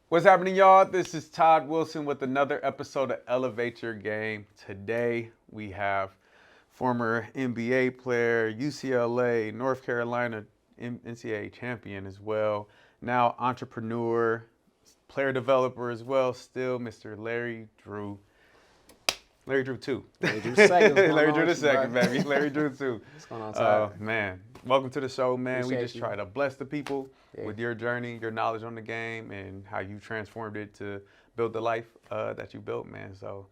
What's happening, y'all? This is Todd Wilson with another episode of Elevate Your Game. Today we have former NBA player, UCLA, North Carolina NCAA champion as well, now entrepreneur, player developer as well, still Mr. Larry Drew. Larry Drew 2. Larry Drew second. Larry Drew the second, baby. Larry Drew 2. What's going on, Todd? Man, welcome to the show, man. We Appreciate just you. try to bless the people Yeah. with your journey, your knowledge on the game, and how you transformed it to build the life that you built, man. So,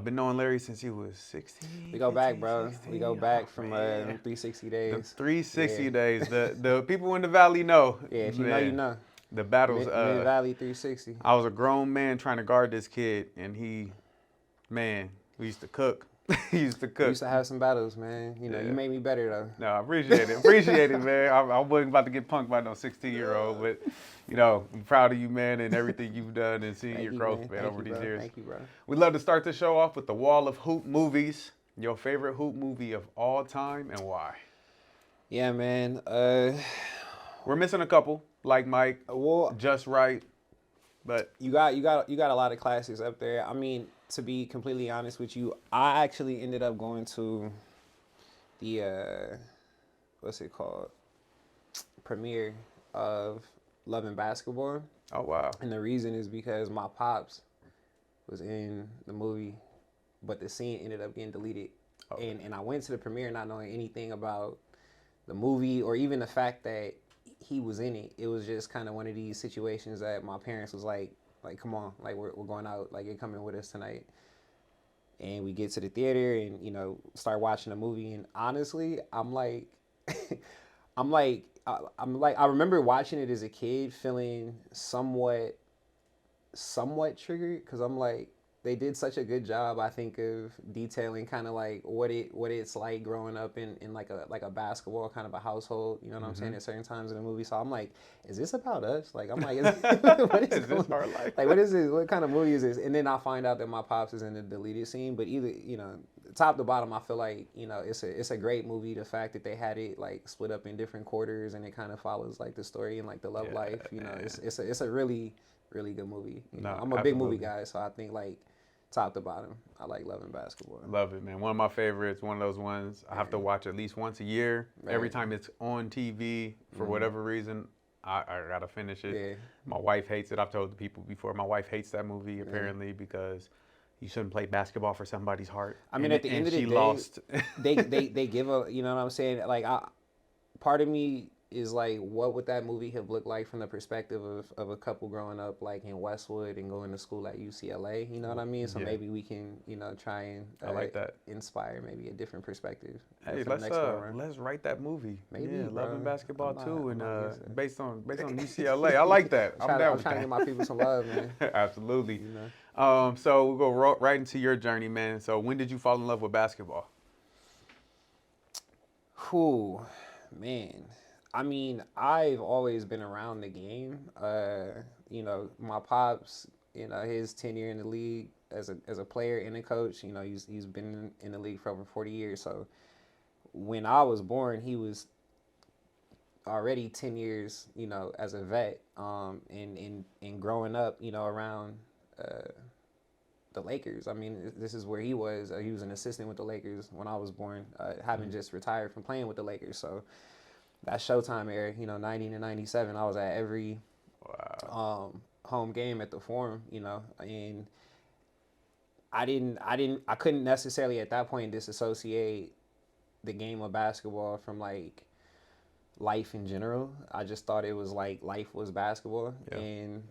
been knowing Larry since he was 16. We go back, 15, bro. 16. We go back Oh, from man. 360 The days. 360 Yeah. days. The people in the valley know. Yeah, if you know, Man, you know. The battles. Mid Valley 360. I was a grown man trying to guard this kid, and we used to cook. He used to We cook. used to have some battles, man. You know, Yeah. you made me better though. No, I appreciate it. Appreciate it, man. I wasn't about to get punked by no 16-year-old, but, I'm proud of you, man, and everything you've done and seeing your growth, man, Thank over you, these bro. years. Thank you, bro. We'd love to start the show off with the wall of hoop movies. Your favorite hoop movie of all time and why? Yeah, man. We're missing a couple, like Mike, Well, Just Right, but you got a lot of classics up there. I mean, to be completely honest with you, I actually ended up going to the what's it called, premiere of Love and Basketball, oh wow, and the reason is because my pops was in the movie, but the scene ended up getting deleted, and I went to the premiere not knowing anything about the movie or even the fact that he was in it. It was just kind of one of these situations that my parents was like, come on, like we're going out, like you're coming with us tonight. And we get to the theater and, start watching the movie. And honestly, I'm like, I remember watching it as a kid feeling somewhat triggered. Cause I'm like, they did such a good job, I think, of detailing kind of like what it's like growing up in like a basketball kind of a household, you know what I'm saying, at certain times in the movie. So I'm like, is this about us? Like, I'm like, what is this our life? Like, what is this? What kind of movie is this? And then I find out that my pops is in the deleted scene. But either, top to bottom, I feel like, it's a great movie. The fact that they had it like split up in different quarters and it kind of follows like the story and like the love life. It's a really, really good movie. I'm a big movie guy, so I think like top to bottom, I like Love and Basketball. Love it, man. One of my favorites, one of those ones I have to watch at least once a year. Right. Every time it's on TV, for whatever reason, I gotta finish it. Yeah. My wife hates it. I've told the people before, my wife hates that movie apparently because you shouldn't play basketball for somebody's heart. I mean, at the end of the day, lost. they give a, you know what I'm saying? Like, part of me is like, what would that movie have looked like from the perspective of a couple growing up like in Westwood and going to school at UCLA? You know what I mean? So maybe we can, try and I like that. Inspire maybe a different perspective. Hey, for the next go around. let's write that movie. Maybe, yeah, bro. Love and Basketball too, and against that. based on UCLA. I like that. I'm down I'm with trying to that. give my people some love, man. Absolutely. You know? So we'll go right into your journey, man. So when did you fall in love with basketball? Whew, man. I mean, I've always been around the game. My pops, his tenure in the league as a player and a coach, he's been in the league for over 40 years. So when I was born, he was already 10 years, as a vet. And growing up, around the Lakers. I mean, this is where he was. He was an assistant with the Lakers when I was born, having just retired from playing with the Lakers. So that Showtime era, 90 to 97, I was at every home game at the Forum, and I couldn't necessarily at that point disassociate the game of basketball from like life in general. I just thought it was like life was basketball, and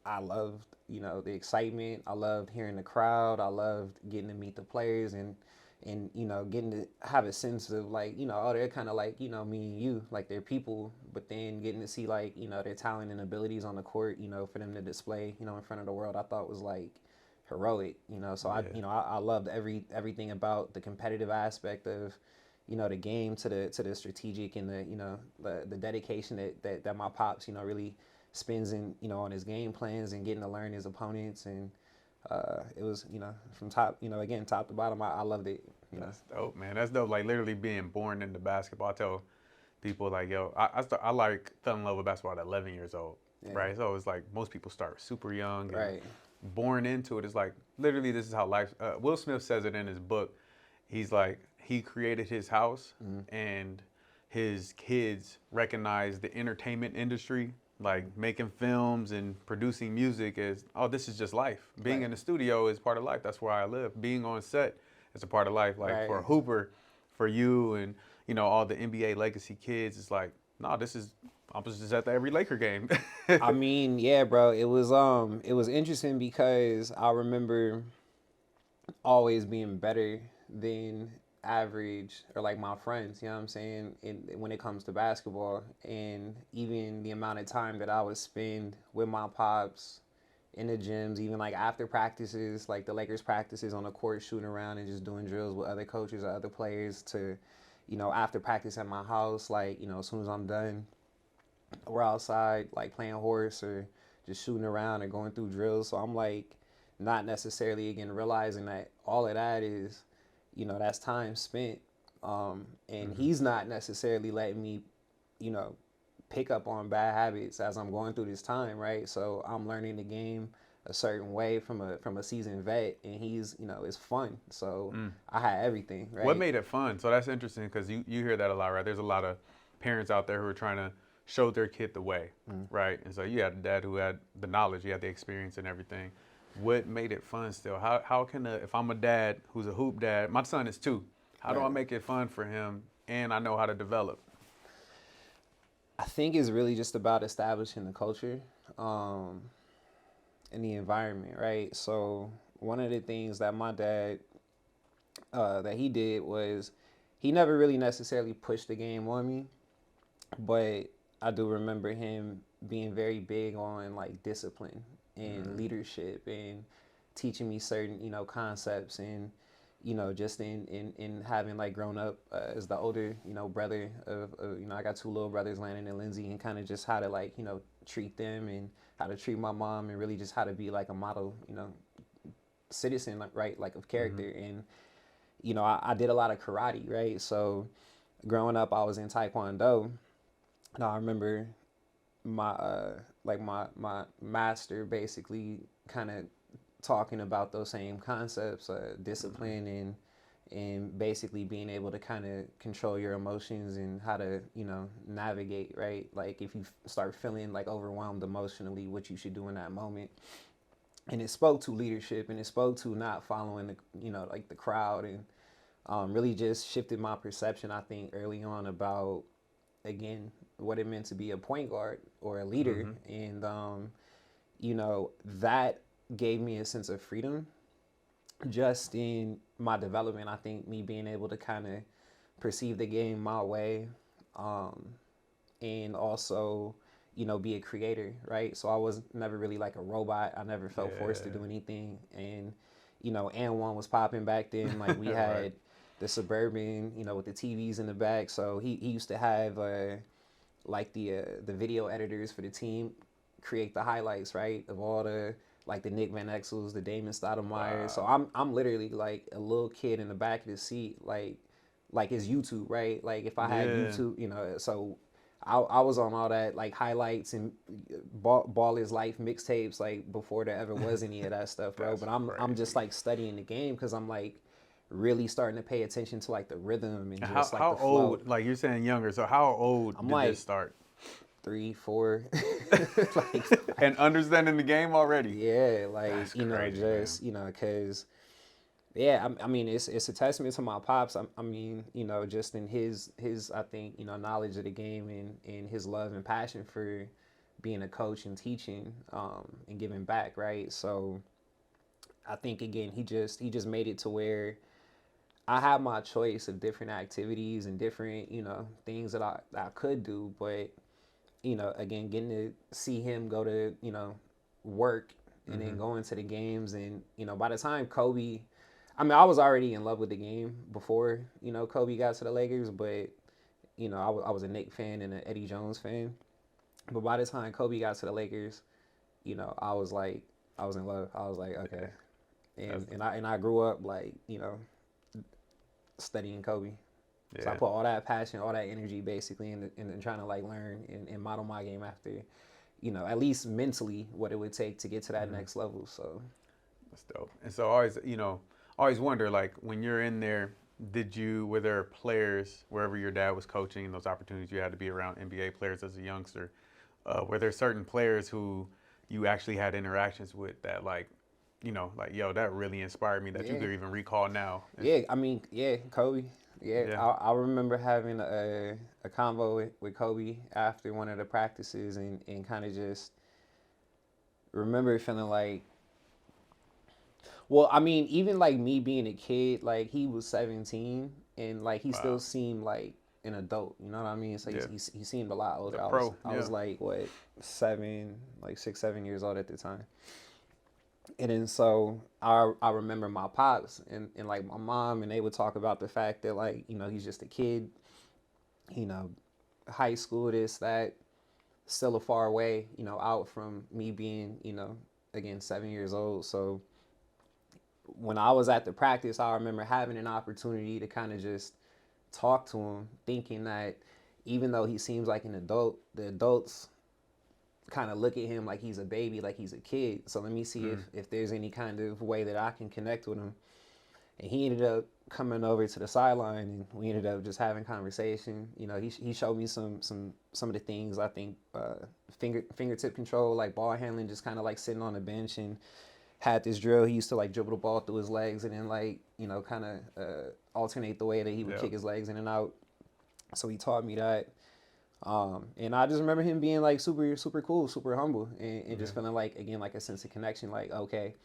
I loved the excitement. I loved hearing the crowd. I loved getting to meet the players and getting to have a sense of like, oh, they're kind of like, me and you, like they're people, but then getting to see like, their talent and abilities on the court, for them to display, in front of the world, I thought was like heroic, so I loved everything about the competitive aspect of, the game to the strategic and the dedication that my pops, really spends in, on his game plans and getting to learn his opponents. And it was, from top, again, top to bottom, I loved it. That's dope, man. That's dope. Like literally being born into basketball. I tell people like, yo, I fell in love with basketball at 11 years old. Yeah. right? So it's like most people start super young and Right. born into it. It's like literally this is how life. Will Smith says it in his book. He's like he created his house and his kids recognize the entertainment industry, like making films and producing music is, oh, this is just life. Being Right. in the studio is part of life. That's where I live. Being on set is a part of life. Like for Right. Hooper, for you and, all the NBA legacy kids, it's like, no, this is, I was just at every Laker game. I mean, yeah, bro. It was interesting because I remember always being better than average or like my friends, you know what I'm saying, when it comes to basketball. And even the amount of time that I would spend with my pops in the gyms, even like after practices, like the Lakers practices on the court, shooting around and just doing drills with other coaches or other players to, after practice at my house, like, as soon as I'm done, we're outside like playing horse or just shooting around or going through drills. So I'm like not necessarily again realizing that all of that is, that's time spent. And he's not necessarily letting me, you know, pick up on bad habits as I'm going through this time, right? So I'm learning the game a certain way from a seasoned vet, and he's, it's fun. So I had everything, right? What made it fun? So that's interesting because you hear that a lot, right? There's a lot of parents out there who are trying to show their kid the way, right? And so you had a dad who had the knowledge, you had the experience and everything. What made it fun still? How can if I'm a dad who's a hoop dad, my son is 2. How do I Right. make it fun for him and I know how to develop? I think it's really just about establishing the culture and the environment, right? So one of the things that my dad that he did was he never really necessarily pushed the game on me, but I do remember him being very big on like discipline and leadership and teaching me certain concepts and just in having like grown up as the older brother of I got 2 little brothers, Landon and Lindsay, and kind of just how to like treat them and how to treat my mom and really just how to be like a model citizen, like, right, like of character. And I did a lot of karate, right? So growing up I was in taekwondo. And I remember my my master basically kind of talking about those same concepts, discipline and basically being able to kind of control your emotions and how to navigate, right? Like if you start feeling like overwhelmed emotionally, what you should do in that moment. And it spoke to leadership and it spoke to not following the like the crowd, and really just shifted my perception, I think, early on about, again, what it meant to be a point guard or a leader. And that gave me a sense of freedom just in my development. I think me being able to kind of perceive the game my way, and also be a creator, right? So I was never really like a robot. I never felt forced to do anything. And and one was popping back then. Like we had Right. the Suburban, with the TVs in the back. So he used to have like the video editors for the team create the highlights, right, of all the like the Nick Van Exels, the Damon Stoudemire. So I'm literally like a little kid in the back of the seat, like it's YouTube, right? Like if I had Yeah. YouTube, so I was on all that like highlights and ball is life mixtapes like before there ever was any of that stuff, bro. That's But I'm just crazy. like studying the game because I'm like really starting to pay attention to like the rhythm and How just like how the flow. old? Like you're saying younger. So how old I'm did this like start? 3, 4, like And understanding the game already. yeah, like That's crazy, man. just because yeah, I mean it's a testament to my pops. I mean just in his I think knowledge of the game and his love and passion for being a coach and teaching and giving back, right? So I think again he just made it to where I have my choice of different activities and different things that I could do, but again, getting to see him go to, work and then go into the games. And, by the time Kobe, I mean, I was already in love with the game before, Kobe got to the Lakers, but, I was a Knicks fan and an Eddie Jones fan. But by the time Kobe got to the Lakers, I was like, I was in love. I was like, okay. That's And I grew up like, studying Kobe. So I yeah. put all that passion, all that energy basically in trying to like learn and model my game after, at least mentally what it would take to get to that next level. So That's dope. And so always, always wonder, like, when you're in there, were there players wherever your dad was coaching and those opportunities you had to be around NBA players as a youngster? Were there certain players who you actually had interactions with that, like, like, yo, that really inspired me that you yeah, could even recall now? yeah. I mean, yeah, Kobe. Yeah, Yeah. I remember having a convo with Kobe after one of the practices, and kind of just remember feeling like, well, I mean, even like me being a kid, like he was 17 and like he still Wow. seemed like an adult. You know what I mean? So Yeah. he seemed a lot The older. pro. I Yeah. was like what 6, 7 years old at the time. And then so I remember my pops and like my mom, and they would talk about the fact that like he's just a kid, you know, high school, this that, still a far way, out from me being again 7 years old. So when I was at the practice, I remember having an opportunity to kind of just talk to him, thinking that even though he seems like an adult, the adults kind of look at him like he's a baby, like he's a kid. So let me see if there's any kind of way that I can connect with him. And he ended up coming over to the sideline, and we ended up just having conversation. He showed me some of the things. I think fingertip control, like ball handling, just kind of like sitting on the bench, and had this drill. He used to like dribble the ball through his legs and then like kind of alternate the way that he would kick his legs in and out. So he taught me that. And I just remember him being like super cool, super humble, and just feeling like, again, like a sense of connection. Like, okay,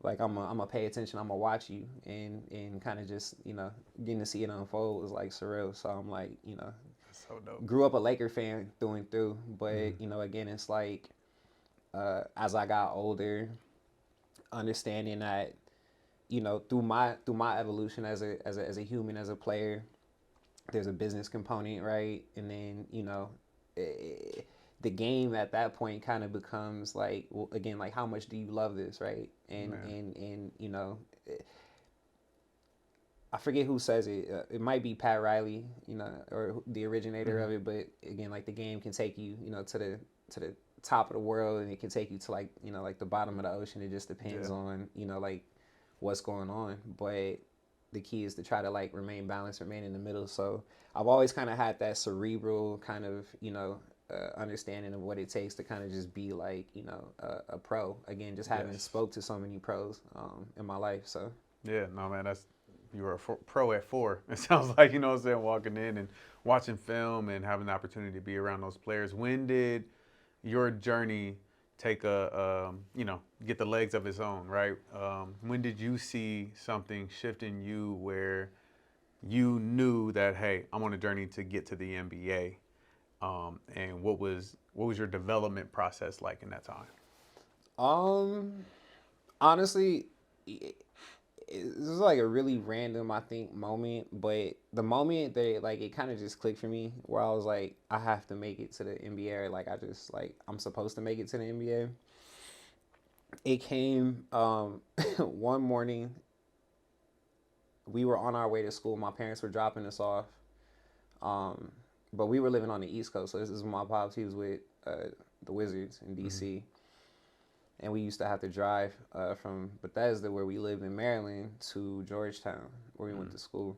like I'm gonna pay attention, I'm gonna watch you, and kind of just getting to see it unfold was like surreal. So I'm like, That's so dope. grew up a Laker fan through and through, but again, it's like as I got older, understanding that through my evolution as a human, as a player, there's a business component, right? And then the game at that point kind of becomes like, well, again, like how much do you love this, right? And Man. and I forget who says it. It might be Pat Riley, or the originator of it. But again, like the game can take you, to the top of the world, and it can take you to like, like the bottom of the ocean. It just depends on, like what's going on. But the key is to try to like remain balanced, remain in the middle. So I've always kind of had that cerebral kind of, understanding of what it takes to kind of just be like, a pro. Again, just having spoke to so many pros in my life. So Yeah, no, man, you were a pro at 4. It sounds like, what I'm saying, walking in and watching film and having the opportunity to be around those players. When did your journey take get the legs of its own, right? When did you see something shift in you where you knew that, hey, I'm on a journey to get to the NBA? And what was your development process like in that time? honestly, this is like a really random, I think, moment, but the moment that like it kind of just clicked for me, where I was like, I have to make it to the NBA. Like I'm supposed to make it to the NBA. It came one morning. We were on our way to school. My parents were dropping us off, um, but we were living on the East Coast. So this is my pops. He was with the Wizards in DC. And we used to have to drive from Bethesda, where we lived in Maryland, to Georgetown, where we went to school.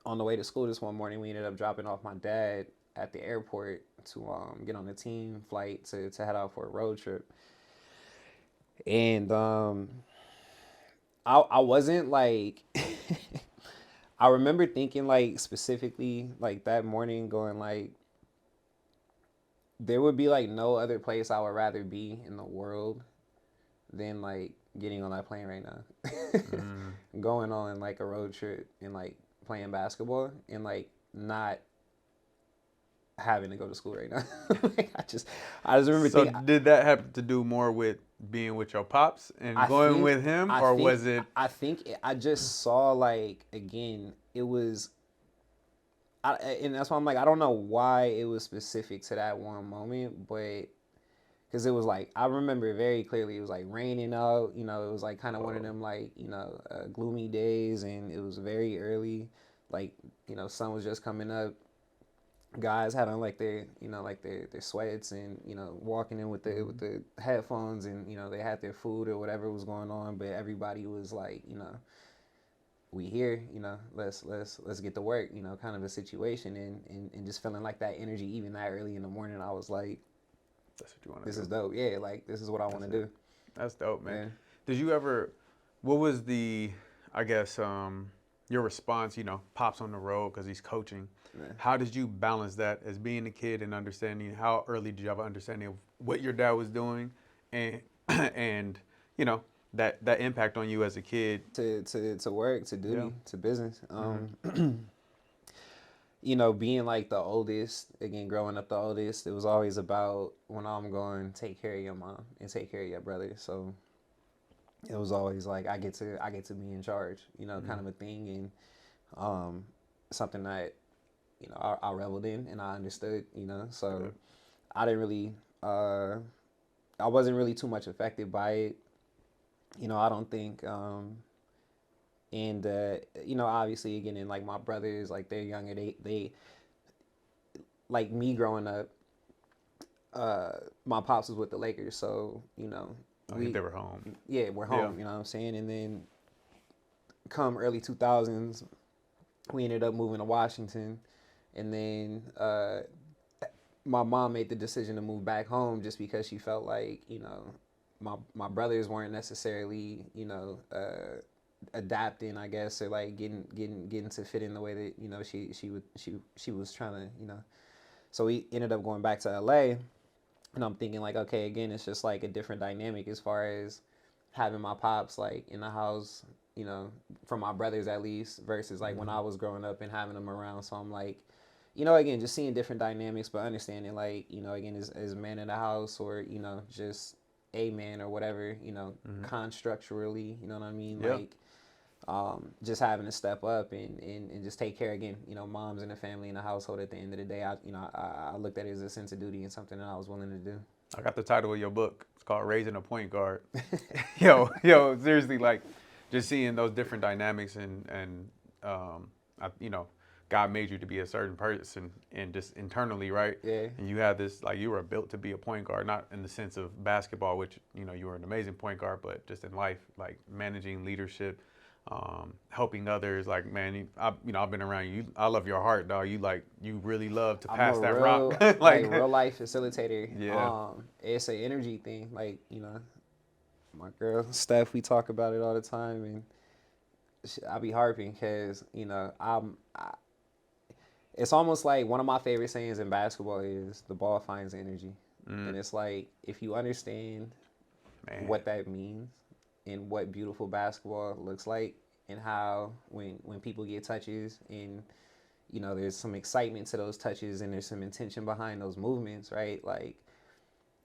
On the way to school this one morning, we ended up dropping off my dad at the airport to get on a team flight to head out for a road trip. And I wasn't like, I remember thinking like specifically like that morning, going like, there would be like no other place I would rather be in the world than like getting on that plane right now. Going on like a road trip and like playing basketball and like not having to go to school right now. Like, I just remember So thinking, did that have to do more with being with your pops and I going think with him, or was it? I think I just saw like, again, it was and that's why I'm like, I don't know why it was specific to that one moment, but because it was like, I remember very clearly, it was like raining out, it was like kind of one of them like, gloomy days, and it was very early, like, sun was just coming up, guys had on like their their sweats and walking in with the headphones, and they had their food or whatever was going on, but everybody was like, we here, let's get to work, kind of a situation, and just feeling like that energy even that early in the morning. I was like, That's what you want to this do. is dope. Yeah, like this is what I want to do. That's dope, man. Yeah. Did you ever? What was the? I guess your response. Pops on the road because he's coaching. Yeah. How did you balance that as being a kid and understanding? How early did you have an understanding of what your dad was doing, and and that impact on you as a kid? To work, to duty, Yeah. to business. Being like the oldest, again, growing up the oldest, it was always about, when I'm going, take care of your mom and take care of your brother. So it was always like I get to be in charge, kind of a thing, and something that I reveled in and I understood, so Yeah. I didn't really I wasn't really too much affected by it. I don't think and obviously, again, in like my brothers, like they're younger, they like me growing up, my pops was with the Lakers, so They were home. yeah, we're home. Yeah. You know what I'm saying? And then come early 2000s, we ended up moving to Washington, and then my mom made the decision to move back home just because she felt like my brothers weren't necessarily adapting, I guess, or like getting to fit in the way that she was trying to. So we ended up going back to LA, and I'm thinking like, okay, again, it's just like a different dynamic as far as having my pops like in the house, from my brothers at least, versus like when I was growing up and having them around. So I'm like, again, just seeing different dynamics, but understanding like, again, as man in the house, or just a man or whatever, constructurally, you know what I mean? Yeah. Like just having to step up and just take care, again, moms and the family in the household. At the end of the day, I looked at it as a sense of duty and something that I was willing to do. I got the title of your book. It's called Raising a Point Guard. Yo, seriously, like just seeing those different dynamics and God made you to be a certain person and just internally, right? Yeah. And you had this, like, you were built to be a point guard, not in the sense of basketball, which, you were an amazing point guard, but just in life, like managing leadership, helping others. Like, man, I've been around you. I love your heart, dog. You really love to pass that rock. like real life facilitator. Yeah. It's an energy thing. Like, my girl Steph, we talk about it all the time, and I be harping because it's almost like one of my favorite sayings in basketball is the ball finds energy, and it's like, if you understand what that means and what beautiful basketball looks like, and how when people get touches, and there's some excitement to those touches, and there's some intention behind those movements, right? Like,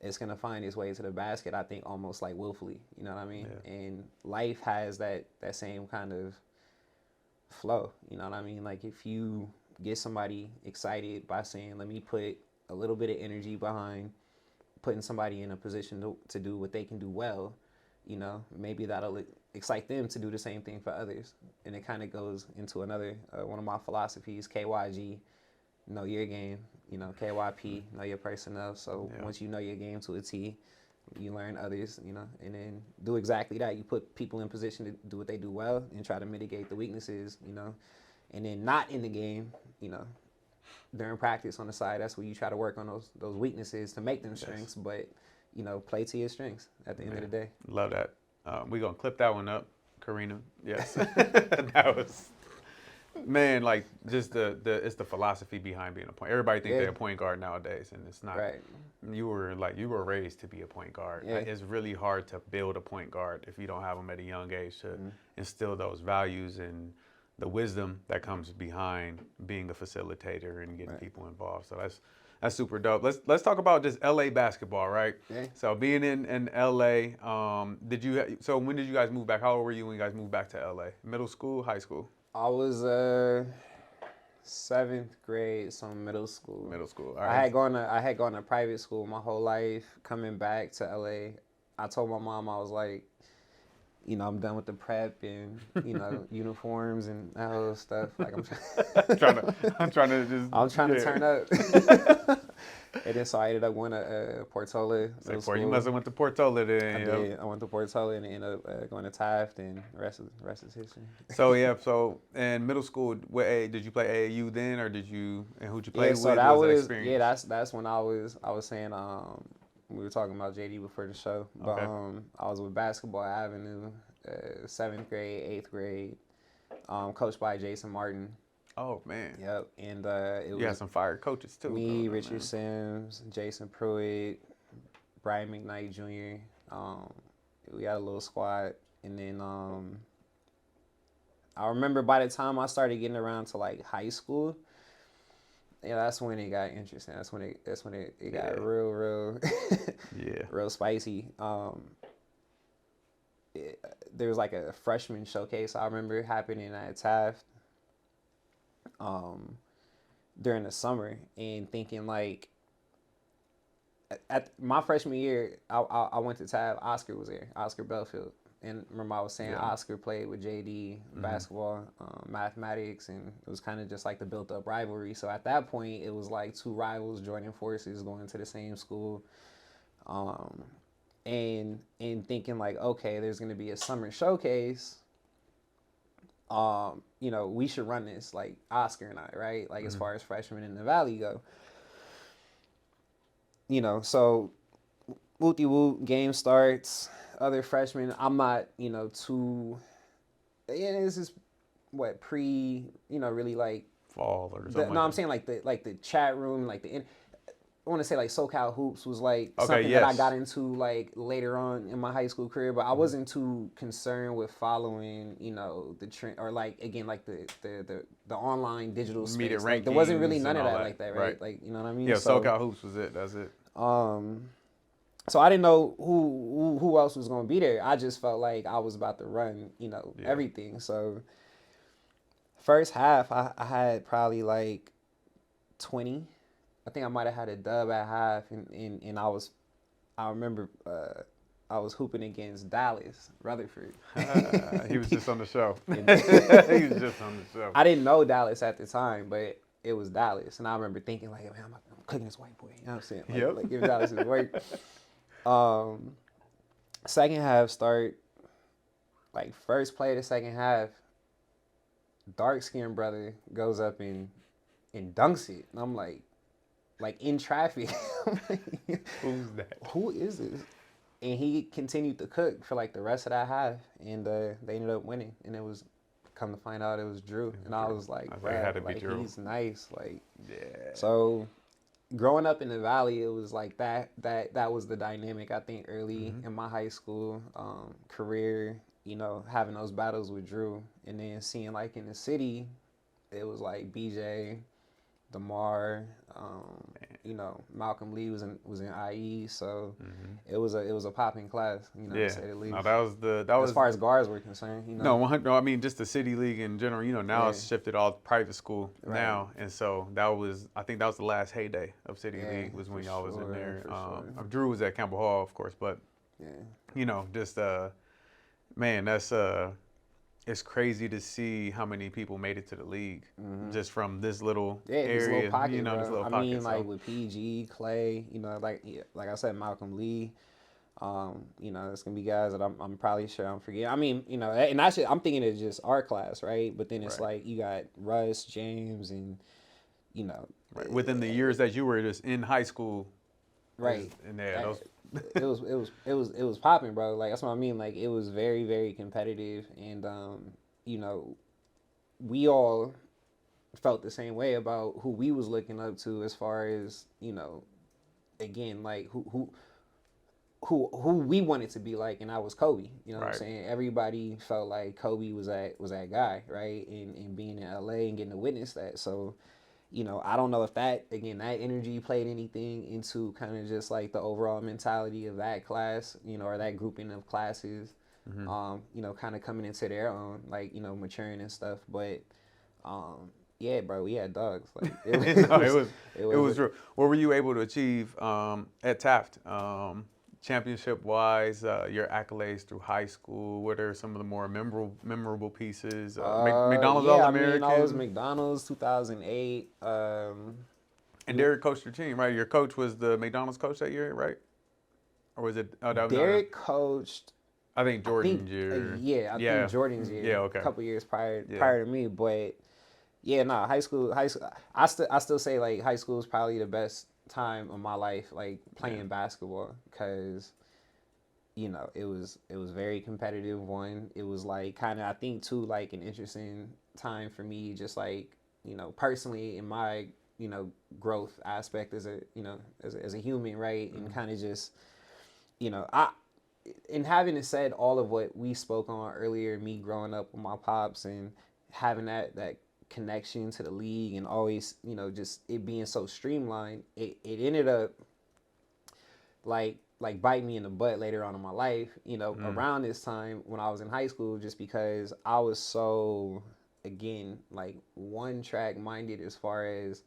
it's gonna find its way to the basket, I think, almost like willfully. You know what I mean? Yeah. And life has that same kind of flow. You know what I mean? Like, if you get somebody excited by saying, let me put a little bit of energy behind putting somebody in a position to do what they can do well, maybe that'll excite them to do the same thing for others. And it kind of goes into another one of my philosophies, KYG, know your game, KYP, know your personnel. So once you know your game to a T, you learn others, and then do exactly that. You put people in position to do what they do well and try to mitigate the weaknesses, and then not in the game, during practice on the side, that's where you try to work on those weaknesses to make them strengths, but, play to your strengths at the end of the day. Love that. We're going to clip that one up, Karina. Yes. That was, man, like, just it's the philosophy behind being a point. Everybody thinks they're a point guard nowadays, and it's not. Right. You were raised to be a point guard. Yeah. It's really hard to build a point guard if you don't have them at a young age to instill those values and the wisdom that comes behind being a facilitator and getting people involved. So that's super dope. Let's talk about just LA basketball, right? Yeah. So being in LA, so when did you guys move back? How old were you when you guys moved back to LA? Middle school, high school? I was 7th grade, so middle school. Middle school. All I had gone to private school my whole life. Coming back to LA, I told my mom, I was like, I'm done with the prep and uniforms and that whole stuff. Like I'm trying to just. I'm trying to yeah. turn up. And then so I ended up going to Portola Middle You School. must have went to Portola then. I Yep. did. I went to Portola and ended up going to Taft, and the rest is history. So yeah, so in middle school, did you play AAU then, or and who'd you play Yeah, with? so What was that experience? that's when I was saying we were talking about JD before the show, but Okay. I was with Basketball Avenue, 7th grade, 8th grade, coached by Jason Martin. Oh man. Yep, and it You was had some fire coaches too. me, growing up, Richard man. Sims, Jason Pruitt, Brian McKnight Jr. We had a little squad, and then I remember by the time I started getting around to like high school, yeah, that's when it got interesting. That's when it got real Yeah. real spicy. There was like a freshman showcase I remember happening at Taft during the summer, and thinking like at my freshman year, I went to Taft. Oscar was there, Oscar Belfield. And remember I was saying Oscar played with JD basketball, mathematics, and it was kind of just like the built up rivalry. So at that point, it was like two rivals joining forces, going to the same school, and thinking like, okay, there's going to be a summer showcase. We should run this, like Oscar and I, right? Like as far as freshmen in the Valley go. So wooty woot, game starts. Other freshmen, I'm not, too. Yeah, this is what really like Fall or something. I'm saying like the chat room, like I want to say like SoCal Hoops was like Okay, something that I yes. got into like later on in my high school career, but I wasn't too concerned with following, the trend or like again like the online digital space. Media Like, there wasn't really rankings none of and all that that. like that, right? Right. Like you know what I mean? Yeah, So, SoCal Hoops was it. That's it. So I didn't know who else was gonna be there. I just felt like I was about to run, everything. So first half, I had probably like 20. I think I might have had a dub at half, and I remember I was hooping against Dallas Rutherford. He was just on the show. He was just on the show. I didn't know Dallas at the time, but it was Dallas, and I remember thinking like, man, I'm cooking this white boy. You know what I'm saying? Like give Dallas his work. Second half start, like first play of the second half, dark skinned brother goes up and dunks it. And I'm like in traffic. Who's that? Who is this? And he continued to cook for like the rest of that half, and they ended up winning. And it was, come to find out, it was Drew. And I was like, bruh, like he's nice. Like, yeah. So growing up in the Valley, it was like that was the dynamic, I think, early in my high school career, having those battles with Drew. And then seeing like in the city, it was like BJ, DeMar, Malcolm Lee was in IE, so it was a popping class, to say the least. No, that was as far as guards were concerned, No, I mean just the city league in general. Now it's shifted all private school now, and so I think that was the last heyday of city league was when y'all was in there. Drew was at Campbell Hall, of course, but just man, that's it's crazy to see how many people made it to the league just from this little area, this little pocket, this little pocket. I mean, like with PG, Clay, like I said, Malcolm Lee. It's gonna be guys that I'm probably sure I'm forgetting. I mean, and actually I'm thinking it's just our class, right? But then it's like you got Russ, James, and within the years that you were just in high school, right? And those. it was popping, bro. Like that's what I mean. Like it was very, very competitive, and we all felt the same way about who we was looking up to as far as again, like who we wanted to be like, and I was Kobe. You know what I'm saying? Everybody felt like Kobe was that guy, right? And being in LA and getting to witness that. So I don't know if that energy played anything into kind of just like the overall mentality of that class, or that grouping of classes, kind of coming into their own, like, maturing and stuff. But, yeah, bro, we had dogs. Like it was true. What were you able to achieve at Taft championship wise, your accolades through high school? What are some of the more memorable pieces? McDonald's All Yeah, I mean, I was American. McDonald's 2008. And Derek coached your team, right? Your coach was the McDonald's coach that year, right? Or was it? Oh, no. Derek coached. I think I think Jordan's year. yeah, I think Yeah. Jordan's year, Yeah. a Okay. couple years prior Yeah. prior to me, but yeah, no, high school. I still say like high school is probably the best time of my life, like playing basketball, because it was very competitive. One, it was like kind of I think too like an interesting time for me, just like personally in my growth aspect as a as a human, right, and kind of just I in having it said all of what we spoke on earlier, me growing up with my pops and having that connection to the league and always just it being so streamlined, it ended up like bite me in the butt later on in my life, around this time when I was in high school, just because I was so, again, like one track minded as far as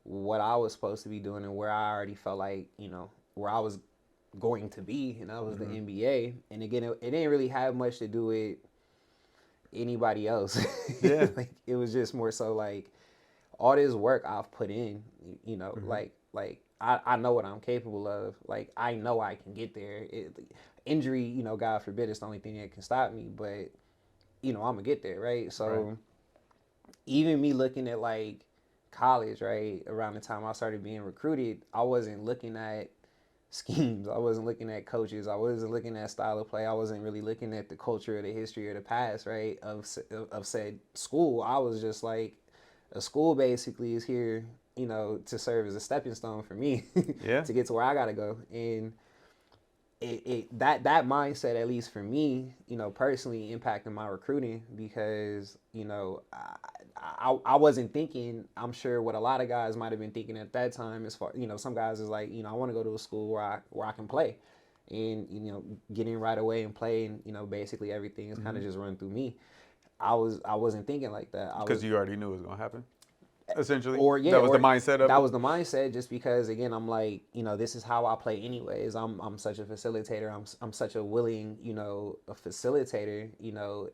what I was supposed to be doing and where I already felt like, where I was going to be, and that was the NBA. And again, it didn't really have much to do with anybody else. Yeah. Like it was just more so like all this work I've put in, like I know what I'm capable of. Like I know I can get there. Injury, God forbid, is the only thing that can stop me. But I'm gonna get there, right? So even me looking at like college, right, around the time I started being recruited, I wasn't looking at schemes. I wasn't looking at coaches. I wasn't looking at style of play. I wasn't really looking at the culture or the history or the past, right, of said school. I was just like, a school basically is here, to serve as a stepping stone for me to get to where I gotta go. And that mindset, at least for me, personally impacted my recruiting, because I wasn't thinking, I'm sure what a lot of guys might have been thinking at that time, as far some guys is like, I want to go to a school where I can play and get in right away and play, and basically everything is kind of just run through me. I wasn't thinking like that, Because you already knew it was gonna happen. Essentially, that was the mindset of it. That was the mindset, just because again, I'm like, this is how I play anyways. I'm such a facilitator. I'm such a willing, a facilitator,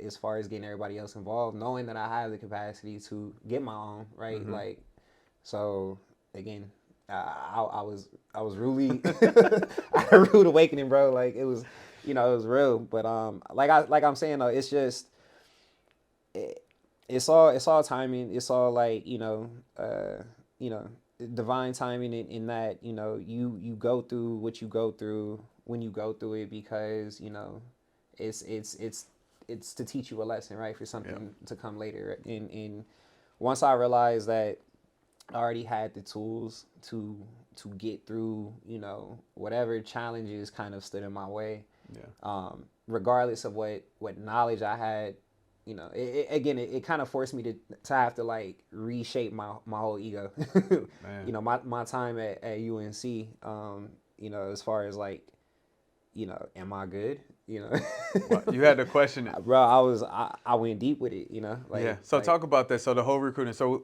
as far as getting everybody else involved, knowing that I have the capacity to get my own, right? Like, so again, I was really I had a rude awakening, bro. Like it was, it was real. But like I'm saying though, it's just it's all timing. It's all like divine timing in that you go through what you go through when you go through it, because it's to teach you a lesson, right, for something to come later. And once I realized that I already had the tools to get through whatever challenges kind of stood in my way, regardless of what knowledge I had. It kind of forced me to have to like reshape my whole ego. My time at UNC, as far as like, am I good? Well, you had to question it, bro. I went deep with it. Like, So like, talk about that. So the whole recruiting. So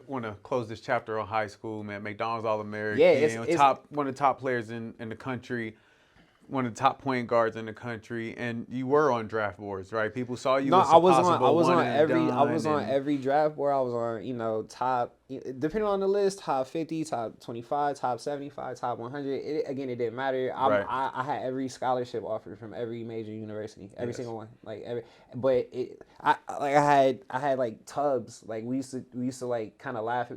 want to close this chapter on high school, man. McDonald's All American. Yeah, it's one of the top players in the country. One of the top point guards in the country, and you were on draft boards, right? People saw you. No, as I was on every draft board. I was on, top, depending on the list, top 50, top 25, top 75, top 100. It didn't matter. I had every scholarship offered from every major university, every single one. But I had like tubs. Like we used to like kind of laugh.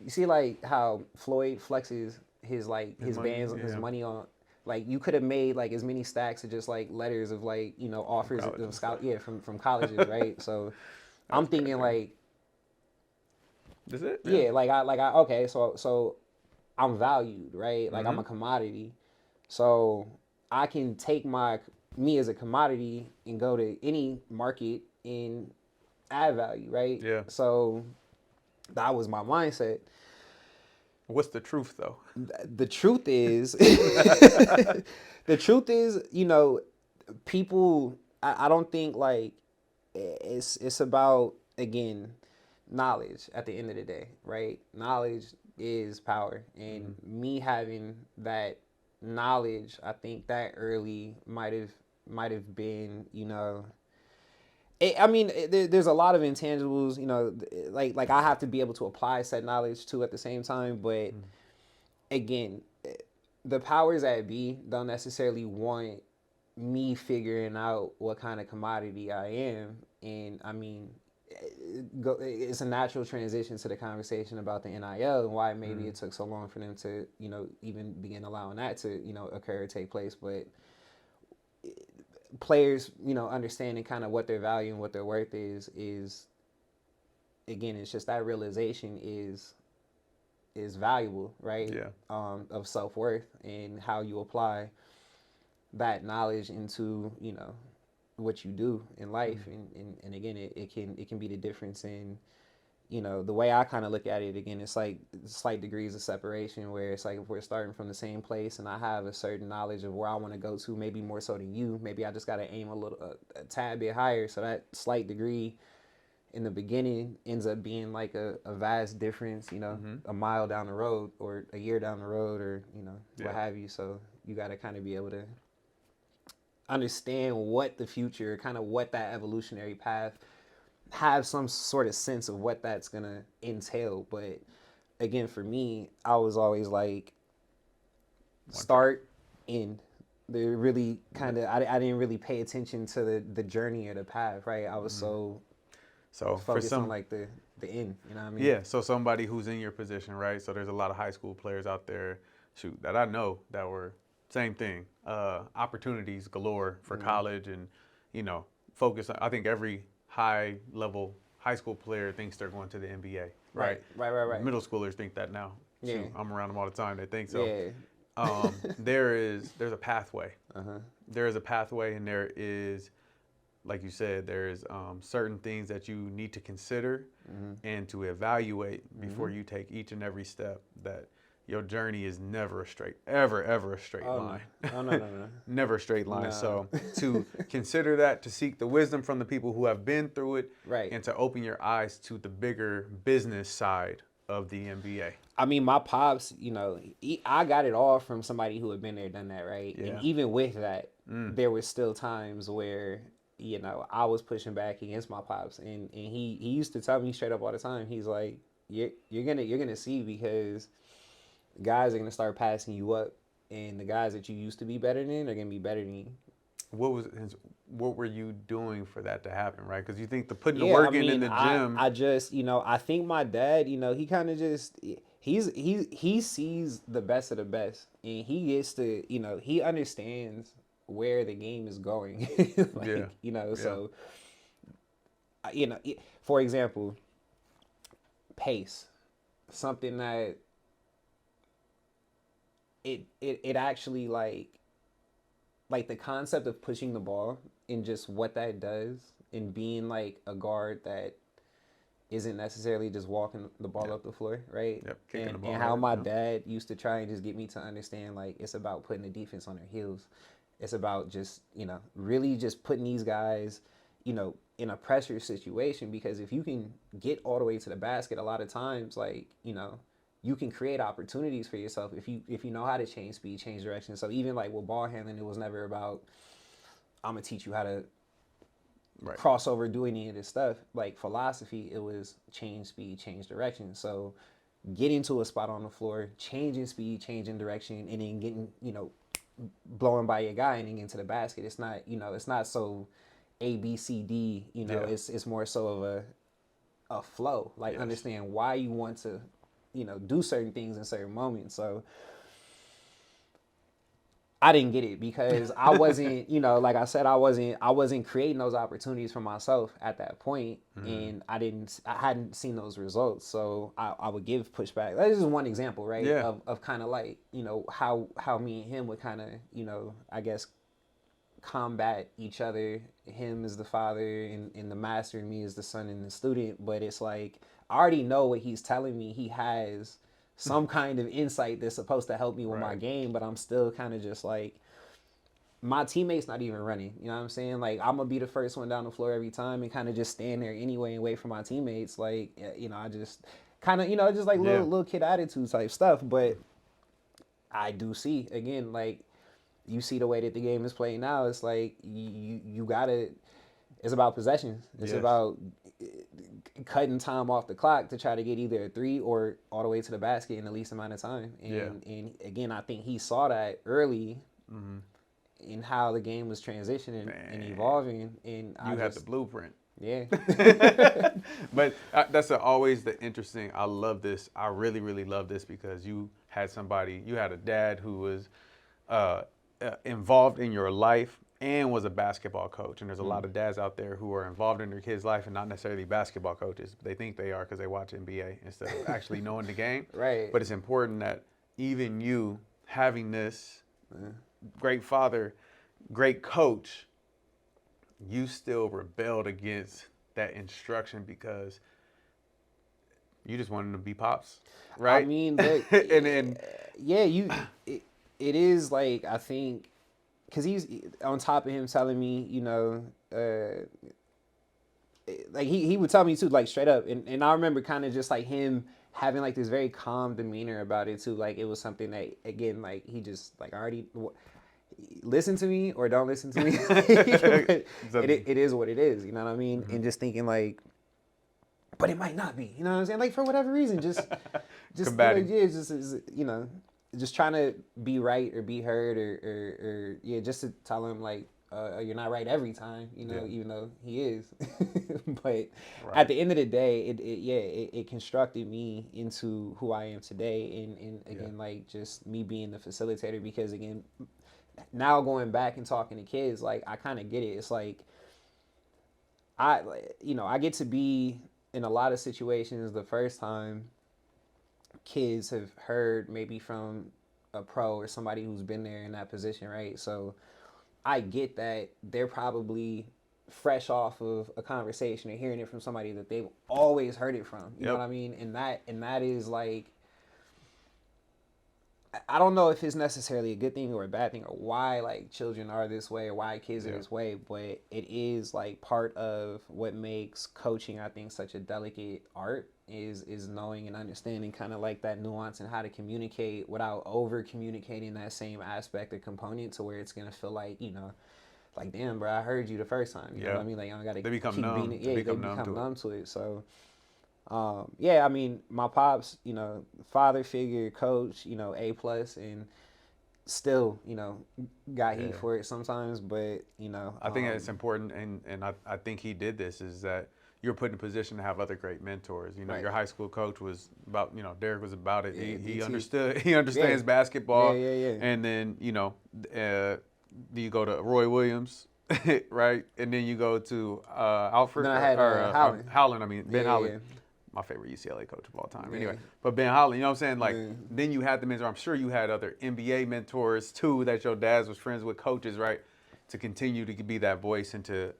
You see like how Floyd flexes his bands, his money on. Like you could have made like as many stacks of just like letters of like offers of from colleges, right? So I'm thinking like, is it? Yeah, like I okay, so I'm valued, right? Like I'm a commodity, so I can take me as a commodity and go to any market and add value, right? Yeah. So that was my mindset. What's the truth, though? The truth is, people. I don't think like it's about, again, knowledge at the end of the day, right? Knowledge is power, and me having that knowledge, I think that early might have been, there's a lot of intangibles, like I have to be able to apply said knowledge to at the same time. But again, the powers that be don't necessarily want me figuring out what kind of commodity I am. And I mean, it's a natural transition to the conversation about the NIL and why maybe it took so long for them to, even begin allowing that to, occur or take place. But players, understanding kind of what their value and what their worth is again, it's just that realization is valuable, right? Yeah. Of self-worth and how you apply that knowledge into, what you do in life. And again, it can be the difference in, the way I kind of look at it. Again, it's like slight degrees of separation, where it's like if we're starting from the same place and I have a certain knowledge of where I want to go to, maybe more so than you, maybe I just got to aim a tad bit higher. So that slight degree in the beginning ends up being like a vast difference, a mile down the road or a year down the road, or, what have you. So you got to kind of be able to understand what the future, kind of what that evolutionary path, have some sort of sense of what that's going to entail. But again, for me, I was always like, start, end. They really kind of, I didn't really pay attention to the journey or the path, right? I was so focused on like the end, you know what I mean? Yeah, so somebody who's in your position, right? So there's a lot of high school players out there, that I know that were same thing. Opportunities galore for college and, focus. I think every high level high school player thinks they're going to the NBA, right? Right. Middle schoolers think that now. Yeah. I'm around them all the time. They think so. Yeah. There's a pathway. There is a pathway, and there is, like you said, there's certain things that you need to consider and to evaluate before you take each and every step. That your journey is never a straight, ever a straight line. No. Never a straight line. No. So to consider that, to seek the wisdom from the people who have been through it, Right. and to open your eyes to the bigger business side of the NBA. I mean, my pops, I got it all from somebody who had been there, done that, right? Yeah. And even with that, there were still times where, I was pushing back against my pops, and he used to tell me straight up all the time. He's like, you're gonna see, because guys are gonna start passing you up, and the guys that you used to be better than are gonna be better than you. What were you doing for that to happen, right? Because you think putting the work in the gym. I just, I think my dad, he kind of just, he sees the best of the best, and he gets to, he understands where the game is going. So, for example, pace, something that it actually like the concept of pushing the ball and just what that does, and being like a guard that isn't necessarily just walking the ball up the floor, right? Yep, kicking the ball and how hard, my dad used to try and just get me to understand, like, it's about putting the defense on their heels. It's about just, really just putting these guys, in a pressure situation, because if you can get all the way to the basket, a lot of times, like, you can create opportunities for yourself if you know how to change speed, change direction. So even like with ball handling, it was never about, I'm gonna teach you how to cross over, do any of this stuff. Like philosophy, it was change speed, change direction. So getting to a spot on the floor, changing speed, changing direction, and then getting, blowing by your guy and then getting to the basket. It's not, it's not so A, B, C, D, it's more so of a flow. Like, understand why you want to, do certain things in certain moments. So I didn't get it because I wasn't, like I said, I wasn't creating those opportunities for myself at that point, and I hadn't seen those results. So I would give pushback. That is just one example, right? Yeah. Of kind of like, how me and him would kind of, I guess, combat each other. Him as the father and the master, and me as the son and the student. But it's like, I already know what he's telling me. He has some kind of insight that's supposed to help me with my game, but I'm still kind of just like, my teammate's not even running. You know what I'm saying? Like, I'm going to be the first one down the floor every time and kind of just stand there anyway and wait for my teammates. Like, I just kind of, just like little kid attitude type stuff. But I do see again, like you see the way that the game is played now. It's like you gotta. It's about possession. It's Yes. about cutting time off the clock to try to get either a three or all the way to the basket in the least amount of time. And again, I think he saw that early in how the game was transitioning and evolving. And you had the blueprint. Yeah. But that's always the interesting. I love this. I really, really love this because you had a dad who was involved in your life and was a basketball coach. And there's a lot of dads out there who are involved in their kids' life and not necessarily basketball coaches. They think they are because they watch NBA instead of actually knowing the game. Right. But it's important that even you having this great father, great coach, you still rebelled against that instruction because you just wanted to be pops, right? I mean, but, yeah, it is like, I think, because he's on top of him telling me, like he would tell me too, like straight up, and I remember kind of just like him having like this very calm demeanor about it too. Like it was something that, again, like he just like already listen to me or don't listen to me. It is what it is, you know what I mean? And just thinking like, but it might not be, you know what I'm saying? Like for whatever reason, just combating. Just trying to be right or be heard or just to tell him like, you're not right every time, even though he is. But at the end of the day, it constructed me into who I am today. And again, like just me being the facilitator, because again, now going back and talking to kids, like I kind of get it. It's like I get to be in a lot of situations the first time kids have heard maybe from a pro or somebody who's been there in that position, right? So I get that they're probably fresh off of a conversation or hearing it from somebody that they've always heard it from. You know what I mean? And that is like, I don't know if it's necessarily a good thing or a bad thing or why like children are this way or why kids are this way, but it is like part of what makes coaching, I think, such a delicate art is knowing and understanding kind of like that nuance and how to communicate without over communicating that same aspect or component to where it's going to feel like, like, damn, bro, I heard you the first time. You know what I mean? Like, I got to become numb. They become numb to it. So, I mean, my pops, father figure, coach, A+, and still, got heat for it sometimes, but, I think it's important, and I think he did this, is that you're put in a position to have other great mentors. Your high school coach was about, Derek was about it. He understood, he understands basketball. And then, you go to Roy Williams, right? And then you go to Alfred, then I had Howland. Ben Howland. Yeah. My favorite UCLA coach of all time. Anyway, but Ben Howland, you know what I'm saying? Like, then you had the mentor. I'm sure you had other NBA mentors too that your dad was friends with, coaches, right? To continue to be that voice and to,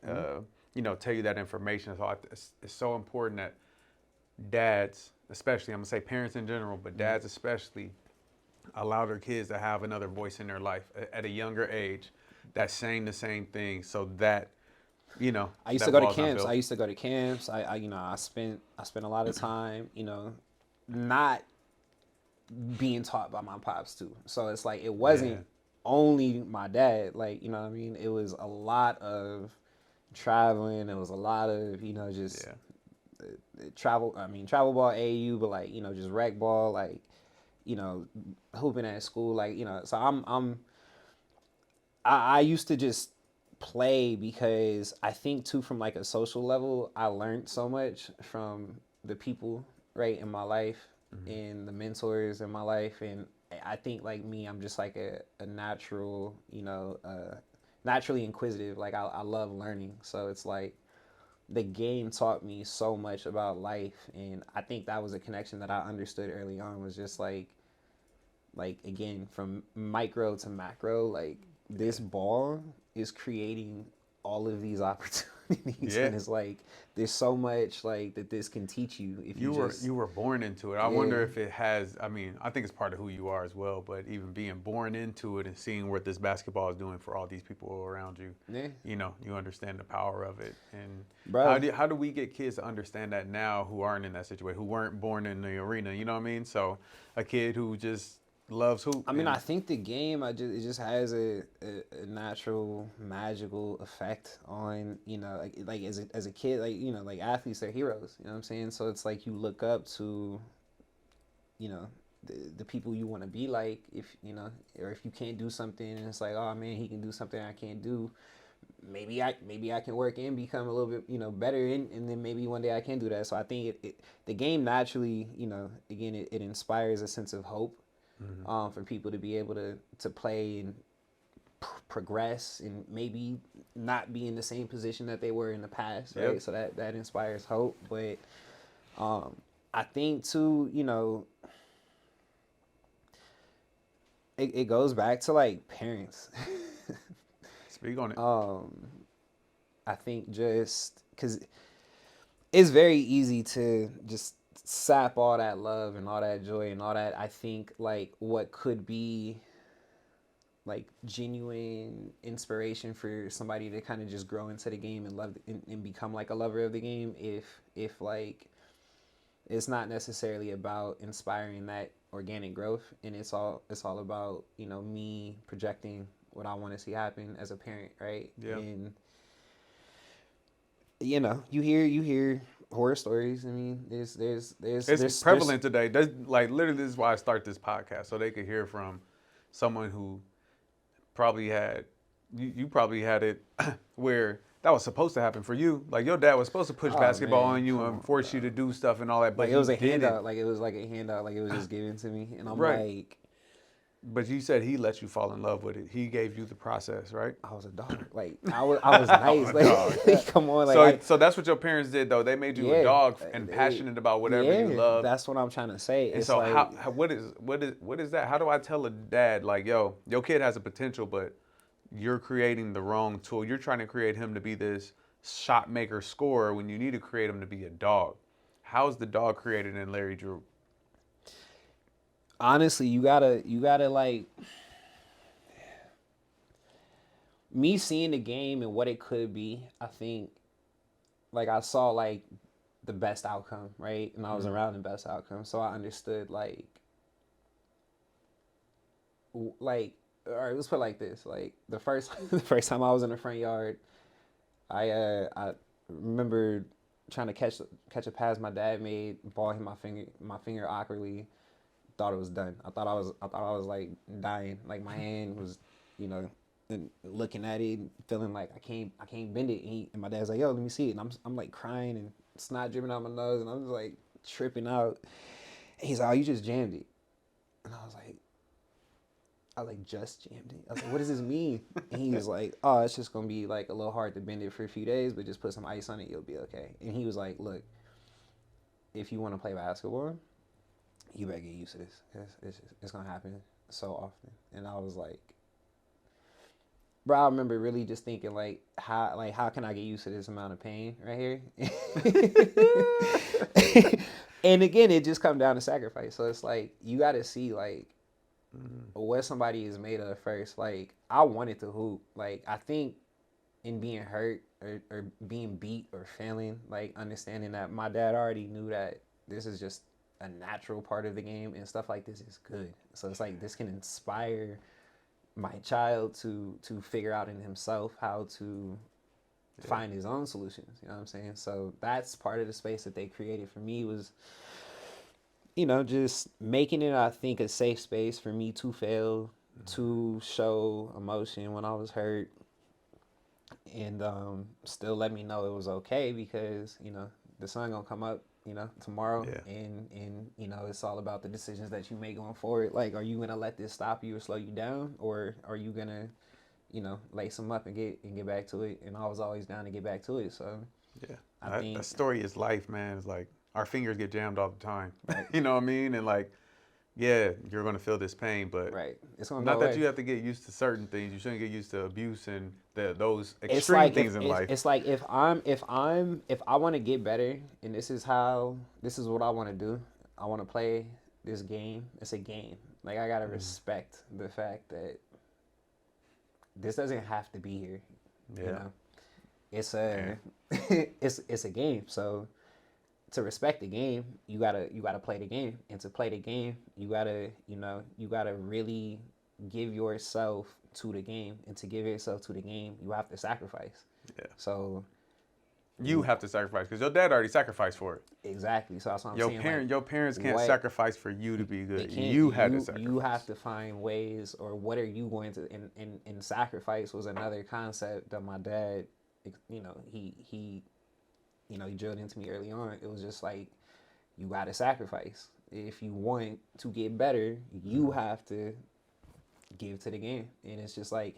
tell you that information. So it's so important that dads, especially, I'm going to say parents in general, but dads especially, allow their kids to have another voice in their life at a younger age that's saying the same thing, so that, I used to go to camps. I spent a lot of time, not being taught by my pops too. So it's like, it wasn't only my dad, like, you know what I mean? It was a lot of traveling. It was a lot of, travel ball AU, but like, just rec ball, like, hooping at school, like, so I used to just play because I think too, from like a social level, I learned so much from the people right in my life and the mentors in my life. And I think like me, I'm just like a natural, naturally inquisitive. Like I love learning. So it's like the game taught me so much about life. And I think that was a connection that I understood early on, was just like again, from micro to macro, like this ball is creating all of these opportunities, and it's like there's so much like that this can teach you if you were born into it. I wonder if it has. I mean, I think it's part of who you are as well. But even being born into it and seeing what this basketball is doing for all these people around you, you understand the power of it. And how do we get kids to understand that now, who aren't in that situation, who weren't born in the arena? You know what I mean? So a kid who just loves hoop. I mean, I think the game, it just has a natural magical effect on, you know, like as a kid, like, you know, like athletes are heroes, you know what I'm saying? So it's like you look up to, you know, the people you want to be like, if, you know, or if you can't do something and it's like, oh man, he can do something I can't do. Maybe I can work and become a little bit, you know, better, and then maybe one day I can do that. So I think the game naturally, you know, again, it inspires a sense of hope, for people to be able to play and progress and maybe not be in the same position that they were in the past, right? Yep. So that inspires hope. But I think too, you know, it goes back to like parents. Speak on it. I think just because it's very easy to just sap all that love and all that joy and all that. I think like what could be like genuine inspiration for somebody to kind of just grow into the game and love and become like a lover of the game, if like it's not necessarily about inspiring that organic growth, and it's all about, you know, me projecting what I want to see happen as a parent, right? Yeah. And you know, you hear horror stories. I mean, it's prevalent today. There's, like, literally, this is why I start this podcast, so they could hear from someone who probably had, you probably had it where that was supposed to happen for you. Like, your dad was supposed to push basketball on you and force you to do stuff and all that, but like it was a handout. Like it was like a handout. Like it was just given to me, and I'm like. But you said he let you fall in love with it. He gave you the process, right? I was a dog. Like I was nice. Like come on. Like so that's what your parents did, though. They made you a dog and passionate about whatever you love. That's what I'm trying to say. And it's so like, what is that? How do I tell a dad, like, yo, your kid has a potential, but you're creating the wrong tool. You're trying to create him to be this shot maker scorer when you need to create him to be a dog. How's the dog created in Larry Drew? Honestly, you gotta like, me seeing the game and what it could be. I think like I saw like the best outcome, right? And I was around the best outcome, so I understood like all right, let's put it like this. Like the first time I was in the front yard, I remember trying to catch a pass my dad made, ball hit my finger awkwardly. Thought it was done. I thought I was like dying. Like my hand was, you know, and looking at it, feeling like I can't bend it. And my dad's like, "Yo, let me see it." And I'm like crying and snot dripping out my nose, and I'm just like tripping out. And he's like, "Oh, you just jammed it." And I was like, just jammed it. I was like, "What does this mean?" And he was like, "Oh, it's just gonna be like a little hard to bend it for a few days, but just put some ice on it, you'll be okay." And he was like, "Look, if you want to play basketball, you better get used to this. It's gonna happen so often." And I was like, bro, I remember really just thinking how can I get used to this amount of pain right here? And again, it just comes down to sacrifice. So it's like you got to see like what somebody is made of first. Like I wanted to hoop. Like I think in being hurt or being beat or failing, like understanding that my dad already knew that this is just a natural part of the game and stuff like this is good. So it's like this can inspire my child to figure out in himself how to find his own solutions. You know what I'm saying? So that's part of the space that they created for me, was, you know, just making it, I think, a safe space for me to fail, to show emotion when I was hurt, and still let me know it was okay, because, you know, the sun gonna come up, you know, tomorrow. And you know, it's all about the decisions that you make going forward. Like, are you gonna let this stop you or slow you down, or are you gonna, you know, lace them up and get back to it? And I was always down to get back to it. So yeah, I think that story is life, man. It's like our fingers get jammed all the time. Right. You know what I mean? And like, yeah, you're gonna feel this pain, but right, it's gonna not go that away. You have to get used to certain things. You shouldn't get used to abuse and those extreme things in life. It's like if I want to get better, and this is what I want to do. I want to play this game. It's a game. Like I gotta respect the fact that this doesn't have to be here. Yeah. You know? It's a it's a game. So to respect the game, you gotta play the game, and to play the game, you gotta really give yourself to the game, and to give yourself to the game, you have to sacrifice. Yeah. So you have to sacrifice because your dad already sacrificed for it. exactly. So that's what I'm saying. Your parents can't what- sacrifice for you to be good. They can't. You had to sacrifice. You have to find ways, or what are you going to? And sacrifice was another concept that my dad, he drilled into me early on. It was just like, you got to sacrifice if you want to get better. You have to give to the game, and it's just like,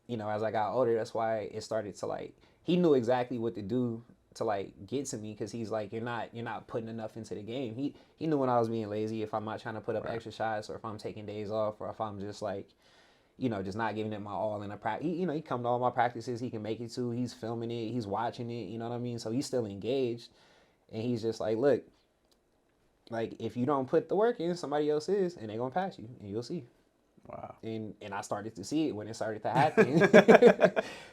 as I got older, that's why it started to like. He knew exactly what to do to like get to me, because he's like, you're not putting enough into the game. He knew when I was being lazy, if I'm not trying to put up extra shots, or if I'm taking days off, or if I'm just like, just not giving it my all in a practice. He come to all my practices, he can make it to, he's filming it, he's watching it, you know what I mean? So he's still engaged, and he's just like, look, like, if you don't put the work in, somebody else is, and they're gonna pass you, and you'll see. Wow. And I started to see it when it started to happen.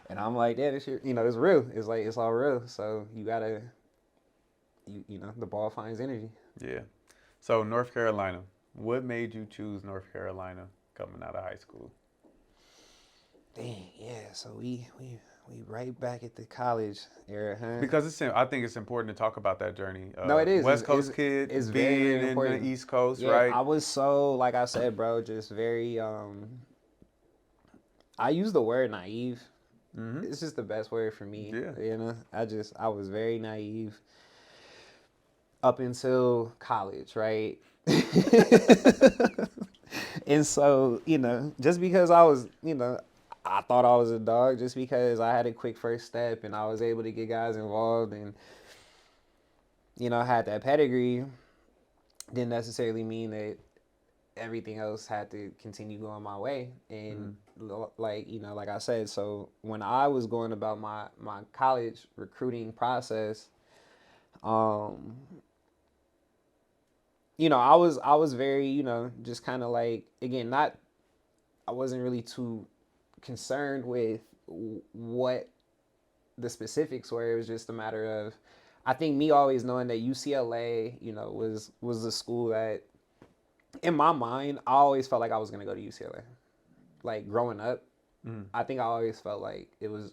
And I'm like, yeah, this shit, it's real. It's like, it's all real. So you gotta, the ball finds energy. Yeah. So North Carolina, what made you choose North Carolina coming out of high school? Dang, yeah. So we right back at the college era, huh? Because I think it's important to talk about that journey. No, it is. West Coast kid, it's being very in important. the East Coast, Yeah, right? I was so, like I said, bro, just very, I use the word naive. Mm-hmm. It's just the best word for me. Yeah. I was very naive up until college, right? And so, just because I was, I thought I was a dog, just because I had a quick first step and I was able to get guys involved, and I had that pedigree, didn't necessarily mean that everything else had to continue going my way. And like I said, so when I was going about my college recruiting process, I was very, just kind of like, again, I wasn't really too concerned with what the specifics were. It was just a matter of, I think, me always knowing that UCLA, was the school that, in my mind, I always felt like I was going to go to UCLA. Like, growing up, I think I always felt like it was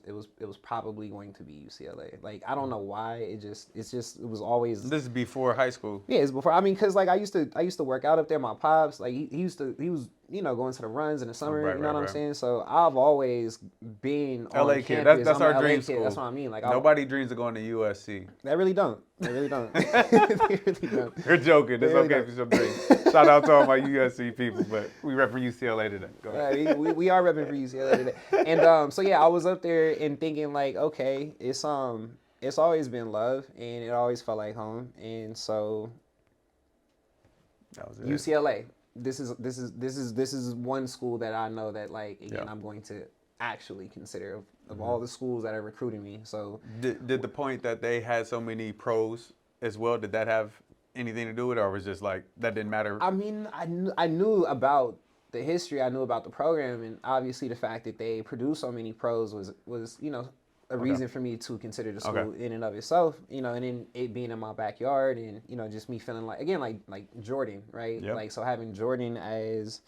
probably going to be UCLA. Like, I don't know why. It was always. This is before high school. Yeah, it's before. I mean, cause like I used to work out up there. My pops, like he was going to the runs in the summer. Right, you know what I'm right. saying? So I've always been LA on kid. campus. That's I'm our an LA dream kid. school. That's what I mean. Like, nobody dreams of going to USC. They really don't. They really don't. They really don't. You're joking. It's really okay if it's your dream. Shout out to all my USC people, but we rep for UCLA today. Go ahead. Yeah, we are repping for UCLA today. And so yeah, I was up there and thinking like, okay, it's always been love, and it always felt like home. And so That was it. UCLA. This is one school that I know that, like, again, I'm going to actually consider of all the schools that are recruiting me. So did the point that they had so many pros as well, did that have anything to do with it, or was it just like that didn't matter? I mean, I knew about the history, I knew about the program, and obviously the fact that they produced so many pros was a reason for me to consider the school in and of itself, and then it being in my backyard, and just me feeling like, again, like Jordan, right? Yep. Like, so having Jordan as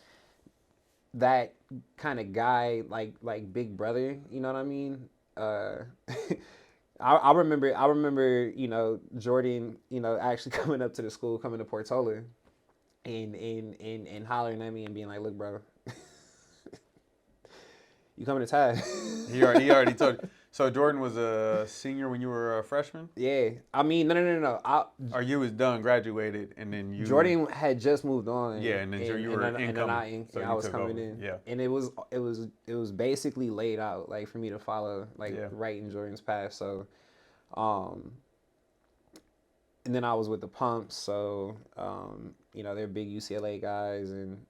that kind of guy, like big brother, you know what I mean? I remember Jordan, actually coming up to the school, coming to Portola, and hollering at me and being like, look, bro, you coming to Tide? He already told you. So Jordan was a senior when you were a freshman? Yeah. I mean, no. Or you was done, graduated, and then you... Jordan had just moved on. Yeah, and then you were incoming. So I was coming in. Yeah. And it was basically laid out, like, for me to follow, like, right in Jordan's path. So, and then I was with the Pumps, so, they're big UCLA guys, and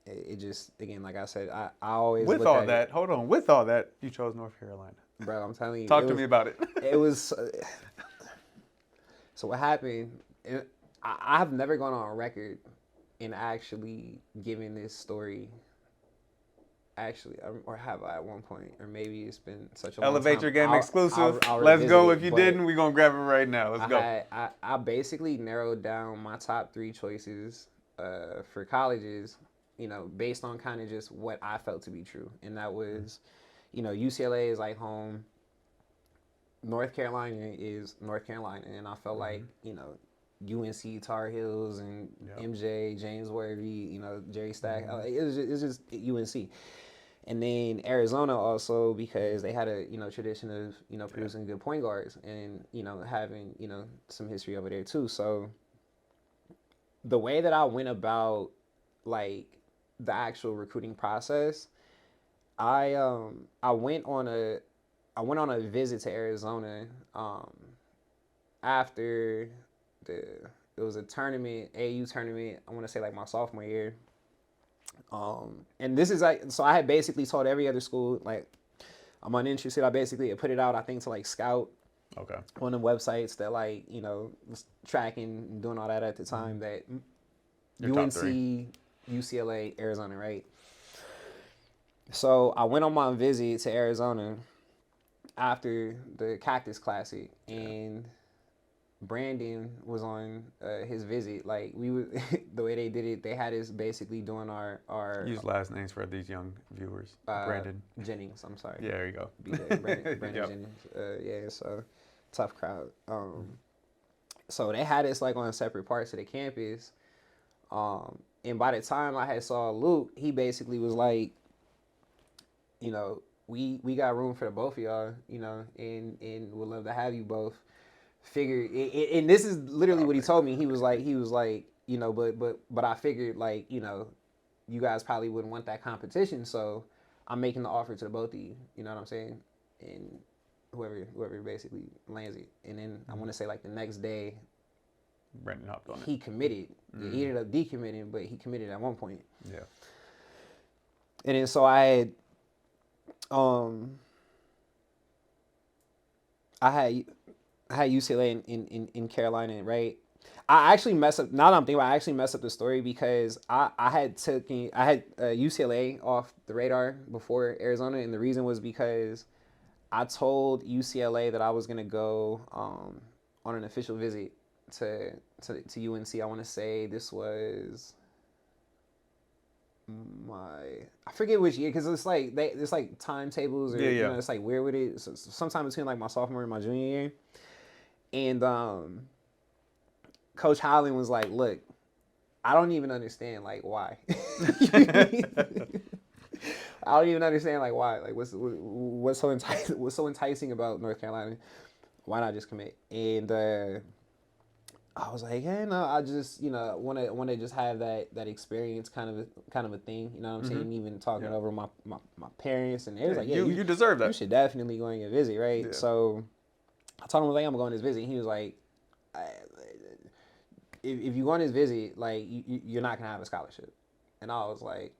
it just, again, like I said, I always with all that, you chose North Carolina. Bro, I'm telling you. Talk to me about it. It was... So what happened, I've never gone on record and actually given this story Actually, or have I at one point, or maybe it's been such a long Elevate time. your game exclusive. I'll Let's revisit go. it, If you but didn't, we're going to grab it right now. Let's go. I basically narrowed down my top 3 choices for colleges, you know, based on kind of just what I felt to be true. And that was, you know, UCLA is like home. North Carolina is North Carolina. And I felt like, you know, UNC Tar Heels and MJ, James Worthy, you know, Jerry Stack. It's just UNC. And then Arizona also because they had a, you know, tradition of, you know, producing good point guards and, you know, having, you know, some history over there too. So the way that I went about like the actual recruiting process, I went on a visit to Arizona after it was a tournament, AU tournament, I want to say like my sophomore year. And this is like, so I had basically told every other school, like, I'm uninterested. I basically put it out, I think, to like Scout. Okay. On the websites that like, you know, was tracking and doing all that at the time that Your UNC, UCLA, Arizona, right? So I went on my visit to Arizona after the Cactus Classic and Brandon was on his visit. Like we would, the way they did it, they had us basically doing our Use last names for these young viewers. Brandon Jennings. I'm sorry. Yeah, there you go. Brandon Jennings. Yeah, so tough crowd. So they had us like on separate parts of the campus. And by the time I had saw Luke, he basically was like, you know, we got room for the both of y'all, you know, and would love to have you both. Figured, and this is literally what he told me. He was like, you know, but I figured like, you know, you guys probably wouldn't want that competition, so I'm making the offer to the both of you. You know what I'm saying? And whoever basically lands it, and then I want to say like the next day, Brandon hopped on it. He committed. He ended up decommitting, but he committed at one point. Yeah. And then so I had UCLA in Carolina, right? I actually messed up. Now that I'm thinking about it, I actually messed up the story because I had UCLA off the radar before Arizona, and the reason was because I told UCLA that I was gonna go on an official visit to UNC. I want to say this was I forget which year because it's like it's like timetables or you know, it's like weird with it. So sometime between like my sophomore and my junior year. And Coach Holland was like, "Look, I don't even understand like why. I don't even understand like why. Like what's so enticing about North Carolina? Why not just commit?" And I was like, "Hey, no, I just want to just have that experience, kind of a thing. You know what I'm saying? Even talking over my parents, and they was like, "Yeah, you deserve that. You should definitely go on your visit, right?" Yeah. So I told him like I'm going on this visit. He was like, if you go on this visit, like you're not gonna have a scholarship. And I was like,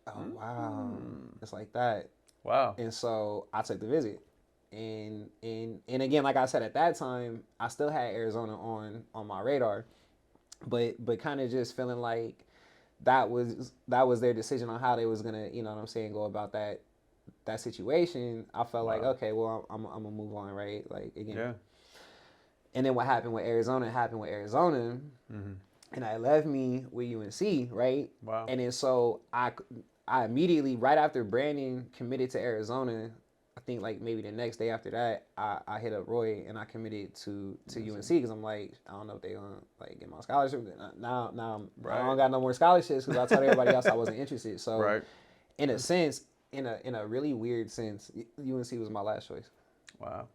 oh wow, it's like that. Wow. And so I took the visit, and again, like I said at that time, I still had Arizona on my radar, but kind of just feeling like that was their decision on how they was gonna, you know what I'm saying, go about that situation. I felt like, okay, well, I'm gonna move on, right? Like again. Yeah. And then what happened with Arizona and I left me with UNC, right? Wow. And then so I immediately, right after Brandon committed to Arizona, I think like maybe the next day after that, I hit up Roy and I committed to UNC because I'm like, I don't know if they gonna like get my scholarship. Now I don't got no more scholarships because I told everybody else I wasn't interested. So in a sense, in a really weird sense, UNC was my last choice. Wow.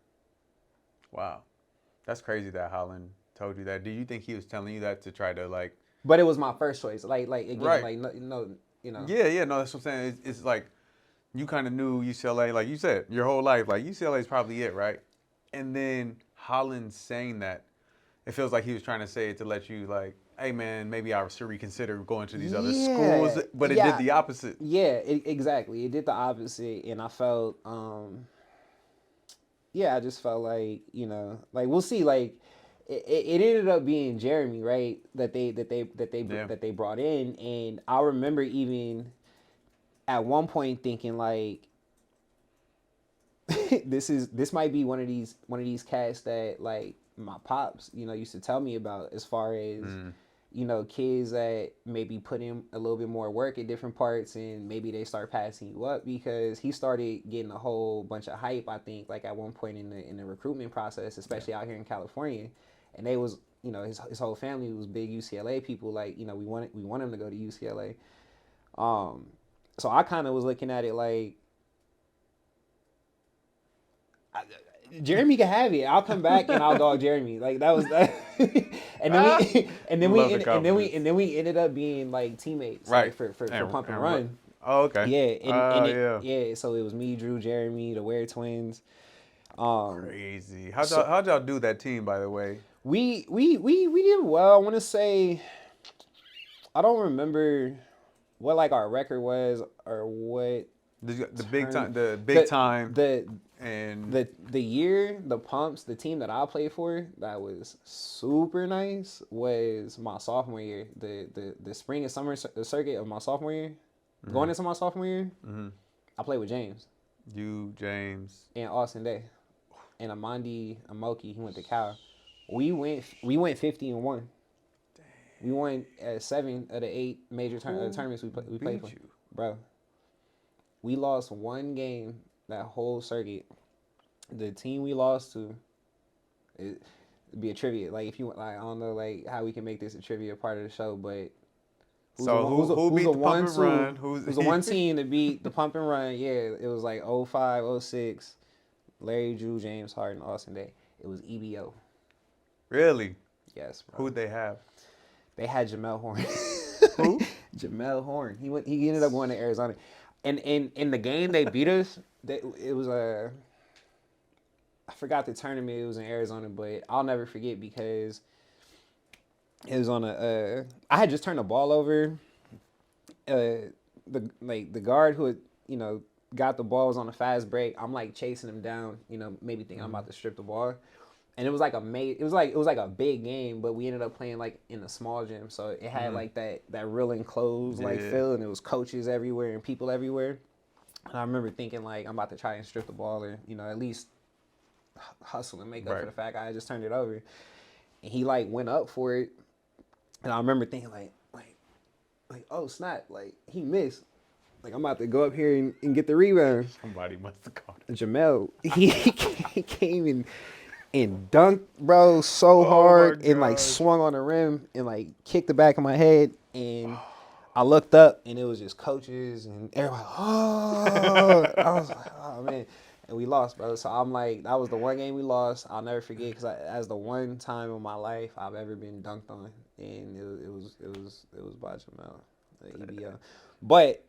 That's crazy that Holland told you that. Do you think he was telling you that to try to like? But it was my first choice. Like again, like no, you know. Yeah. No, that's what I'm saying. It's like you kind of knew UCLA, like you said, your whole life. Like UCLA is probably it, right? And then Holland saying that, it feels like he was trying to say it to let you like, hey man, maybe I should reconsider going to these other schools. But it did the opposite. Yeah, exactly. It did the opposite, and I felt, I just felt like, you know, like we'll see, like. It ended up being Jeremy, right? That they brought in, and I remember even at one point thinking like this might be one of these cats that like my pops, used to tell me about, as far as kids that maybe put in a little bit more work at different parts and maybe they start passing you up, because he started getting a whole bunch of hype, I think, like at one point in the recruitment process, especially out here in California. And they was, his whole family was big UCLA people, like, we want him to go to UCLA. So I kind of was looking at it like, Jeremy can have it. I'll come back and I'll dog Jeremy. Like that was that. and then we ended up being like teammates, right? Like, for pump and run. Oh, okay. Yeah. So it was me, Drew, Jeremy, the Ware twins. Crazy. How'd y'all do that team, by the way? We did well. I want to say, I don't remember what like our record was or what. The big time. And the year, the pumps, the team that I played for that was super nice was my sophomore year. The spring and summer circuit of my sophomore year, going into my sophomore year, I played with James. You, James, and Austin Day, and Amandi Amoki. He went to Cal. We went 50-1. We won 7 of the 8 major tournaments we played for. Bro, we lost one game that whole circuit. The team we lost to, it'd be a trivia. Like, if you like, I don't know like how we can make this a trivia part of the show, but who beat the pump and run? Who's the one team that beat the pump and run? Yeah, it was like 05, 06. Larry, Drew, James, Harden, Austin Day. It was EBO. Really? Yes, bro. Who'd they have? They had Jamel Horn. Who? Jamel Horn. He ended up going to Arizona. And in the game they beat us, it was I forgot the tournament. It was in Arizona, but I'll never forget because it was on I had just turned the ball over. The guard who had, got the ball was on a fast break. I'm like chasing him down, maybe thinking I'm about to strip the ball. And it was like it was like a big game, but we ended up playing like in a small gym, so it had like that real enclosed like feel, and it was coaches everywhere and people everywhere. And I remember thinking like I'm about to try and strip the ball, or at least hustle and make up for the fact I just turned it over. And he like went up for it, and I remember thinking like oh snap, like he missed. Like, I'm about to go up here and get the rebound. Somebody must have caught it. Jamel, he came in and dunked, bro, so hard, and like swung on the rim and like kicked the back of my head. And I looked up and it was just coaches and everybody. Oh, I was like, oh man, and we lost, bro. So I'm like, that was the one game we lost. I'll never forget, because that's the one time in my life I've ever been dunked on, and it was by Jamel, the EBO. But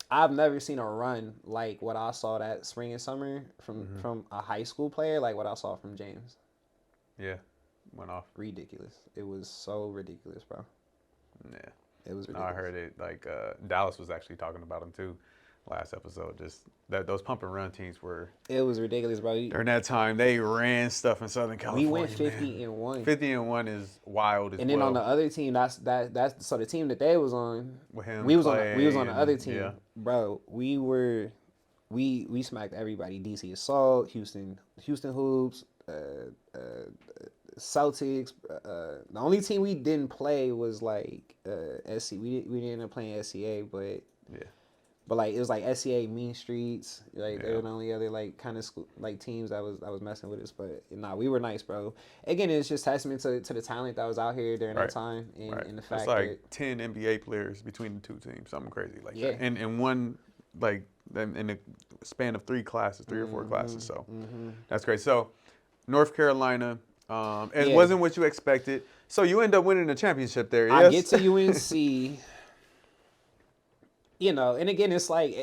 I've never seen a run like what I saw that spring and summer from a high school player, like what I saw from James. Yeah, went off. Ridiculous. It was so ridiculous, bro. Yeah. It was ridiculous. I heard it, like, Dallas was actually talking about him, too, last episode. Just those pump and run teams were... It was ridiculous, bro. During that time, they ran stuff in Southern California. We went 50-1. 50-1 is wild as well. And then on the other team, that's so the team that they was on, with him, we was on the other team. Yeah. Bro, we smacked everybody. DC Assault, Houston Hoops, Celtics. The only team we didn't play was like SC. We didn't end up playing SCA, but yeah. But like it was like SCA, Mean Streets, like they were the only other like kind of like teams that was messing with us. But nah, we were nice, bro. Again, it's just testament to the talent that was out here during that time, and the fact it's like that 10 NBA players between the two teams, something crazy like that. Yeah. And one like in the span of 3 classes, 3 or 4 classes. So that's great. So North Carolina, it wasn't what you expected. So you end up winning the championship there. Yes? I get to UNC. You know, and again, it's like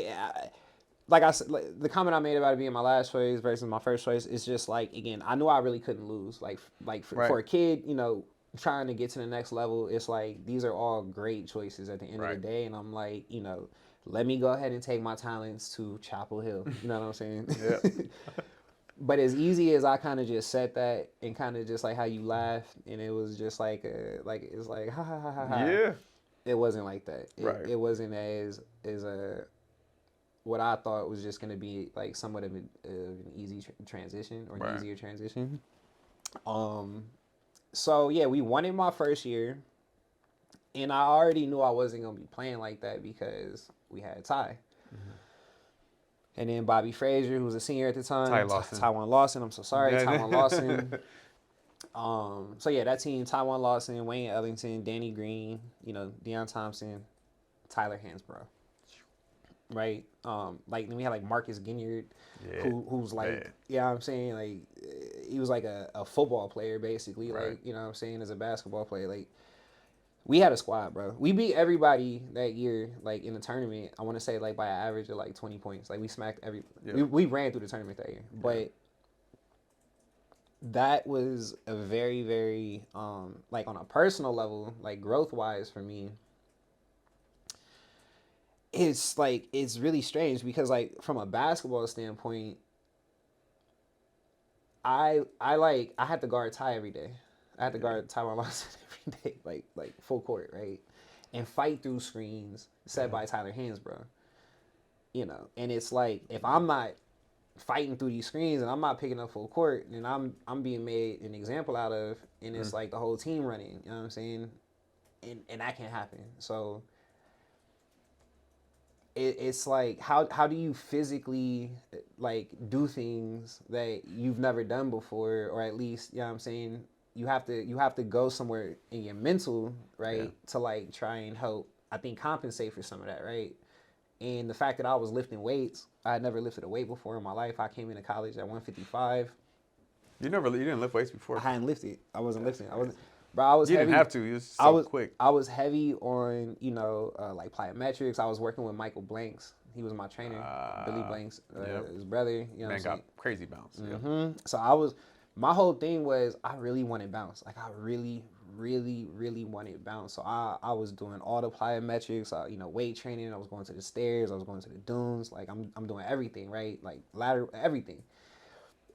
I said, like, the comment I made about it being my last choice versus my first choice is just like, again, I knew I really couldn't lose. Like for a kid, you know, trying to get to the next level, it's like these are all great choices at the end of the day. And I'm like, you know, let me go ahead and take my talents to Chapel Hill. You know what I'm saying? Yeah. But as easy as I kind of just said that, and kind of just like how you laughed, and it was just like it's like ha ha ha ha ha. Yeah. It wasn't like that. Right. It wasn't as what I thought was just gonna be like somewhat of an easy transition or an easier transition. So yeah, we won in my first year, and I already knew I wasn't gonna be playing like that because we had Ty. And then Bobby Frazier, who was a senior at the time, Taiwan Lawson. I'm so sorry, Taiwan Lawson. So yeah, that team: Taiwan Lawson, Wayne Ellington, Danny Green, Deion Thompson, Tyler Hansbrough. Right. Like then we had like Marcus Ginyard, who's like, I'm saying, like he was like a football player basically, like what I'm saying, as a basketball player, like. We had a squad, bro. We beat everybody that year, like in the tournament. I want to say like by an average of like 20 points. Like we smacked we ran through the tournament that year. But that was a very, very like on a personal level, like growth wise for me. It's like it's really strange because like from a basketball standpoint, I had to guard Ty every day. I had to guard Taiwan Lawson every day, like full court, right? And fight through screens set by Tyler Hansbrough. And it's like if I'm not fighting through these screens and I'm not picking up full court, then I'm being made an example out of, and it's like the whole team running. You know what I'm saying? And that can't happen. So it's like how do you physically like do things that you've never done before, or at least what I'm saying, you have to go somewhere in your mental, right, to like try and help, I think, compensate for some of that, right? And the fact that I was lifting weights, I had never lifted a weight before in my life. I came into college at 155. You didn't lift weights before? I hadn't lifted. I wasn't lifting. I wasn't. Bro, I was You heavy. didn't have to. You was so quick. I was heavy on, like plyometrics. I was working with Michael Blanks. He was my trainer. Billy Blanks, his brother. Man got crazy bounce. So my whole thing was I really wanted bounce. Like I really, really, really wanted bounce. So I was doing all the plyometrics, weight training. I was going to the stairs. I was going to the dunes. Like I'm doing everything, right? Like ladder, everything.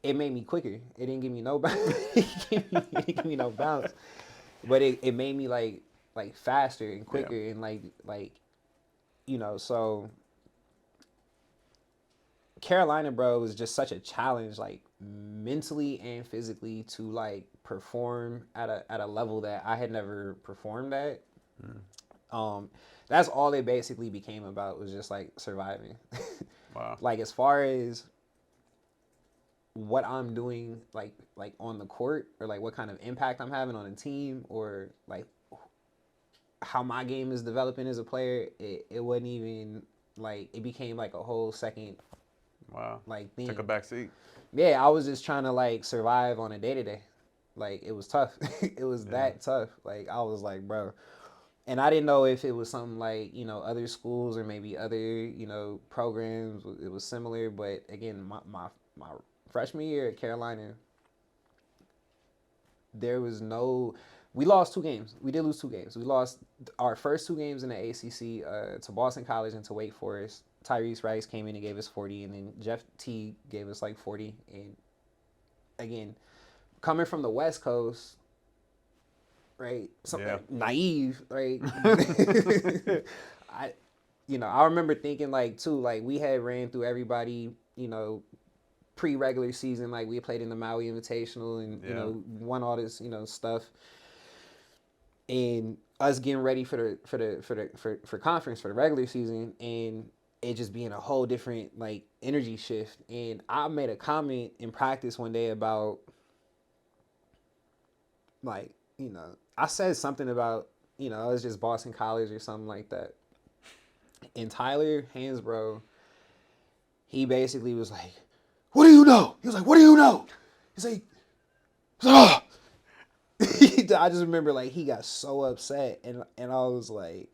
It made me quicker. It didn't give me no bounce. It didn't give me no bounce. But it made me like faster and quicker and like so Carolina, bro, was just such a challenge, like mentally and physically, to like perform at a level that I had never performed at. That's all it basically became about, was just like surviving. Wow. Like as far as what I'm doing like on the court, or like what kind of impact I'm having on a team, or like how my game is developing as a player, it wasn't even like, it became like a whole second like thing. Took a back seat. Yeah, I was just trying to like survive on a day-to-day. Like it was tough. It was that tough. Like I was like, bro. And I didn't know if it was something like, other schools or maybe other, programs, it was similar. But again, my freshman year at Carolina, we lost 2 games. We did lose 2 games. We lost our first 2 games in the ACC to Boston College and to Wake Forest. Tyrese Rice came in and gave us 40, and then Jeff T gave us like 40. And again, coming from the West Coast, right? Naive, right? I remember thinking like too, like we had ran through everybody, pre-regular season, like we played in the Maui Invitational and won all this stuff, and us getting ready for conference for the regular season, and it just being a whole different like energy shift. And I made a comment in practice one day about like I said something about it was just Boston College or something like that, and Tyler Hansbrough, he basically was like, "What do you know?" He was like, "What do you know?" He's like, "Ah." I just remember like he got so upset, and I was like,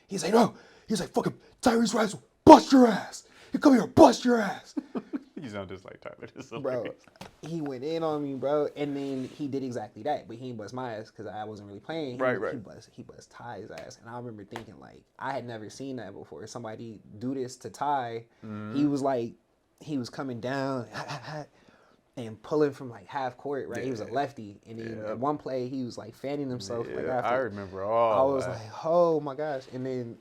he's like, "No," he's like, "Fucking Tyrese Rice will bust your ass. You come here and bust your ass." You sound just like Tyler. Bro, he went in on me, bro, and then he did exactly that, but he didn't bust my ass because I wasn't really playing. Right. He bust Ty's ass, and I remember thinking like I had never seen that before. Somebody do this to Ty. He was like, he was coming down and pulling from like half court, right? He was a lefty, and then at one play he was like fanning himself. Yeah, like after. I remember all. I was like, oh my gosh, and then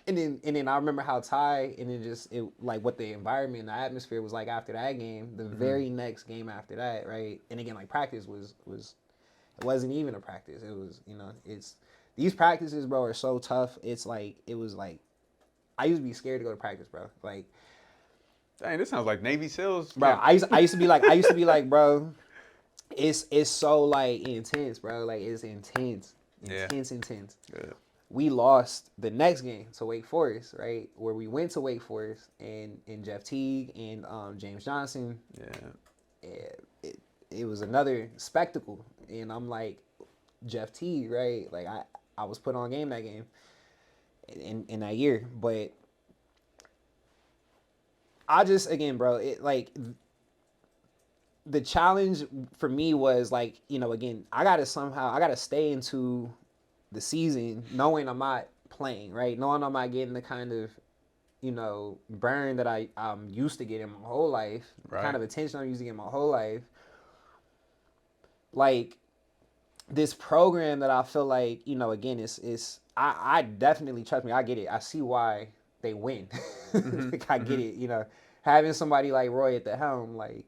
and then I remember how Ty and then like what the environment and the atmosphere was like after that game. The very next game after that, right? And again, like practice was it wasn't even a practice. It was, it's these practices, bro, are so tough. It's like it was like I used to be scared to go to practice, bro. Like, dang, this sounds like Navy SEALs. bro, Camp. I used to be like, bro, it's so like intense, bro. Like it's intense. Yeah. Intense. Good. We lost the next game to Wake Forest, right? Where we went to Wake Forest and Jeff Teague and James Johnson. Yeah. It was another spectacle. And I'm like, Jeff Teague, right? Like I was put on game that game in that year. But I just, again, bro, it like the challenge for me was like, again, I gotta stay into the season knowing I'm not playing, right? Knowing I'm not getting the kind of, burn that I'm used to getting my whole life, right. The kind of attention I'm used to getting my whole life. Like this program that I feel like, again, I definitely, trust me, I get it. I see why they win. Like, I get it, having somebody like Roy at the helm, like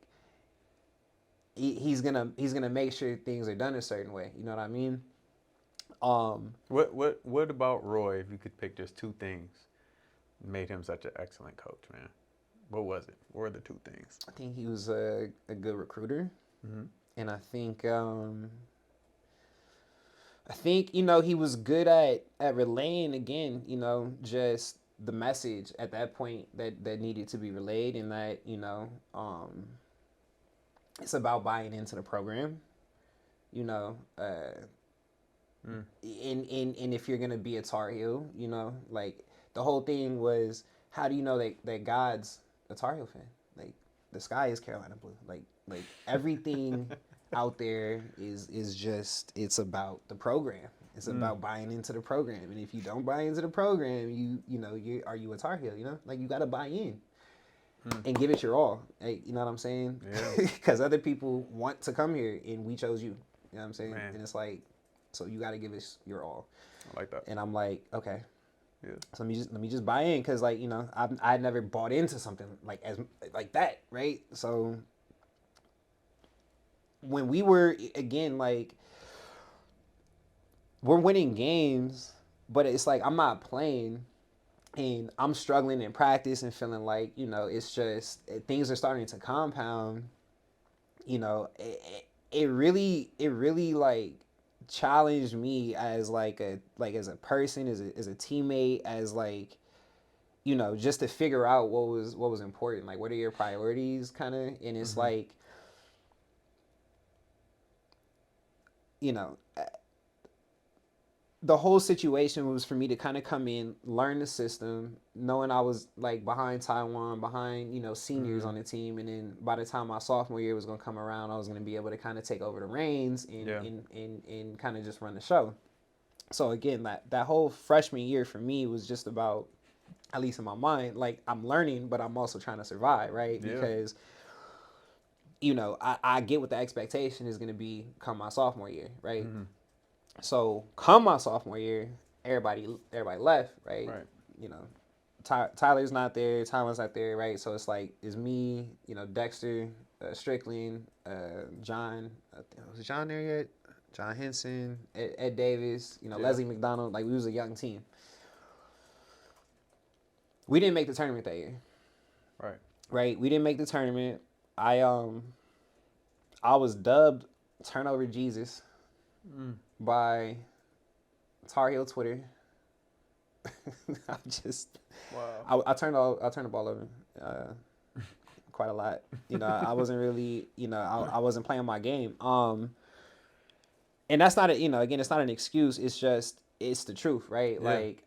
he's gonna make sure things are done a certain way. You know what I mean? What about Roy? If you could pick just two things, made him such an excellent coach, man. What was it? What were the two things? I think he was a good recruiter, and I think he was good at relaying again, just the message at that point that needed to be relayed, and that it's about buying into the program, and if you're gonna be a Tar Heel, like the whole thing was, how do you know that God's a Tar Heel fan? Like the sky is Carolina blue. Like everything out there is just, it's about the program. It's about buying into the program. And if you don't buy into the program, are you a Tar Heel? Like you got to buy in and give it your all. Hey, you know what I'm saying? Yeah. Because other people want to come here and we chose you. You know what I'm saying? Man. And it's like, so you got to give us your all. I like that. And I'm like, okay. Yeah. So let me just buy in, because like I never bought into something like that, right? So when we were, again, like we're winning games, but it's like I'm not playing, and I'm struggling in practice and feeling like it's just things are starting to compound. It really like challenged me as as a person, as a teammate, as like just to figure out what was important, like what are your priorities, kind of. And it's like the whole situation was for me to kind of come in, learn the system, knowing I was like behind Taiwan, behind seniors on the team, and then by the time my sophomore year was going to come around, I was going to be able to kind of take over the reins and kind of just run the show. So again, that whole freshman year for me was just about, at least in my mind, like I'm learning, but I'm also trying to survive, right? Yeah. Because I get what the expectation is going to be come my sophomore year, right? So come my sophomore year, everybody left, right? Tyler's not there, Tyler's not there, right? So it's like, it's me, Dexter, Strickland, John, was John there yet? John Henson, Ed Davis, Leslie McDonald. Like, we was a young team. We didn't make the tournament that year. Right? We didn't make the tournament. I was dubbed Turnover Jesus by Tar Heel Twitter. I turned the ball over quite a lot. I wasn't really, I wasn't playing my game. And that's not again, it's not an excuse. It's just, it's the truth, right? Yeah. Like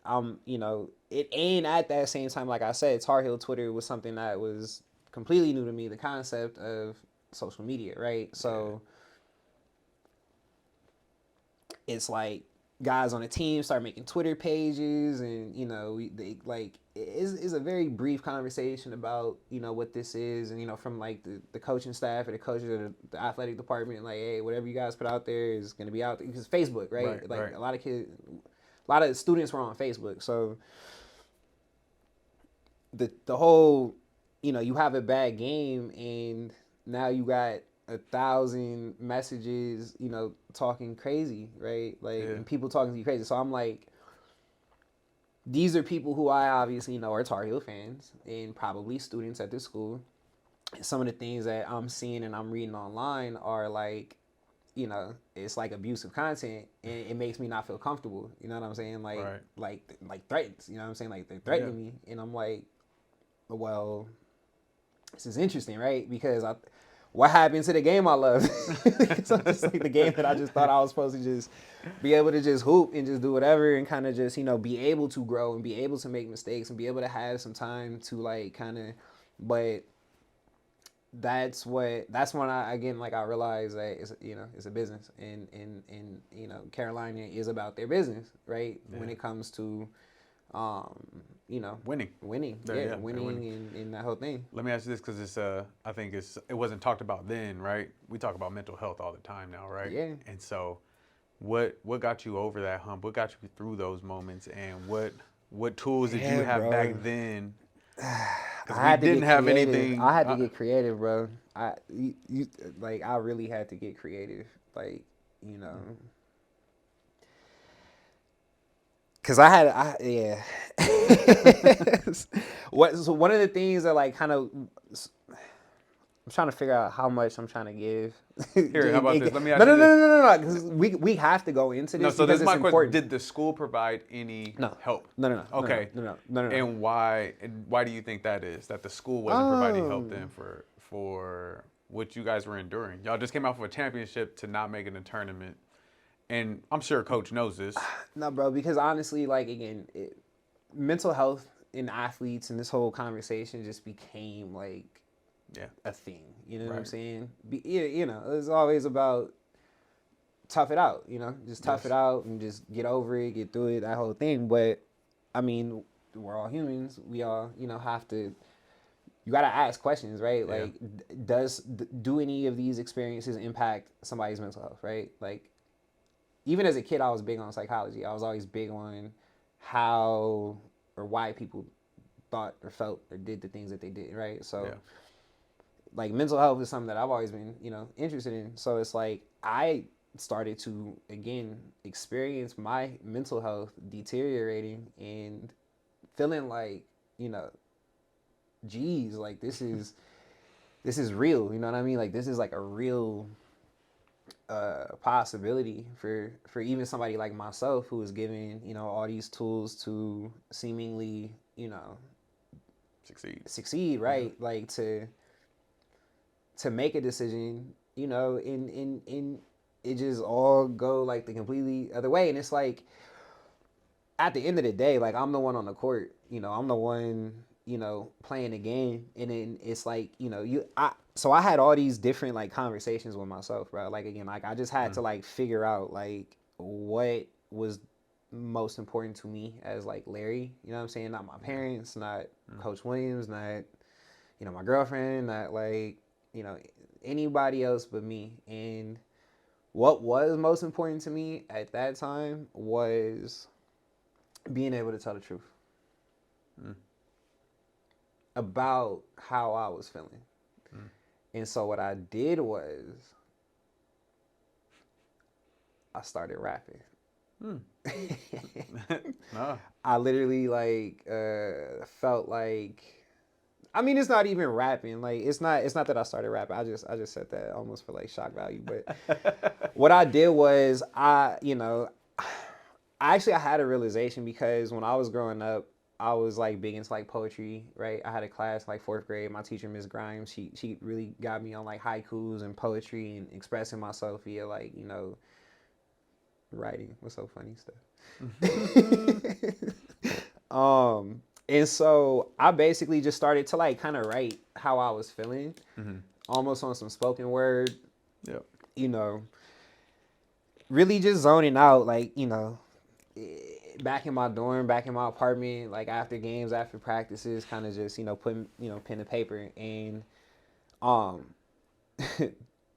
it ain't at that same time. Like I said, Tar Heel Twitter was something that was completely new to me. The concept of social media, right? So it's like guys on the team start making Twitter pages, and it's a very brief conversation about what this is, and from like the coaching staff or the coaches or the athletic department, like, hey, whatever you guys put out there is going to be out there, because Facebook, right? A lot of students were on Facebook, so the whole, you have a bad game and now you got 1,000 messages, talking crazy, right? Like, and people talking to you crazy. So I'm like, these are people who I obviously know are Tar Heel fans and probably students at this school. Some of the things that I'm seeing and I'm reading online are like, it's like abusive content, and it makes me not feel comfortable. You know what I'm saying? Like, like threats. You know what I'm saying? Like, they're threatening me, and I'm like, well, this is interesting, right? Because what happened to the game I love? So just like the game that I just thought I was supposed to just be able to just hoop and just do whatever and kind of just, be able to grow and be able to make mistakes and be able to have some time to like kind of, but that's when I realized that it's a business, and Carolina is about their business, right? Yeah. When it comes to winning, winning in that whole thing. Let me ask you this, because I think it wasn't talked about then, right? We talk about mental health all the time now, right? Yeah. And so, what got you over that hump? What got you through those moments? And what tools did you have back then? I didn't have anything. I had to get creative, bro. I really had to get creative, because yeah. So one of the things that like kind of, I'm trying to figure out how much I'm trying to give. Here, how about this? Let me ask you this. No. Because we have to go into this. No, so this is my question. Did the school provide any help? No. Okay. No. And why do you think that is? That the school wasn't providing help then for what you guys were enduring? Y'all just came off of a championship to not make it in a tournament. And I'm sure Coach knows this. No, bro, because honestly, like, again, mental health in athletes and this whole conversation just became like a thing. You know what I'm saying? It's always about tough it out, just tough it out and just get over it, get through it, that whole thing. But I mean, we're all humans. We all, have to, you got to ask questions, right? Like, do any of these experiences impact somebody's mental health, right? Like, even as a kid, I was big on psychology. I was always big on how or why people thought or felt or did the things that they did, right? So, like, mental health is something that I've always been, interested in. So it's like I started to, again, experience my mental health deteriorating and feeling like, geez, like this is real. You know what I mean? Like, this is like a real possibility for even somebody like myself who is given all these tools to seemingly succeed, right? Like to make a decision, and it just all go like the completely other way. And it's like, at the end of the day, like, I'm the one on the court, I'm the one playing the game, and then it's like, so I had all these different like conversations with myself, bro. Like, again, like, I just had to like figure out like what was most important to me as like Larry, you know what I'm saying? Not my parents, not Coach Williams, not my girlfriend, not like anybody else but me. And what was most important to me at that time was being able to tell the truth about how I was feeling. And so what I did was I started rapping. I literally like felt like, I mean, it's not even rapping. Like, it's not that I started rapping. I just said that almost for like shock value. But what I did was I had a realization, because when I was growing up, I was like big into like poetry, right? I had a class like 4th grade. My teacher, Miss Grimes, she really got me on like haikus and poetry and expressing myself via like, writing. What's so funny stuff. And so I basically just started to like kind of write how I was feeling, almost on some spoken word. Really just zoning out, like, back in my dorm, back in my apartment, like after games, after practices, kind of just, putting, pen to paper. And,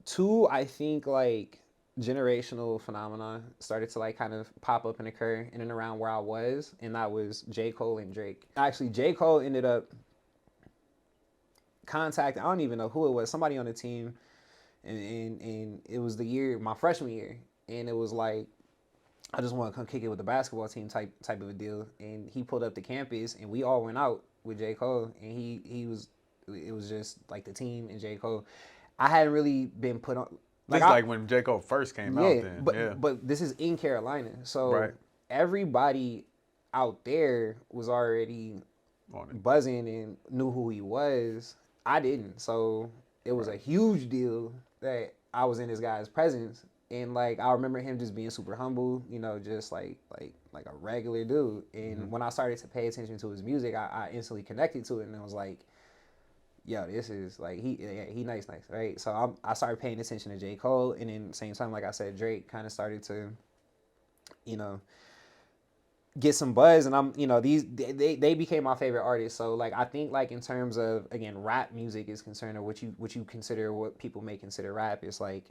two, I think like generational phenomenon started to like kind of pop up and occur in and around where I was, and that was J. Cole and Drake. Actually, J. Cole ended up contacting, I don't even know who it was, somebody on the team, and it was the year, my freshman year, and it was like, I just want to come kick it with the basketball team type of a deal, and he pulled up to campus, and we all went out with J. Cole, and it was just like the team and J. Cole. I hadn't really been put on. Like when J. Cole first came out then. But this is in Carolina. So right. everybody out there was already buzzing and knew who he was. I didn't. So it was a huge deal that I was in this guy's presence. And like I remember him just being super humble, you know, just like a regular dude. And when I started to pay attention to his music, I instantly connected to it, and I was like, yo, this is like he nice, right? So I started paying attention to J. Cole, and then same time, like I said, Drake kind of started to, you know, get some buzz, and they became my favorite artists. So like I think like in terms of, again, rap music is concerned, or what you consider, what people may consider rap, is like,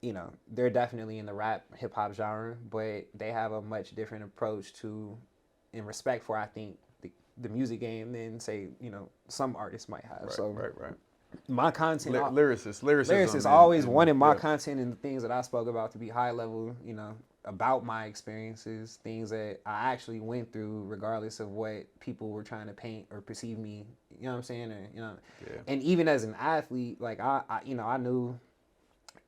you know, they're definitely in the rap hip hop genre, but they have a much different approach to, and respect for, I think, the music game than, say, you know, some artists might have. Right. My content, lyricists always wanted my content and the things that I spoke about to be high level, you know, about my experiences, things that I actually went through, regardless of what people were trying to paint or perceive me, you know what I'm saying, or, you know, and even as an athlete, like I you know, I knew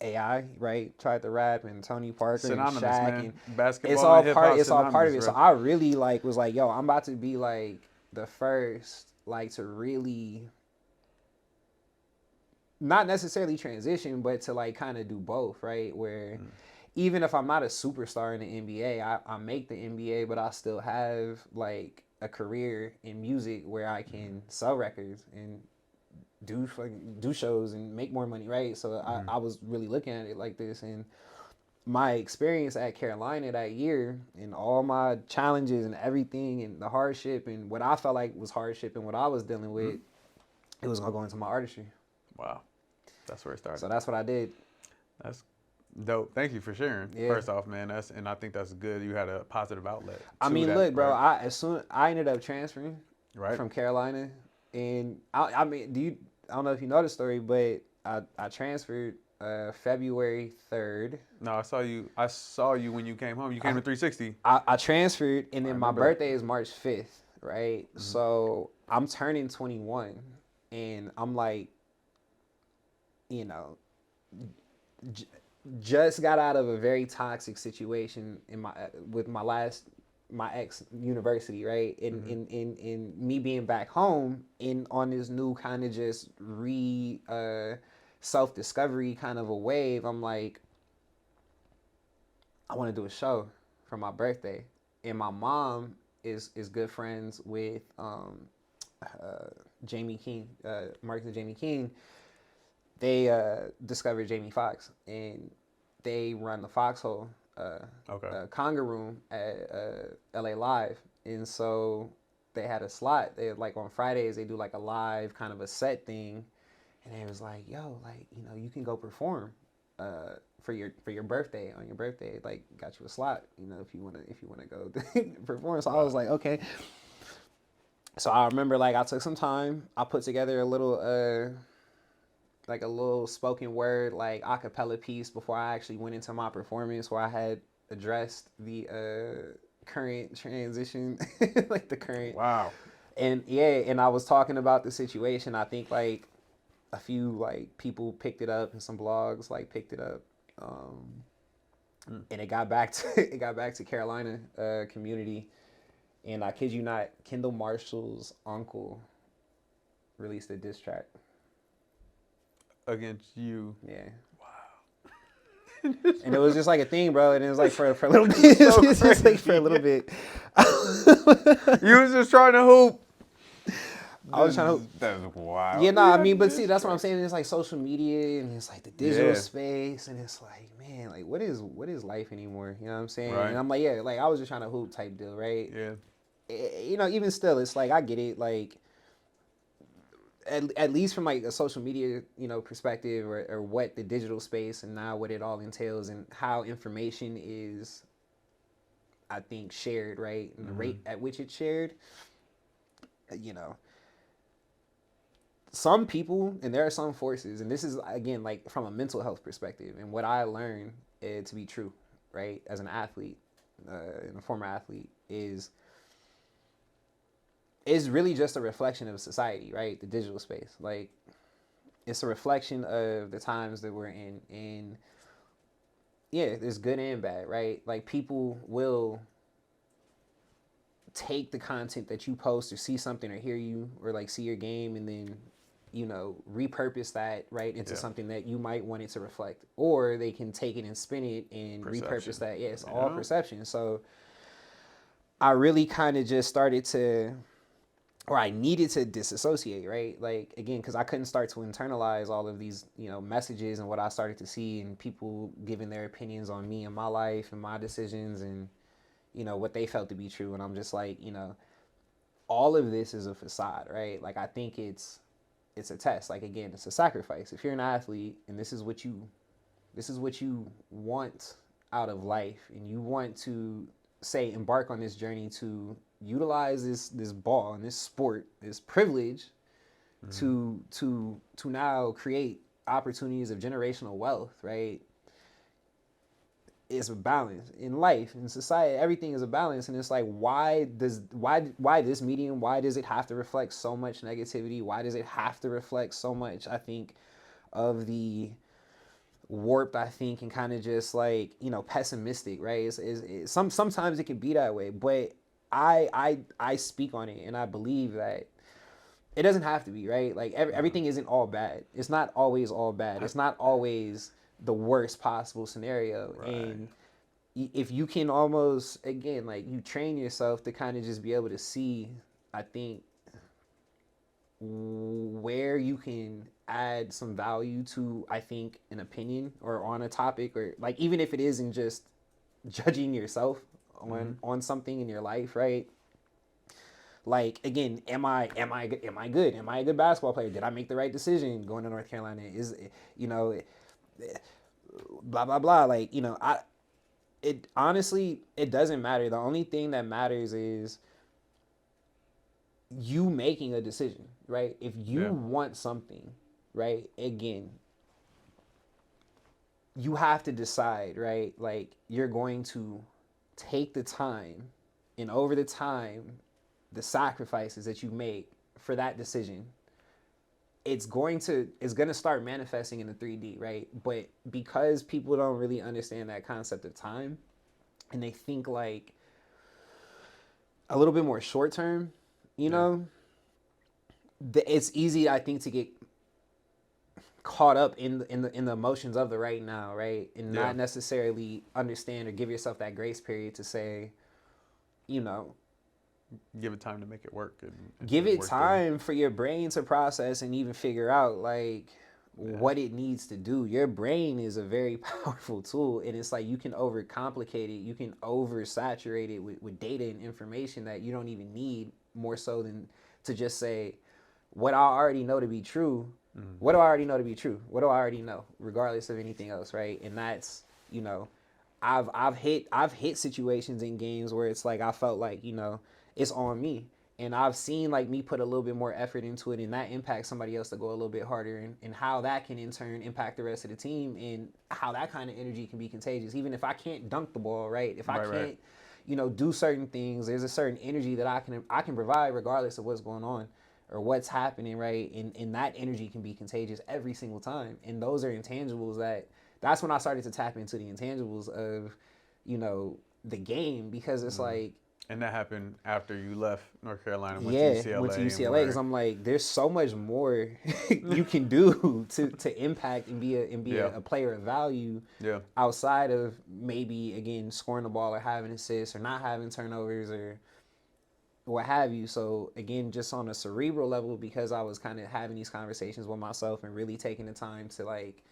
AI, right? Tried to rap, and Tony Parker synonymous, and Shaq, man. and Basketball it's all and hip-hop, it's all part of it. bro. So I really like was like, yo, I'm about to be like the first, like, to really not necessarily transition, but to like kind of do both, right? Where even if I'm not a superstar in the NBA, I make the NBA, but I still have like a career in music where I can sell records and do shows and make more money, right? So I was really looking at it like this, and my experience at Carolina that year, and all my challenges and everything, and the hardship, and what I felt like was hardship, and what I was dealing with, it was gonna go into my artistry. Wow, that's where it started. So that's what I did. That's dope. Thank you for sharing. Yeah. First off, man, and I think that's good. You had a positive outlet. I mean, that, look, bro. right? I ended up transferring from Carolina, and I mean, I don't know if you know the story, but I transferred February 3rd. No, I saw you when you came home. You came to 360. I transferred, and then my birthday is March 5th, right? So I'm turning 21, and I'm like, you know, just got out of a very toxic situation with my ex university, right? And me being back home on this new kind of just self-discovery kind of a wave, I'm like, I want to do a show for my birthday. And my mom is good friends with Jamie King, Marcus and Jamie King. They discovered Jamie Foxx, and they run the Foxhole conga room at LA Live. And so they had a slot. They, like, on Fridays, they do like a live kind of a set thing. And they was like, yo, like, you know, you can go perform for your birthday, on your birthday. Like, got you a slot, you know, if you wanna go perform. So I was like, okay. So I remember, like, I took some time. I put together a little spoken word, like, a cappella piece before I actually went into my performance, where I had addressed the current transition, like the current. Wow. And and I was talking about the situation. I think like a few like people picked it up, and some blogs like picked it up, and it got back to Carolina community. And I kid you not, Kendall Marshall's uncle released a diss track against you. Yeah. Wow. And it was just like a thing, bro. And it was like for a little bit. It's just like for a little bit. You was just trying to hoop. I was trying to. That was wild. Yeah, no, I mean, but see, that's what I'm saying. It's like social media, and it's like the digital space, and it's like, man, like what is life anymore? You know what I'm saying? Right. And I'm like, yeah, like I was just trying to hoop type deal, right? Yeah. You know, even still, it's like I get it. Like at least from like a social media, perspective, or what the digital space and now what it all entails and how information is, I think, shared, right? And the rate at which it's shared, you know, some people, and there are some forces, and this is, again, like from a mental health perspective and what I learned to be true, right? As an athlete, and a former athlete, is really just a reflection of society, right? The digital space. Like, it's a reflection of the times that we're in. And yeah, there's good and bad, right? Like, people will take the content that you post or see something or hear you or like see your game and then, repurpose that, right, into something that you might want it to reflect. Or they can take it and spin it and repurpose that. Yeah, it's all perception. So I really kind of just started to, or I needed to disassociate, right? Like, again, because I couldn't start to internalize all of these, messages and what I started to see and people giving their opinions on me and my life and my decisions and, what they felt to be true. And I'm just like, all of this is a facade, right? Like, I think it's a test. Like, again, it's a sacrifice. If you're an athlete and this is what you want out of life, and you want to, say, embark on this journey to utilize this ball and this sport, this privilege, to now create opportunities of generational wealth, right? It's a balance in life, in society. Everything is a balance, and it's like, why this medium? Why does it have to reflect so much negativity? Why does it have to reflect so much, I think, of the warped, I think, and kind of just like, pessimistic, right? Sometimes it can be that way, but I speak on it, and I believe that it doesn't have to be, right? Like, everything isn't all bad. It's not always all bad. It's not always the worst possible scenario. Right. And if you can almost, again, like, you train yourself to kind of just be able to see, I think, where you can add some value to, I think, an opinion or on a topic, or like, even if it isn't just judging yourself on something in your life, right? Like, again, am I good? Am I a good basketball player? Did I make the right decision going to North Carolina? Is, blah blah blah. Like, it honestly, it doesn't matter. The only thing that matters is you making a decision, right? If you want something, right? Again, you have to decide, right? Like, you're going to take the time, and over the time, the sacrifices that you make for that decision, it's going to start manifesting in the 3D, right? But because people don't really understand that concept of time, and they think like a little bit more short term, it's easy, I think, to get caught up in the emotions of the right now, right? And not necessarily understand or give yourself that grace period to say, give it time to make it work, and give it time for your brain to process and even figure out like what it needs to do. Your brain is a very powerful tool, and it's like, you can overcomplicate it, you can oversaturate it with data and information that you don't even need, more so than to just say, what I already know to be true. What do I already know to be true? What do I already know, regardless of anything else, right? And that's, I've hit situations in games where it's like, I felt like, it's on me, and I've seen like me put a little bit more effort into it, and that impacts somebody else to go a little bit harder, and how that can in turn impact the rest of the team, and how that kind of energy can be contagious. Even if I can't dunk the ball, right? If I can't, do certain things, there's a certain energy that I can provide regardless of what's going on or what's happening, right? And that energy can be contagious every single time. And those are intangibles that's when I started to tap into the intangibles of, the game, because it's like. And that happened after you left North Carolina, went to UCLA, because I'm like, there's so much more you can do to impact and be a player of value outside of maybe, again, scoring the ball or having assists or not having turnovers or what have you. So again, just on a cerebral level, because I was kind of having these conversations with myself and really taking the time to like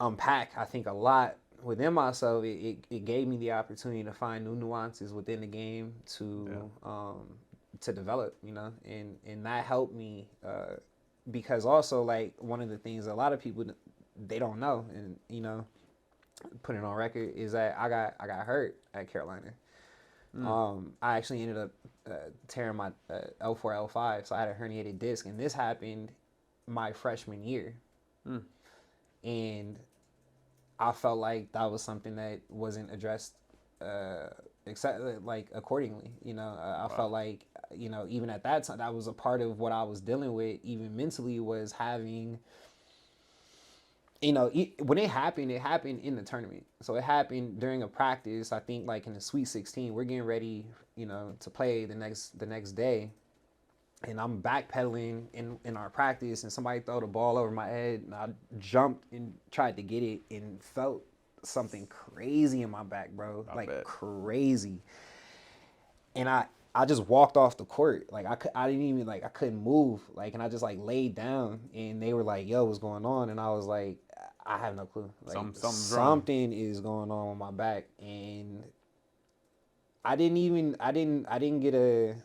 unpack, I think, a lot within myself, it gave me the opportunity to find new nuances within the game to develop, and that helped me because also like one of the things a lot of people they don't know, and put it on record, is that I got hurt at Carolina. I actually ended up tearing my L4 L5, so I had a herniated disc, and this happened my freshman year, and I felt like that was something that wasn't addressed except like accordingly. I felt like even at that time that was a part of what I was dealing with, even mentally, was having. When it happened in the tournament. So it happened during a practice. I think like in the Sweet 16, we're getting ready, to play the next day, and I'm backpedaling in our practice, and somebody threw the ball over my head, and I jumped and tried to get it, and felt something crazy in my back, bro, like crazy. And I just walked off the court. Like I didn't even I couldn't move. Like, and I just laid down, and they were like, "Yo, what's going on?" And I was like, I have no clue. Like something is going on with my back, and I didn't get a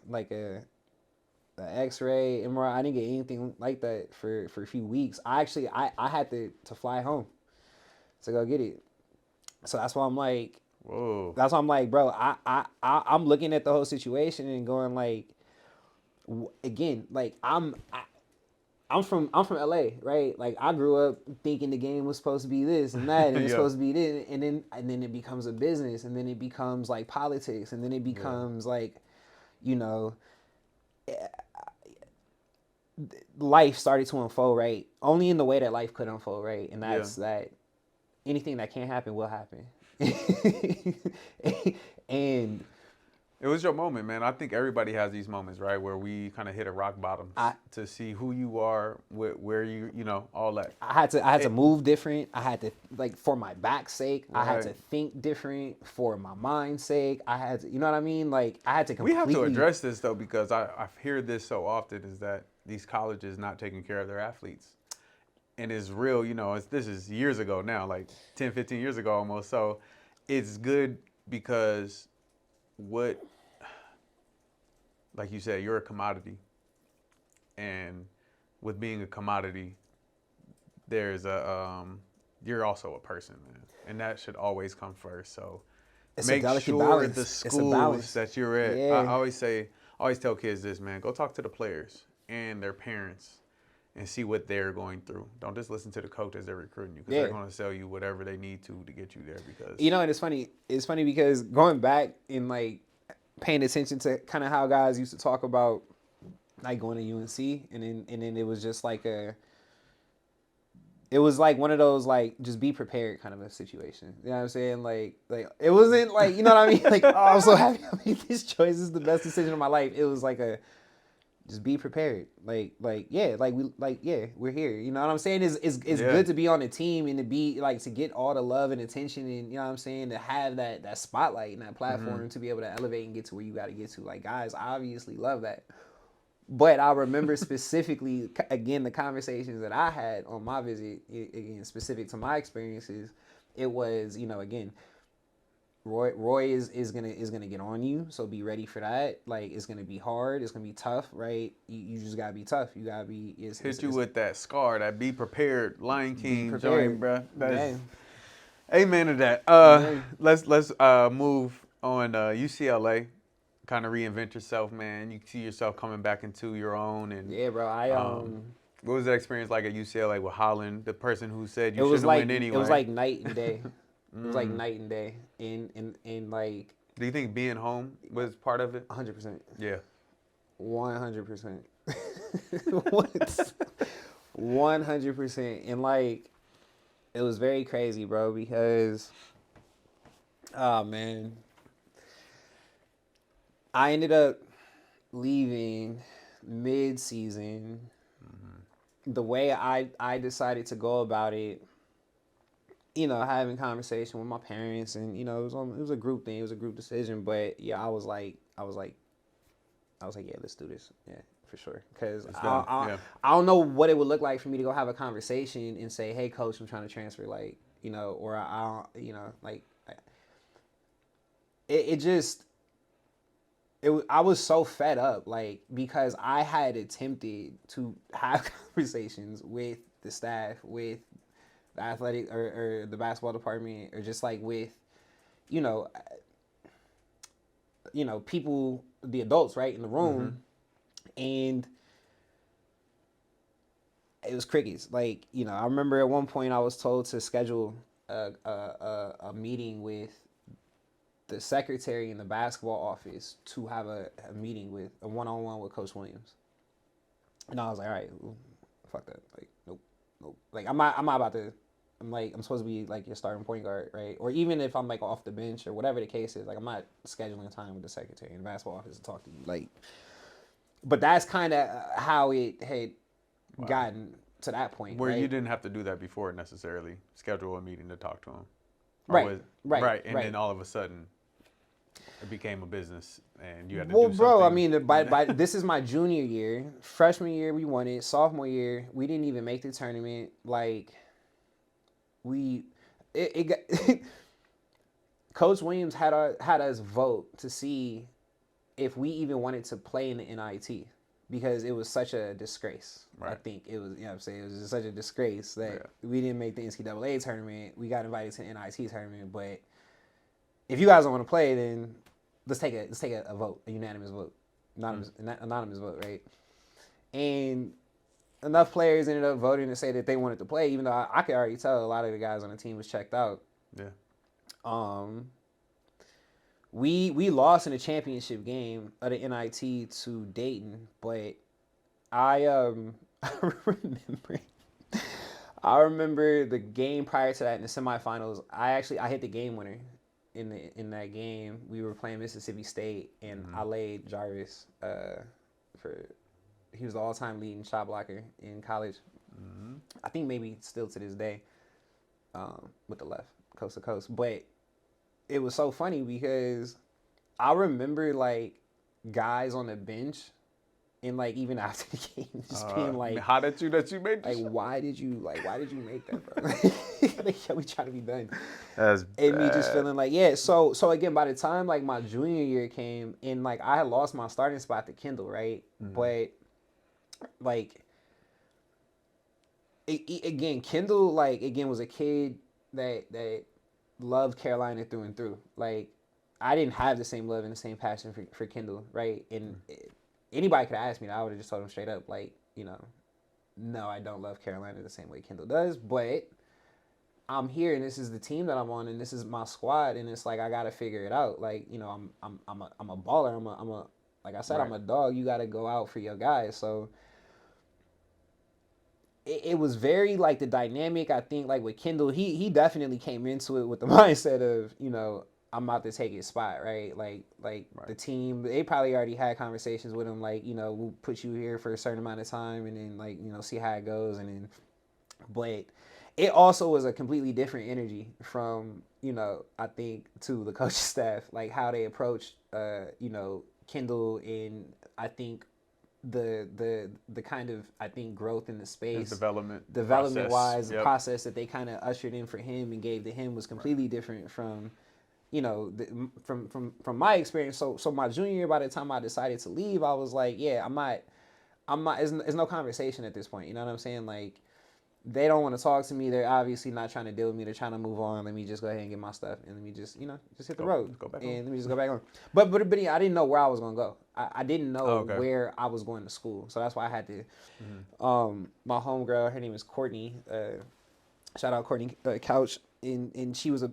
X-ray, MRI. I didn't get anything like that for a few weeks. I had to fly home to go get it. So that's why I'm like, whoa. That's why I'm like, bro, I'm looking at the whole situation and going like, again, like I'm from LA, right? Like I grew up thinking the game was supposed to be this and that, and it's supposed to be this, and then it becomes a business, and then it becomes like politics, and then it becomes life started to unfold, right? Only in the way that life could unfold, right? And that's that anything that can't happen will happen. And it was your moment, man. I think everybody has these moments, right, where we kind of hit a rock bottom to see who you are, where you, all that. I had to move different. I had to, for my back's sake, right. I had to think different for my mind's sake. I had to, you know what I mean? Like, I had to completely... We have to address this, though, because I hear this so often, is that these colleges not taking care of their athletes. And it's real, this is years ago now, like 10, 15 years ago almost. So it's good because like you said, you're a commodity. And with being a commodity, there's you're also a person, man. And that should always come first. So make sure balance. The schools that you're at, I always tell kids this, man, go talk to the players and their parents and see what they're going through. Don't just listen to the coach as they're recruiting you, because they're going to sell you whatever they need to get you there. Because and it's funny. It's funny because going back in paying attention to kind of how guys used to talk about going to UNC, and then it was just it was one of those just be prepared kind of a situation. You know what I'm saying? Like it wasn't you know what I mean? Oh, I'm so happy I made this choice. This is the best decision of my life. It was just be prepared. We're here. You know what I'm saying? It's good to be on the team and to be to get all the love and attention, and you know what I'm saying, to have that spotlight and that platform to be able to elevate and get to where you got to get to. Guys obviously love that. But I remember specifically, again, the conversations that I had on my visit, again, specific to my experiences, it was, again, Roy is gonna get on you, so be ready for that. It's gonna be hard, it's gonna be tough, right? You just gotta be tough. You gotta be hit you with that scar, that be prepared, Lion King joint, bro. Amen to that. Let's move on. UCLA, kind of reinvent yourself, man. You see yourself coming back into your own, and bro. What was that experience like at UCLA with Holland, the person who said you shouldn't win anyway? It was like night and day. It was like night and day. And do you think being home was part of it? 100%. Yeah. 100%. 100%. And it was very crazy, bro, because oh man. I ended up leaving mid-season. The way I decided to go about it, having conversation with my parents, and it was a group thing, it was a group decision. But yeah, I was like, yeah, let's do this, yeah, for sure. Because I don't know what it would look like for me to go have a conversation and say, hey, coach, I'm trying to transfer, or it just. I was so fed up, like, because I had attempted to have conversations with the staff, with the athletic or the basketball department, or just like with, you know, people, the adults, right, in the room, and it was crickets. Like, I remember at one point I was told to schedule a meeting with the secretary in the basketball office to have a meeting with a one-on-one with Coach Williams. And I was like, all right, well, fuck that. Like, nope. Like, I'm not about to. I'm supposed to be like your starting point guard, right? Or even if I'm like off the bench or whatever the case is, like, I'm not scheduling time with the secretary in the basketball office to talk to you. Like, but that's kind of how it had gotten to that point, where right? you didn't have to do that before necessarily. Schedule a meeting to talk to him. Right. And then all of a sudden, it became a business, and you had to Well, do bro, I something. mean, by this is my junior year. Freshman year, we won it. Sophomore year, we didn't even make the tournament. Like, it got, Coach Williams had us vote to see if we even wanted to play in the NIT because it was such a disgrace. Right. I think it was, I'm saying, it was just such a disgrace that we didn't make the NCAA tournament. We got invited to the NIT tournament, but if you guys don't want to play, then let's take a vote, a unanimous vote, anonymous vote, right? And enough players ended up voting to say that they wanted to play, even though I could already tell a lot of the guys on the team was checked out. Yeah. We lost in the championship game of the NIT to Dayton, but I I remember the game prior to that in the semifinals. I hit the game winner in that game. We were playing Mississippi State, and I laid Jarvis he was the all-time leading shot blocker in college. I think maybe still to this day, with the left, coast to coast. But it was so funny because I remember like guys on the bench and like even after the game just being like, how did you made this? Like, why did you make that, bro? Like, we trying to be done. That's and bad. Me just feeling like, yeah. So again, by the time like my junior year came and like I had lost my starting spot to Kendall, right? But like again, Kendall like again was a kid that loved Carolina through and through. Like, I didn't have the same love and the same passion for Kendall, right? And anybody could have asked me that, I would have just told them straight up, like, no, I don't love Carolina the same way Kendall does, but I'm here and this is the team that I'm on and this is my squad and it's like I gotta figure it out. Like, I'm a baller. I'm a like I said, I'm a dog. You gotta go out for your guys. So it was very like the dynamic. I think like with Kendall, he definitely came into it with the mindset of I'm about to take his spot, right? Like the team, they probably already had conversations with him, like we'll put you here for a certain amount of time, and then like see how it goes, and then but it also was a completely different energy from I think to the coaching staff, like how they approached Kendall, and I think the kind of I think growth in the space, development wise, the process that they kind of ushered in for him and gave to him was completely different from from my experience. So my junior year, by the time I decided to leave, I was like, yeah, I'm not. There's no conversation at this point. You know what I'm saying? Like, they don't want to talk to me. They're obviously not trying to deal with me. They're trying to move on. Let me just go ahead and get my stuff, and let me just hit the road. Let me just go back on. But yeah, I didn't know where I was gonna go. I didn't know where I was going to school, so that's why I had to. My homegirl, her name is Courtney. Shout out Courtney Couch, and she was a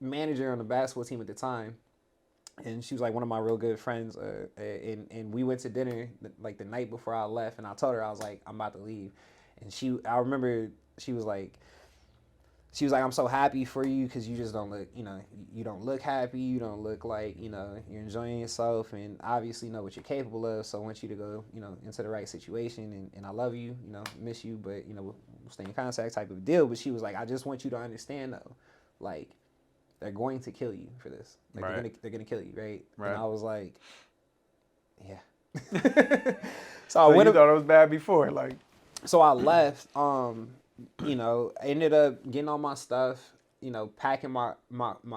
manager on the basketball team at the time, and she was like one of my real good friends. And we went to dinner like the night before I left, and I told her, I was like, I'm about to leave. And I remember she was like, I'm so happy for you because you just don't look, you don't look happy. You don't look like, you're enjoying yourself, and obviously know what you're capable of. So I want you to go, into the right situation. And I love you, miss you, but, we'll stay in contact type of deal. But she was like, I just want you to understand though, like, they're going to kill you for this. Like, they're gonna kill you, right? And I was like, yeah. So you thought it was bad before, like. So I left, ended up getting all my stuff, packing my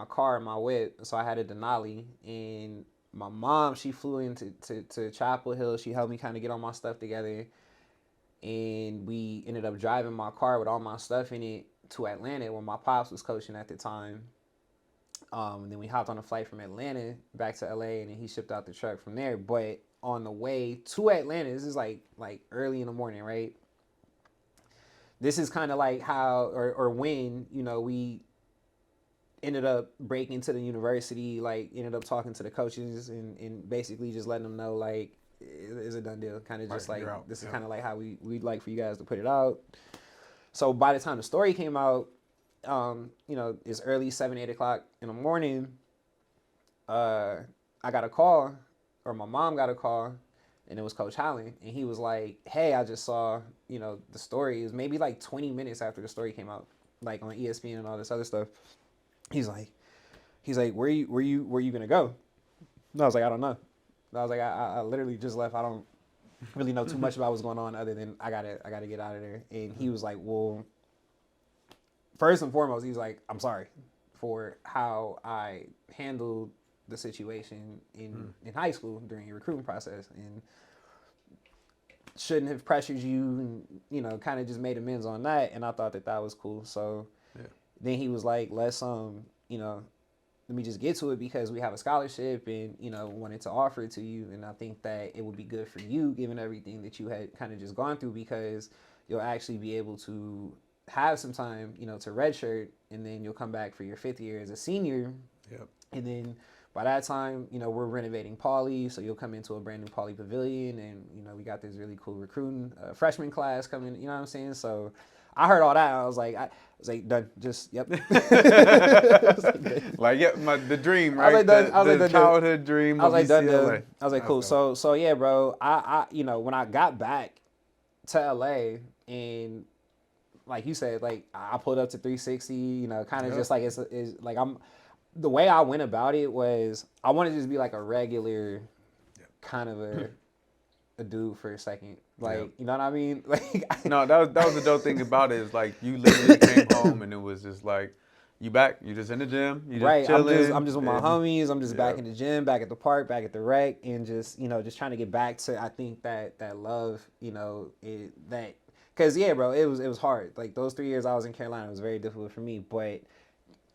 car and my whip. So I had a Denali, and my mom, she flew into to Chapel Hill. She helped me kind of get all my stuff together, and we ended up driving my car with all my stuff in it to Atlanta where my pops was coaching at the time. And then we hopped on a flight from Atlanta back to LA, and then he shipped out the truck from there. But on the way to Atlanta, this is like early in the morning, right? This is kind of like how or when, you know, we ended up breaking into the university, like ended up talking to the coaches and basically just letting them know like it's a done deal. Kind of just like this is kind of like how we'd like for you guys to put it out. So by the time the story came out, you know, it's early 7-8 o'clock in the morning. I got a call, or my mom got a call, and it was Coach Holland, and he was like, "Hey, I just saw, you know, the story." It was maybe like 20 minutes after the story came out, like on ESPN and all this other stuff. He's like, "Where you gonna go?" And I was like, "I don't know." And I was like, I literally just left. I don't really know too much about what's going on other than I gotta get out of there. And he was like, "Well, first and foremost, he's like, I'm sorry for how I handled the situation in high school during your recruiting process, and shouldn't have pressured you, and you know, kind of just made amends on that." And I thought that was cool. So then he was like, "Let's you know, let me just get to it because we have a scholarship, and you know, wanted to offer it to you, and I think that it would be good for you given everything that you had kind of just gone through, because you'll actually be able to have some time, you know, to redshirt, and then you'll come back for your 5th year as a senior. Yep. And then by that time, you know, we're renovating Pauley, so you'll come into a brand new Pauley Pavilion, and you know, we got this really cool recruiting freshman class coming. You know what I'm saying? So I heard all that. I was like, done. Just yep. Like the dream, right? The childhood dream. I was like, UCLA. done. I was like, cool. So yeah, bro. I you know, when I got back to LA, and like you said, like I pulled up to 360, you know, kind of just like it's like the way I went about it was I wanted to just be like a regular kind of a dude for a second. Like, you know what I mean? Like no, that was the dope thing about it, is like you literally came home and it was just like you back, you just in the gym, you just chilling. I'm just with my homies, I'm just back in the gym, back at the park, back at the rec, and just, you know, just trying to get back to, I think that love, you know, because yeah, bro, it was hard. Like those 3 years I was in Carolina was very difficult for me. But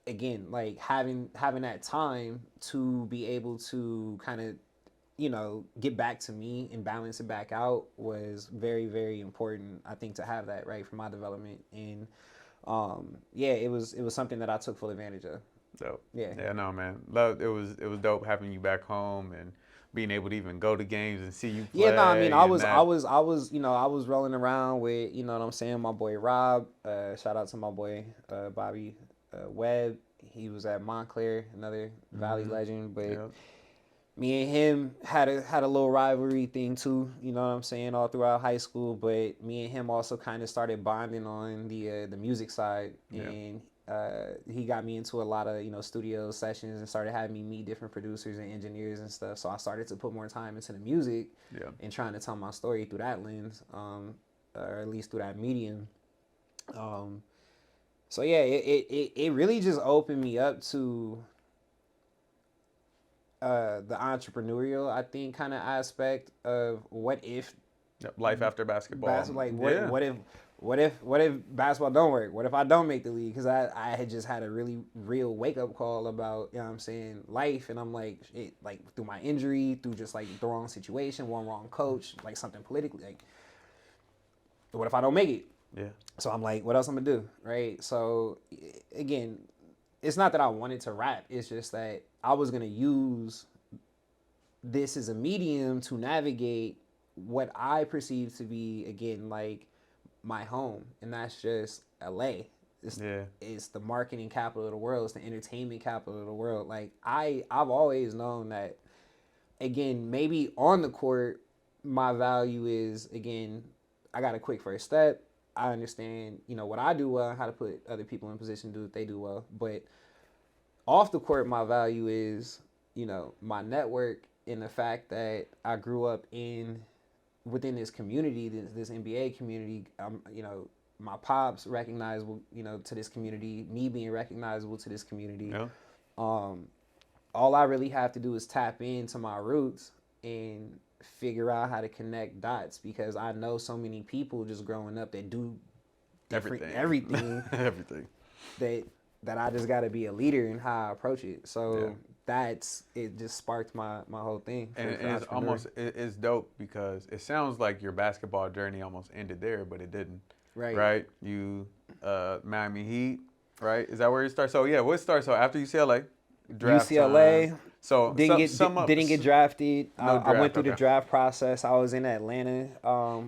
again, like having that time to be able to kind of, you know, get back to me and balance it back out was very, very important. I think to have that, right, for my development. And yeah, it was something that I took full advantage of. Dope. Yeah. Yeah, no, man. It was dope having you back home and being able to even go to games and see you play. Yeah, no, I mean, I was, you know, I was rolling around with, you know what I'm saying, my boy Rob. Shout out to my boy Bobby Webb. He was at Montclair, another Valley legend. But me and him had a little rivalry thing too, you know what I'm saying, all throughout high school. But me and him also kind of started bonding on the music side, and he got me into a lot of, you know, studio sessions and started having me meet different producers and engineers and stuff. So I started to put more time into the music and trying to tell my story through that lens, or at least through that medium. So yeah, it really just opened me up to the entrepreneurial, I think, kind of aspect of what if life after basketball. Like what if basketball don't work? What if I don't make the league? Because I had just had a really real wake up call about, you know what I'm saying, life, and I'm like, like through my injury, through just like the wrong situation, one wrong coach, like something politically, like what if I don't make it? Yeah. So I'm like, what else I'm gonna do, right? So again, it's not that I wanted to rap. It's just that I was gonna use this as a medium to navigate what I perceive to be, again, like my home, and that's just LA. It's the marketing capital of the world. It's the entertainment capital of the world. Like I've always known that, again, maybe on the court, my value is, again, I got a quick first step. I understand, you know, what I do well, how to put other people in position to do what they do well. But off the court, my value is, you know, my network, and the fact that I grew up within this community, this NBA community. You know, my pops recognizable, you know, to this community, me being recognizable to this community. all I really have to do is tap into my roots and figure out how to connect dots, because I know so many people just growing up that do different everything everything that I just got to be a leader in how I approach it. So that's it. Just sparked my whole thing. And it's almost it's dope because it sounds like your basketball journey almost ended there, but it didn't. Right. You Miami Heat. Right. Is that where you start? So yeah, what starts? So after UCLA, draft UCLA. time. So Didn't get drafted. No I went draft, through the draft process. I was in Atlanta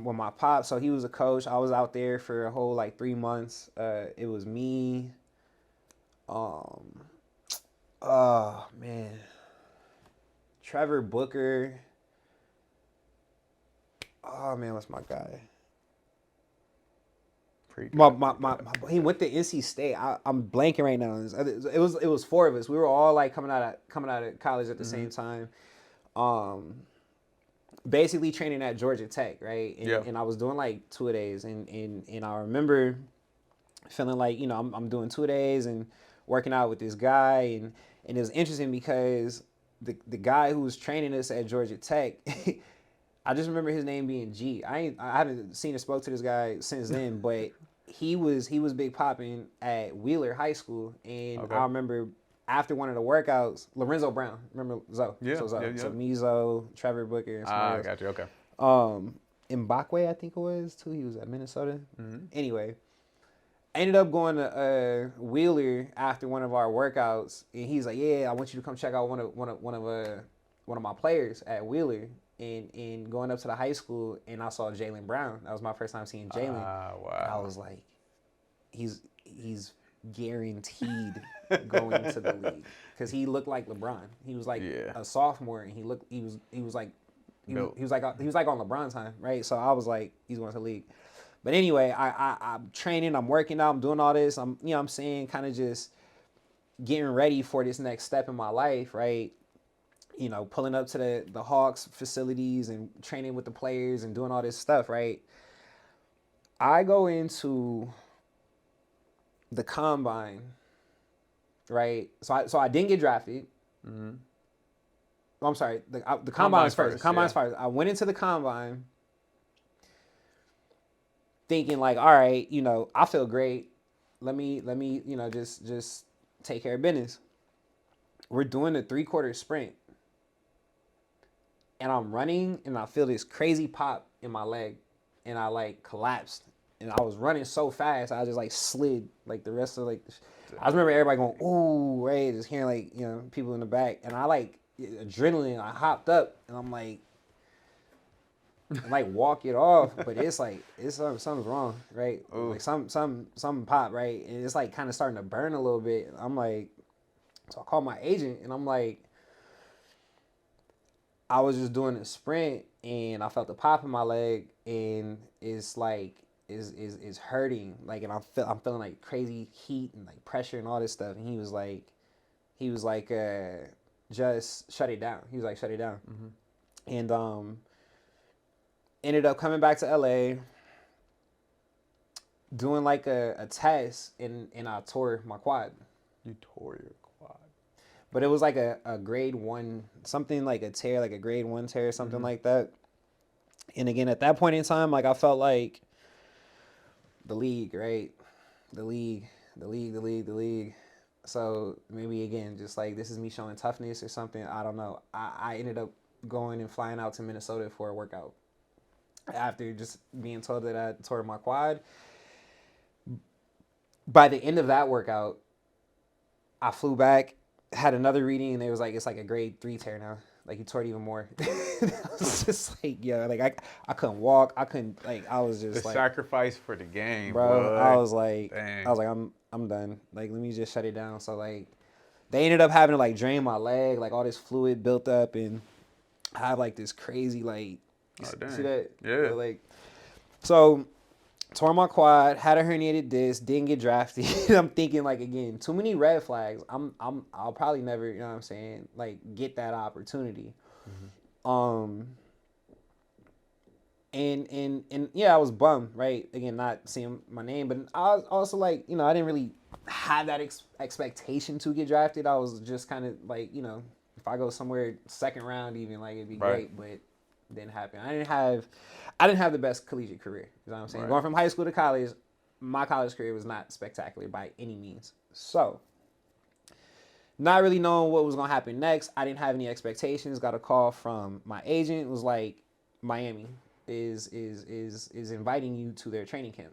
with my pop, so he was a coach. I was out there for a whole like 3 months. It was me. Oh man, Trevor Booker. Oh man, what's my guy? He went to NC State. I'm blanking right now. It was 4 of us. We were all like coming out of college at the same time. Basically training at Georgia Tech, right? And I was doing like 2 days, and I remember feeling like, you know, I'm doing 2 days and working out with this guy, and it was interesting because the guy who was training us at Georgia Tech. I just remember his name being G. I haven't seen or spoke to this guy since then, but he was big popping at Wheeler High School, and I remember after one of the workouts, Lorenzo Brown. Remember Zoe? Yeah. So Zoe. Yeah. So me, Zoe, Trevor Booker, and somebody else. Got you. Okay. Mbakwe, I think it was too. He was at Minnesota. Anyway, I ended up going to Wheeler after one of our workouts, and he's like, "Yeah, I want you to come check out one of my players at Wheeler." And going up to the high school, and I saw Jaylen Brown. That was my first time seeing Jaylen. Wow. I was like, he's guaranteed going to the league, because he looked like LeBron. He was like a sophomore, and he was like on LeBron time, right? So I was like, he's going to the league. But anyway, I'm training, I'm working out, I'm doing all this. I'm saying, kind of just getting ready for this next step in my life, right? You know, pulling up to the Hawks facilities and training with the players and doing all this stuff, right? I go into the combine, right? So I didn't get drafted. I'm sorry, the combine was first. Combine's first. I went into the combine thinking like, all right, you know, I feel great. Let me, you know, just take care of business. We're doing a 3/4 sprint. And I'm running, and I feel this crazy pop in my leg, and I like collapsed. And I was running so fast, I just like slid like the rest of like. I just remember everybody going, "Ooh!" Right, just hearing like, you know, people in the back, and I like adrenaline. I hopped up, and I'm like walk it off, but it's like something's wrong, right? Ooh. Like something pop, right, and it's like kind of starting to burn a little bit. I'm like, so I call my agent, and I'm like, I was just doing a sprint, and I felt a pop in my leg, and it's like is hurting, like, and I'm feeling like crazy heat and like pressure and all this stuff. And he was like, just shut it down. He was like, shut it down. And ended up coming back to LA, doing like a test, and I tore my quad. You tore your quad. But it was like a grade 1, something like a tear, like a grade 1 tear, something like that. And again, at that point in time, like, I felt like the league, right? The league. So maybe, again, just like, this is me showing toughness or something. I don't know. I ended up going and flying out to Minnesota for a workout after just being told that I tore my quad. By the end of that workout, I flew back, had another reading, and it was like, it's like a grade 3 tear now. Like, he tore it even more. I was just like, yo, like, I couldn't walk. I couldn't, like, I was just the like, sacrifice for the game, bro. boy. I was like, I'm done. Like, let me just shut it down. So, like, they ended up having to like drain my leg, like all this fluid built up, and I have like this crazy, like, see that? Yeah. Like, so tore my quad, had a herniated disc, didn't get drafted. I'm thinking, like, again, too many red flags. I'll probably never, you know what I'm saying, like, get that opportunity. And yeah, I was bummed, right? Again, not seeing my name, but I was also like, I didn't really have that expectation to get drafted. I was just kind of like, if I go somewhere second round, even like it'd be great, but it didn't happen. I didn't have the best collegiate career. You know what I'm saying? Going from high school to college, my college career was not spectacular by any means. So, not really knowing what was gonna happen next, I didn't have any expectations. Got a call from my agent. It was like, Miami is inviting you to their training camp,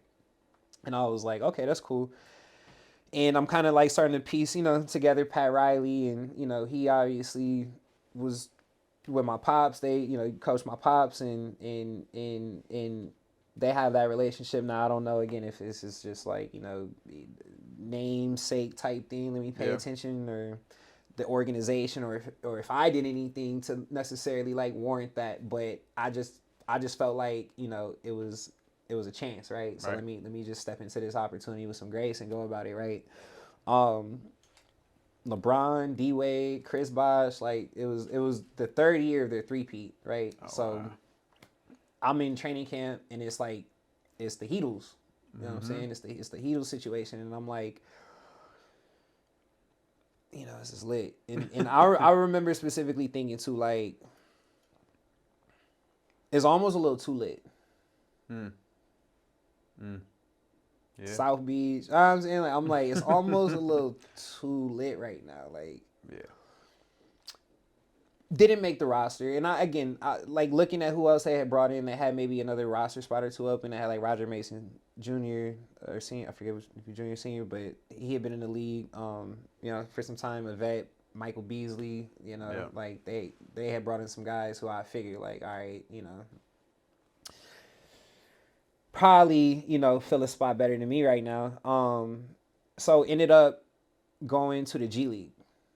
and I was like, okay, that's cool. And I'm kind of like starting to piece, together Pat Riley, and he obviously was with my pops. They, coached my pops, and they have that relationship now. I don't know again if this is just like namesake type thing. Let me pay attention, or the organization, or if I did anything to necessarily like warrant that. But I just felt like it was a chance, right? So let me just step into this opportunity with some grace and go about it, right? LeBron, D Wade, Chris Bosh, like it was the third year of their three-peat, right? Wow. I'm in training camp, and it's like it's the Heatles, you know what I'm saying? It's the Heatles situation, and I'm like, this is lit, and I remember specifically thinking too, like, it's almost a little too lit. Yeah. South Beach. I'm saying, like, I'm like, it's almost a little too lit right now. Like, didn't make the roster. And I like looking at who else they had brought in. They had maybe another roster spot or two open. They had like Roger Mason Jr. or senior. I forget if you're junior or senior, but he had been in the league, for some time. A vet, Michael Beasley. Like they had brought in some guys who I figured like, all right, probably, fill a spot better than me right now. So ended up going to the G League,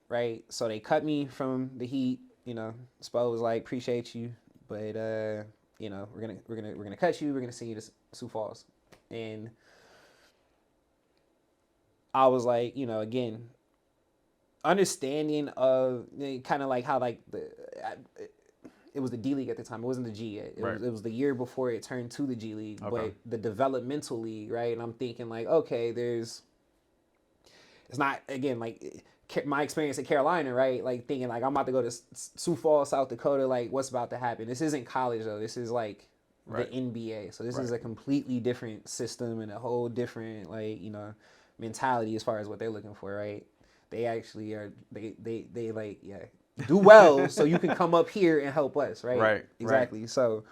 right? So they cut me from the Heat. Spo was like, appreciate you, but we're gonna cut you. We're gonna send you to Sioux Falls, and I was like, again, understanding of kind of like how like it was the D League at the time. It wasn't the G yet. It was the year before it turned to the G League, but the developmental league, right? And I'm thinking like, okay, it's not, again, like my experience at Carolina, right? Like thinking like I'm about to go to Sioux Falls, South Dakota. Like what's about to happen? This isn't college though. This is like the NBA. So this is a completely different system and a whole different like, mentality as far as what they're looking for, right? They actually are, they like, do well so you can come up here and help us, right? Right. Exactly. Right. So,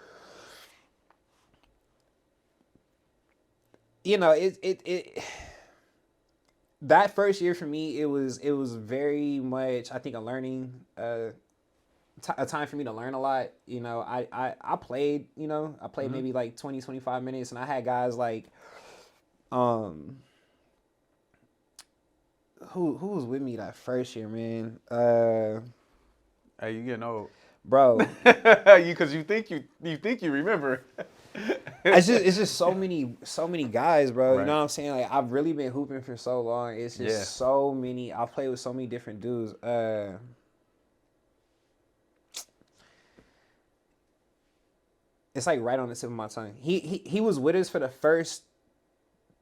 that first year for me, it was very much, I think, a learning, a time for me to learn a lot. I played, maybe like 20, 25 minutes, and I had guys like, who was with me that first year, man? Hey, you getting old, bro. Because you think you remember. It's just so many guys, bro. You know what I'm saying? Like I've really been hooping for so long. It's just so many. I've played with so many different dudes. It's like right on the tip of my tongue. He was with us for the first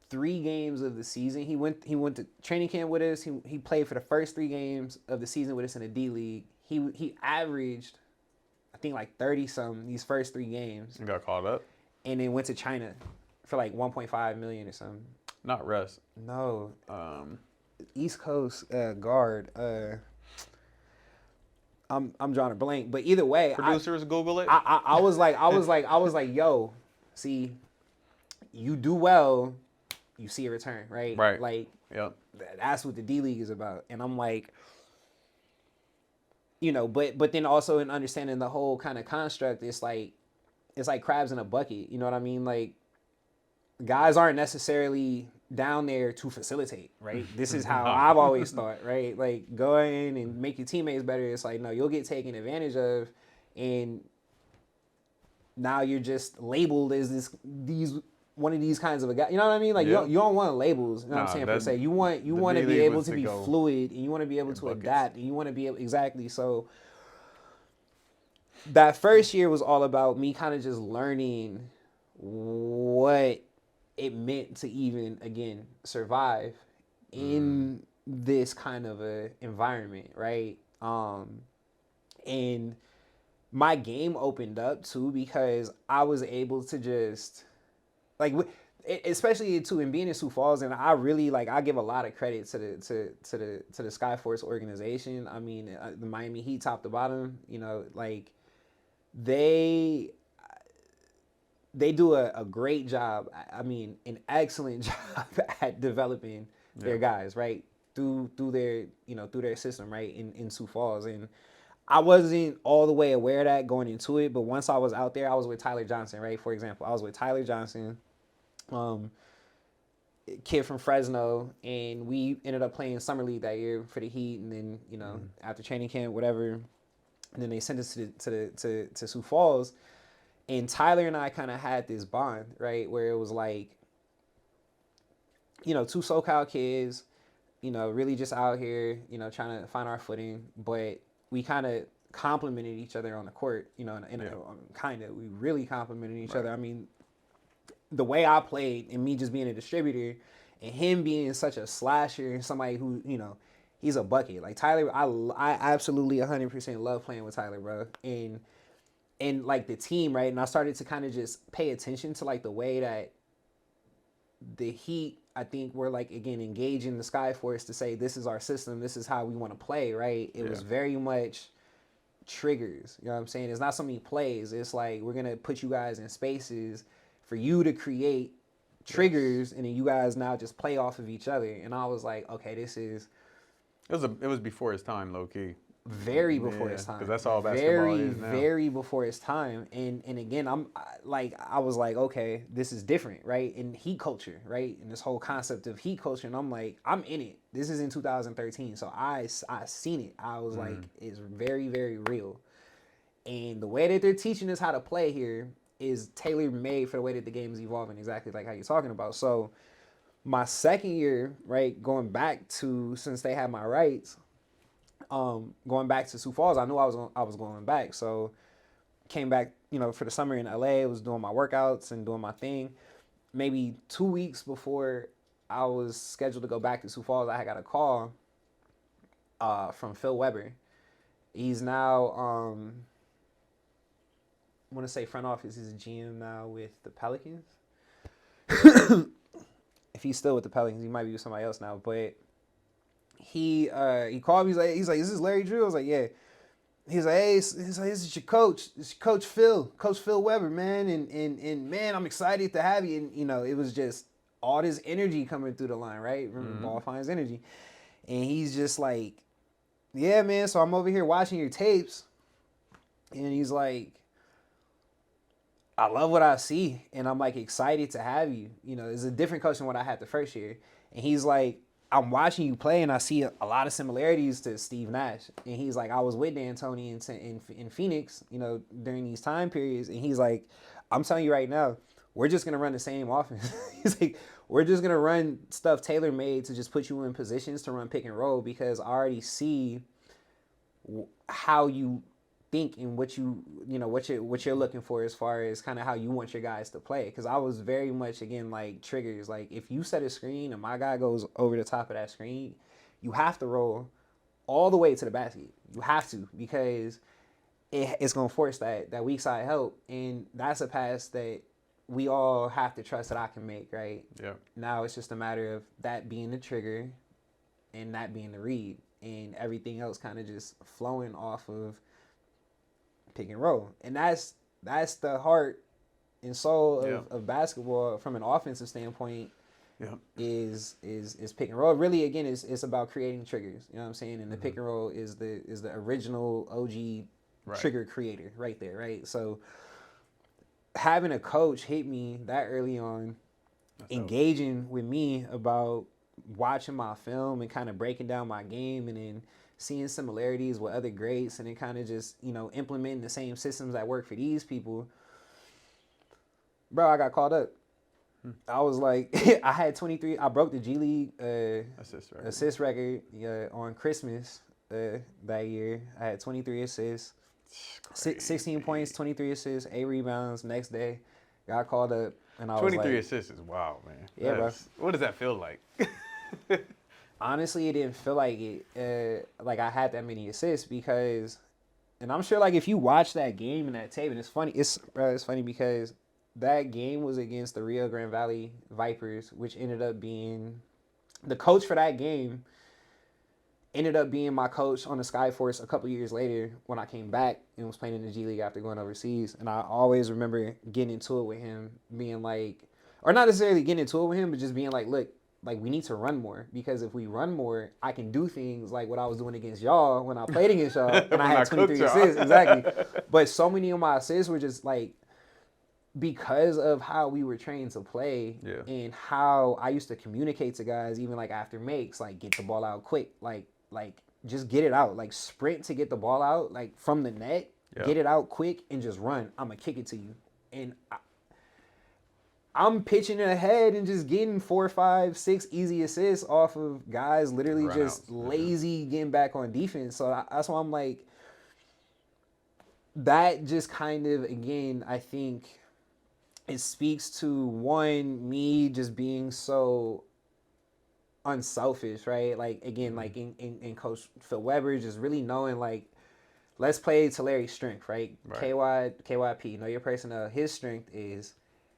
3 games of the season. He went to training camp with us. He played for the first 3 games of the season with us in the D League. He averaged, I think, like 30-something these first 3 games. You got called up? And then went to China for like $1.5 million or something. Not Russ. No. East Coast guard. I'm drawing a blank, but either way, producers Google it. I was like, yo, see, you do well, you see a return, right? Right. Like, that's what the D League is about, and I'm like, but then also in understanding the whole kind of construct, it's like crabs in a bucket. You know what I mean? Like, guys aren't necessarily down there to facilitate, right? This is how I've always thought, right? Like, go in and make your teammates better. It's like, no, you'll get taken advantage of, and now you're just labeled as one of these kinds of a guy. You know what I mean? Like, you don't want labels. You know what I'm saying? Per se, you want to be able to be fluid, and you want to be able to adapt, and you want to be able, exactly. So that first year was all about me kind of just learning what it meant to even, again, survive in this kind of a environment, right? And my game opened up too because I was able to just like, especially too, in being in Sioux Falls, and I really like, I give a lot of credit to the Skyforce organization. I mean, the Miami Heat, top to bottom, you know, like they do a great job. I mean, an excellent job at developing their guys, right? Through their, you know, through their system, right? In Sioux Falls. And I wasn't all the way aware of that going into it, but once I was out there, I was with Tyler Johnson, right? For example, I was with Tyler Johnson, kid from Fresno, and we ended up playing summer league that year for the Heat, and then, you know, after training camp, whatever, and then they sent us to Sioux Falls. And Tyler and I kind of had this bond, right, where it was like, you know, two SoCal kids, you know, really just out here, you know, trying to find our footing, but we kind of complimented each other on the court, you know, we really complimented each other. I mean, the way I played and me just being a distributor and him being such a slasher and somebody who, you know, he's a bucket. Like Tyler, I absolutely 100% love playing with Tyler, bro. And like the team, right? And I started to kind of just pay attention to like the way that the Heat, I think, were like, again, engaging the Skyforce to say, this is our system, this is how we want to play, right? It was very much triggers, you know what I'm saying? It's not so many plays. It's like, we're going to put you guys in spaces for you to create triggers, and then you guys now just play off of each other. And I was like, okay, this is... It was before his time, low key. Very before his time. Because that's all basketball is now. Very before his time. And again, I was like, okay, this is different, right? In Heat culture, right? And this whole concept of Heat culture. And I'm like, I'm in it. This is in 2013. So I seen it. I was like, it's very, very real. And the way that they're teaching us how to play here is tailor-made for the way that the game is evolving, exactly like how you're talking about. So my second year, right, going back to, since they had my rights, going back to Sioux Falls, I knew I was going back. So came back, you know, for the summer in LA, was doing my workouts and doing my thing. Maybe 2 weeks before I was scheduled to go back to Sioux Falls, I got a call from Phil Weber. He's now, I want to say front office. He's a GM now with the Pelicans. If he's still with the Pelicans, he might be with somebody else now, but he called me. He's like, is this Larry Drew? I was like, yeah. He's like, hey, this is your coach. It's your Coach Phil Weber, man. And man, I'm excited to have you. And, you know, it was just all this energy coming through the line, right? Remember, ball finds energy. And he's just like, yeah, man, so I'm over here watching your tapes. And he's like, I love what I see. And I'm like excited to have you. You know, it's a different coach than what I had the first year. And he's like, I'm watching you play, and I see a lot of similarities to Steve Nash. And he's like, I was with D'Antoni in Phoenix, you know, during these time periods. And he's like, I'm telling you right now, we're just going to run the same offense. He's like, we're just going to run stuff tailor-made to just put you in positions to run pick and roll, because I already see how you think and what you're looking for as far as kind of how you want your guys to play. Because I was very much, again, like triggers. Like if you set a screen and my guy goes over the top of that screen, you have to roll all the way to the basket. You have to, because it's going to force that weak side help. And that's a pass that we all have to trust that I can make, right? Yeah. Now it's just a matter of that being the trigger and that being the read, and everything else kind of just flowing off of pick and roll. And that's the heart and soul of basketball from an offensive standpoint. Is pick and roll. Really, again, it's about creating triggers. You know what I'm saying? And the pick and roll is the original OG trigger creator right there, right? So having a coach hit me that early on, engaging with me about watching my film and kind of breaking down my game, and then seeing similarities with other greats, and then kind of just, you know, implementing the same systems that work for these people. Bro, I got called up. I was like, I had 23. I broke the G League assist record on Christmas that year. I had 23 assists. 16 points, 23 assists, 8 rebounds. Next day, got called up, and I was 23 like, assists is wow, man. Yeah, bro. What does that feel like? honestly, it didn't feel like it. Like I had that many assists because, and I'm sure like if you watch that game and that tape, and it's funny. It's funny because that game was against the Rio Grande Valley Vipers, which ended up being the coach for that game. Ended up being my coach on the Skyforce a couple years later when I came back and was playing in the G League after going overseas. And I always remember getting into it with him, being like, or not necessarily getting into it with him, but just being like, look, like we need to run more because if we run more, I can do things like what I was doing against y'all when I played against y'all and I had 23 assists. Exactly. But so many of my assists were just like, because of how we were trained to play and how I used to communicate to guys, even like after makes, like get the ball out quick, like just get it out, like sprint to get the ball out, like from the net, get it out quick and just run. I'm gonna kick it to you, and I'm pitching it ahead and just getting 4, 5, 6 easy assists off of guys literally just lazy getting back on defense. So that's why I'm like, that just kind of, again, I think it speaks to one, me just being so unselfish, right? Like again, like in Coach Phil Weber, just really knowing like, let's play to Larry's strength, right? KYP, know your personnel. His strength is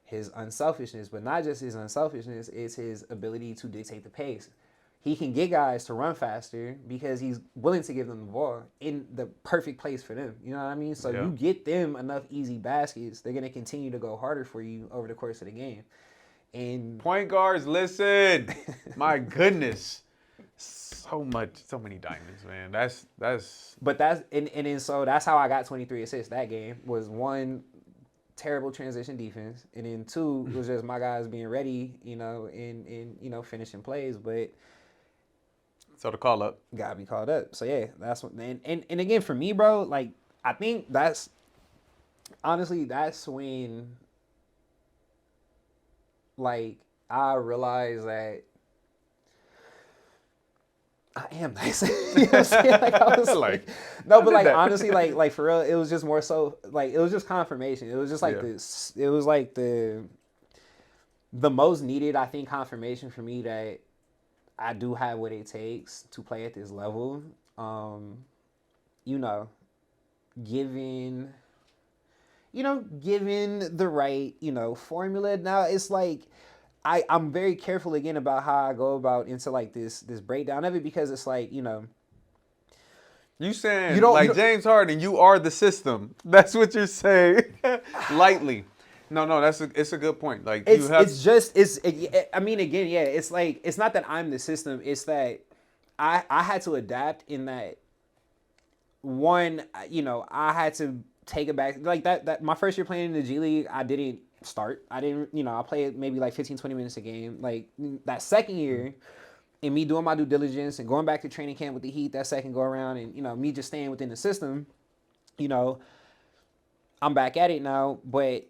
his unselfishness, but not just his unselfishness, it's his ability to dictate the pace. He can get guys to run faster because he's willing to give them the ball in the perfect place for them. You know what I mean? So you get them enough easy baskets, they're going to continue to go harder for you over the course of the game. And point guards, listen. My goodness. So many diamonds, man. But so that's how I got 23 assists that game. Was one, terrible transition defense, and then two, it was just my guys being ready, and finishing plays. But so the call up gotta be called up. So yeah, that's what. And again, for me, bro, like I think that's honestly that's when like I realized that I am nice. You know what I'm saying? Like I was like no, but like honestly, like for real, it was just more so like it was just confirmation. It was just like this. It was like the most needed, I think, confirmation for me that I do have what it takes to play at this level. Given the right, formula. Now it's like I'm very careful again about how I go about into like this breakdown of it because it's like, you saying James Harden, you are the system. That's what you're saying. Lightly. No, it's a good point. Like it's like it's not that I'm the system. It's that I had to adapt in that one, I had to take it back like that my first year playing in the G League, I didn't start. I didn't, I played maybe like 15, 20 minutes a game. Like that second year, and me doing my due diligence and going back to training camp with the Heat that second go around, and me just staying within the system, I'm back at it now. But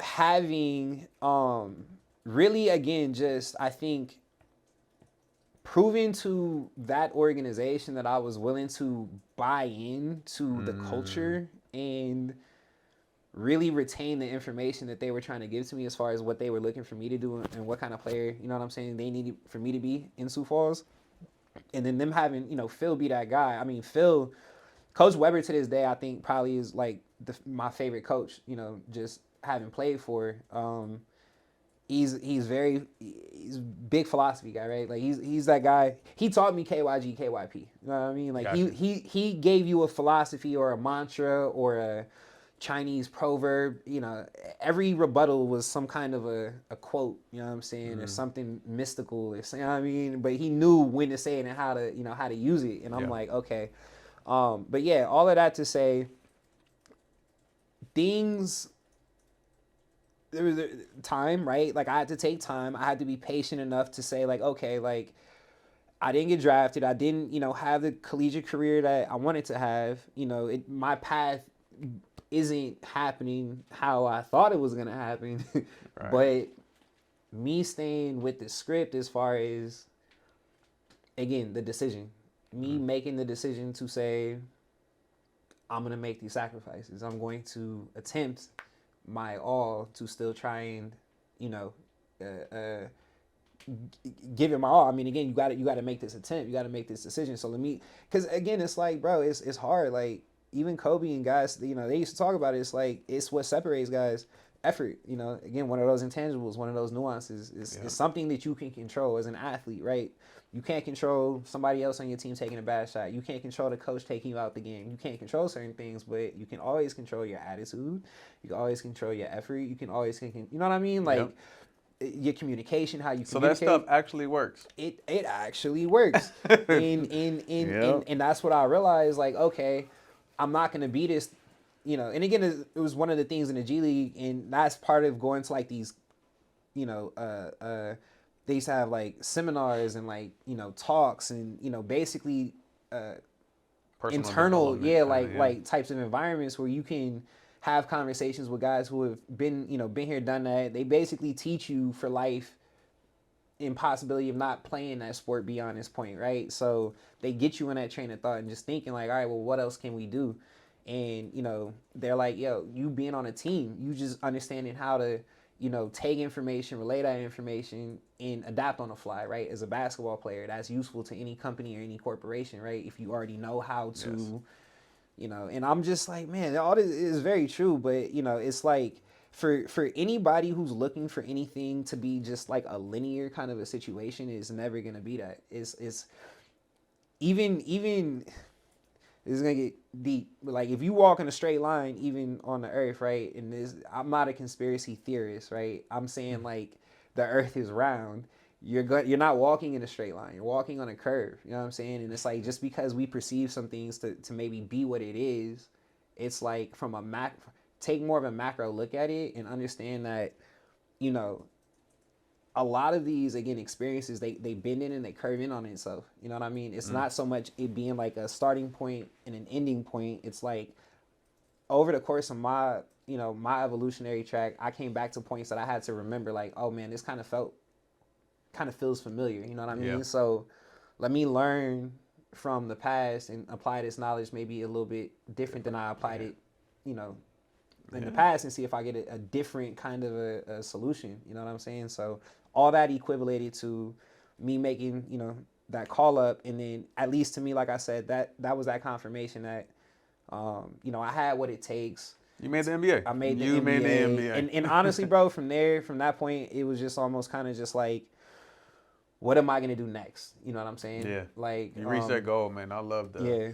having really again just I think proving to that organization that I was willing to buy into the culture and really retain the information that they were trying to give to me as far as what they were looking for me to do and what kind of player, you know what I'm saying, they needed for me to be in Sioux Falls. And then them having, Phil be that guy. I mean, Phil, Coach Weber to this day, I think probably is like my favorite coach, just having played for. He's big philosophy guy, right? Like he's that guy. He taught me KYG, KYP. You know what I mean? Like gotcha. he gave you a philosophy or a mantra or a Chinese proverb. Every rebuttal was some kind of a quote. You know what I'm saying, or something mystical. Or you know what I mean? But he knew when to say it and how to use it. And I'm like, okay. But yeah, all of that to say, things. There was time, right? Like I had to take time. I had to be patient enough to say like, okay, like I didn't get drafted. I didn't, have the collegiate career that I wanted to have. My path isn't happening how I thought it was going to happen. Right. But me staying with the script as far as, again, the decision. Me making the decision to say, I'm going to make these sacrifices. I'm going to attempt my all to still try and, you know, give it my all. I mean, again, you got to make this attempt. You got to make this decision. So let me, because again, it's like, bro, it's hard. Like even Kobe and guys, you know, they used to talk about it. It's like, it's what separates guys. Effort, you know, again, one of those intangibles, one of those nuances is something that you can control as an athlete, right? You can't control somebody else on your team taking a bad shot. You can't control the coach taking you out the game. You can't control certain things, but you can always control your attitude. You can always control your effort. You can always, you know what I mean? Like your communication, how you communicate. So that stuff actually works. It actually works. and that's what I realized, like, okay, I'm not going to be this, you know, and again, it was one of the things in the G League, and that's part of going to like these, you know, they used to have like seminars and like, you know, talks and, you know, basically internal, like types of environments where you can have conversations with guys who have been, you know, been here, done that. They basically teach you for life impossibility of not playing that sport beyond this point, right? So they get you in that train of thought and just thinking like, all right, well, what else can we do? And, you know, they're like, yo, you being on a team, you just understanding how to, you know, take information, relay that information, and adapt on the fly, right? As a basketball player, that's useful to any company or any corporation, right? If you already know how to, you know, and I'm just like, man, all this is very true, but, you know, it's like for anybody who's looking for anything to be just like a linear kind of a situation, is never going to be that. It's even it's gonna get deep. But like if you walk in a straight line, even on the earth, right? And I'm not a conspiracy theorist, right? I'm saying like the earth is round. You're not walking in a straight line. You're walking on a curve. You know what I'm saying? And it's like just because we perceive some things to maybe be what it is, it's like from a take more of a macro look at it and understand that, you know, a lot of these, again, experiences, they bend in and they curve in on itself. You know what I mean? It's not so much it being like a starting point and an ending point. It's like over the course of my, you know, my evolutionary track, I came back to points that I had to remember, like, oh man, this kind of feels familiar. You know what I mean? So let me learn from the past and apply this knowledge maybe a little bit different than I applied it, you know, in the past, and see if I get a different kind of a solution. You know what I'm saying? So all that equivalated to me making, you know, that call up. And then at least to me, like I said, that was that confirmation that, you know, I had what it takes. You made the NBA. I made the NBA. Made the NBA. And honestly, bro, from that point, it was just almost kind of just like, what am I going to do next? You know what I'm saying? Yeah. Like, you reached that goal, man. I love the. Yeah.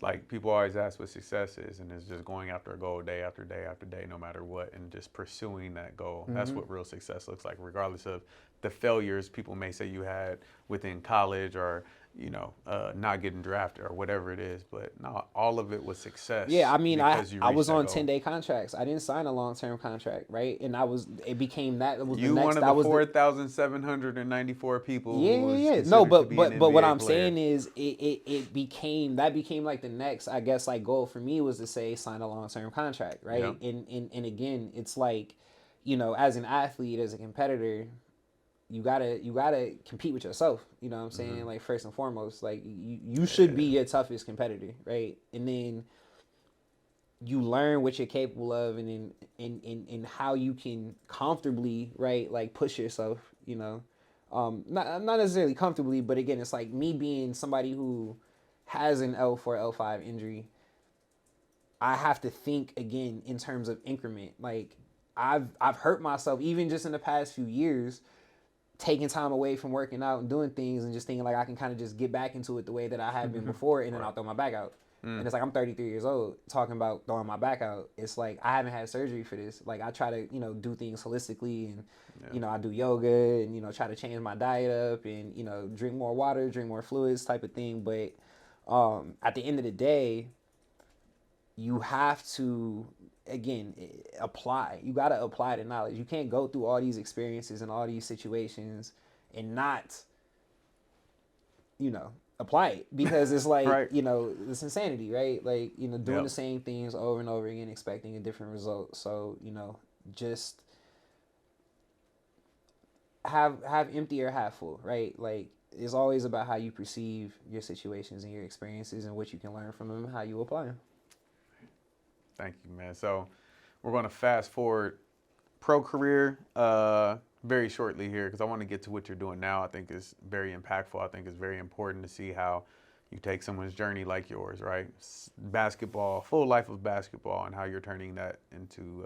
Like people always ask what success is, and it's just going after a goal day after day after day, no matter what, and just pursuing that goal. That's what real success looks like, regardless of the failures people may say you had within college or, you know, not getting drafted or whatever it is. But no, all of it was success. Yeah, I mean, I was on goal. 10-day contracts. I didn't sign a long-term contract, right? And it became that. It was you the next, one of the 4,794 people. Yeah. No, but what I'm saying is it became like the next, I guess, like goal for me was to say sign a long-term contract, right? Yeah. And again, it's like, you know, as an athlete, as a competitor, you gotta compete with yourself. You know what I'm saying? Like first and foremost, like you should be your toughest competitor, right? And then you learn what you're capable of, and in how you can comfortably, right, like push yourself. You know, not necessarily comfortably, but again, it's like me being somebody who has an L4, L5 injury. I have to think again in terms of increment. Like I've hurt myself even just in the past few years, taking time away from working out and doing things and just thinking like I can kind of just get back into it the way that I had been before, and then I'll throw my back out. And it's like I'm 33 years old talking about throwing my back out. It's like I haven't had surgery for this. Like I try to, you know, do things holistically, and you know, I do yoga and, you know, try to change my diet up and, you know, drink more water, drink more fluids type of thing. But at the end of the day, you have to, again, apply. You got to apply the knowledge. You can't go through all these experiences and all these situations and not, you know, apply it, because it's like, right. You know, it's insanity, right? Like, you know, doing the same things over and over again, expecting a different result. So, you know, just have empty or half full, right? Like, it's always about how you perceive your situations and your experiences and what you can learn from them and how you apply them. Thank you, man. So we're going to fast forward pro career very shortly here because I want to get to what you're doing now. I think is very impactful. I think it's very important to see how you take someone's journey like yours, right? Basketball, full life of basketball, and how you're turning that into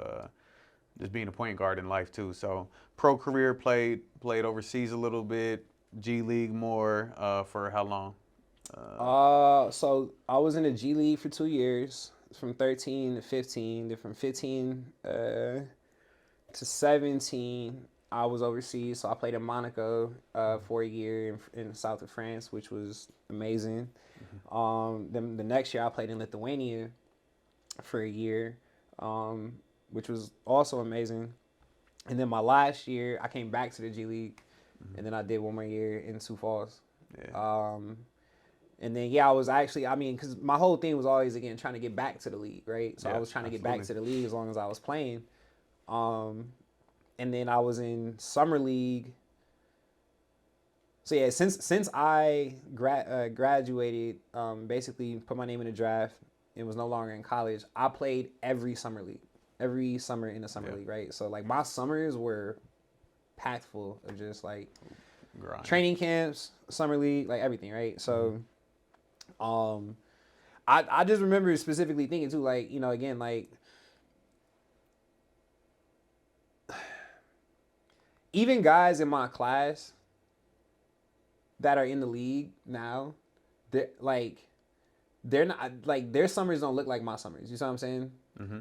just being a point guard in life too. So pro career, played overseas a little bit, G League more. For how long? So I was in the G League for 2 years, from 13 to 15. Then from 15 to 17, I was overseas. So I played in Monaco for a year in the south of France, which was amazing. Then the next year I played in Lithuania for a year, which was also amazing. And then my last year, I came back to the G League, and then I did one more year in Sioux Falls. Yeah. And then, yeah, I was actually, I mean, because my whole thing was always, again, trying to get back to the league, right? So I was trying to get back to the league as long as I was playing. And then I was in summer league. So, yeah, since I graduated, basically put my name in the draft and was no longer in college, I played every summer league, every summer in the summer league, right? So, like, my summers were packed full of just, like, training camps, summer league, like, everything, right? So, I just remember specifically thinking too, like, you know, again, like, even guys in my class that are in the league now, they're not, like, their summers don't look like my summers. You see what I'm saying?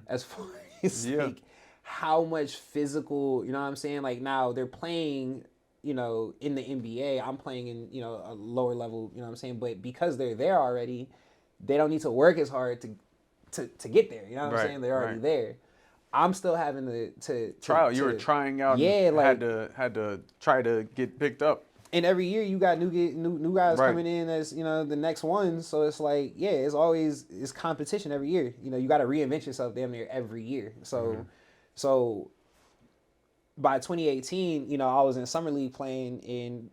As far as like how much physical, you know what I'm saying? Like, now they're playing, you know, in the NBA. I'm playing in, you know, a lower level, you know what I'm saying? But because they're there already, they don't need to work as hard to get there. You know what I'm saying? They're already there. I'm still having to try. You were trying out. Yeah, and like had to try to get picked up. And every year you got new guys coming in as, you know, the next ones. So it's like, yeah, it's competition every year. You know, you got to reinvent yourself damn near every year. So so by 2018, you know, I was in summer league playing, and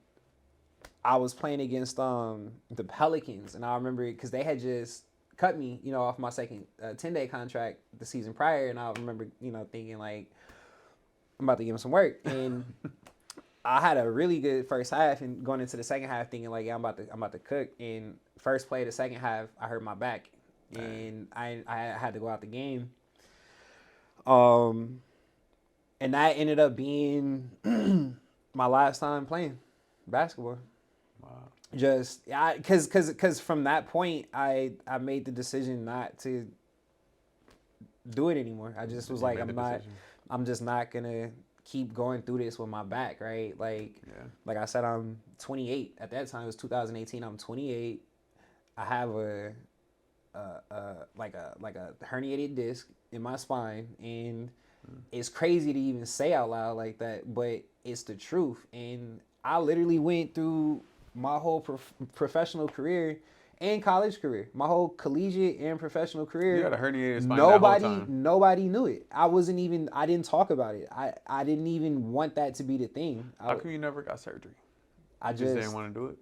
I was playing against the Pelicans, and I remember it because they had just cut me, you know, off my second 10-day contract the season prior, and I remember, you know, thinking like, I'm about to give him some work, and I had a really good first half, and going into the second half thinking like, yeah, I'm about to cook. And first play of the second half, I hurt my back, and I had to go out the game. And that ended up being my last time playing basketball. Wow. Just because from that point I made the decision not to do it anymore. I just was like, I'm just not gonna keep going through this with my back, right? Like, like I said, I'm 28 at that time. It was 2018. I'm 28. I have a herniated disc in my spine, and it's crazy to even say out loud like that, but it's the truth. And I literally went through my whole professional career and college career, my whole collegiate and professional career. You had a herniated spine that whole time. Nobody knew it. I didn't talk about it. I didn't even want that to be the thing. How come you never got surgery? I just didn't want to do it?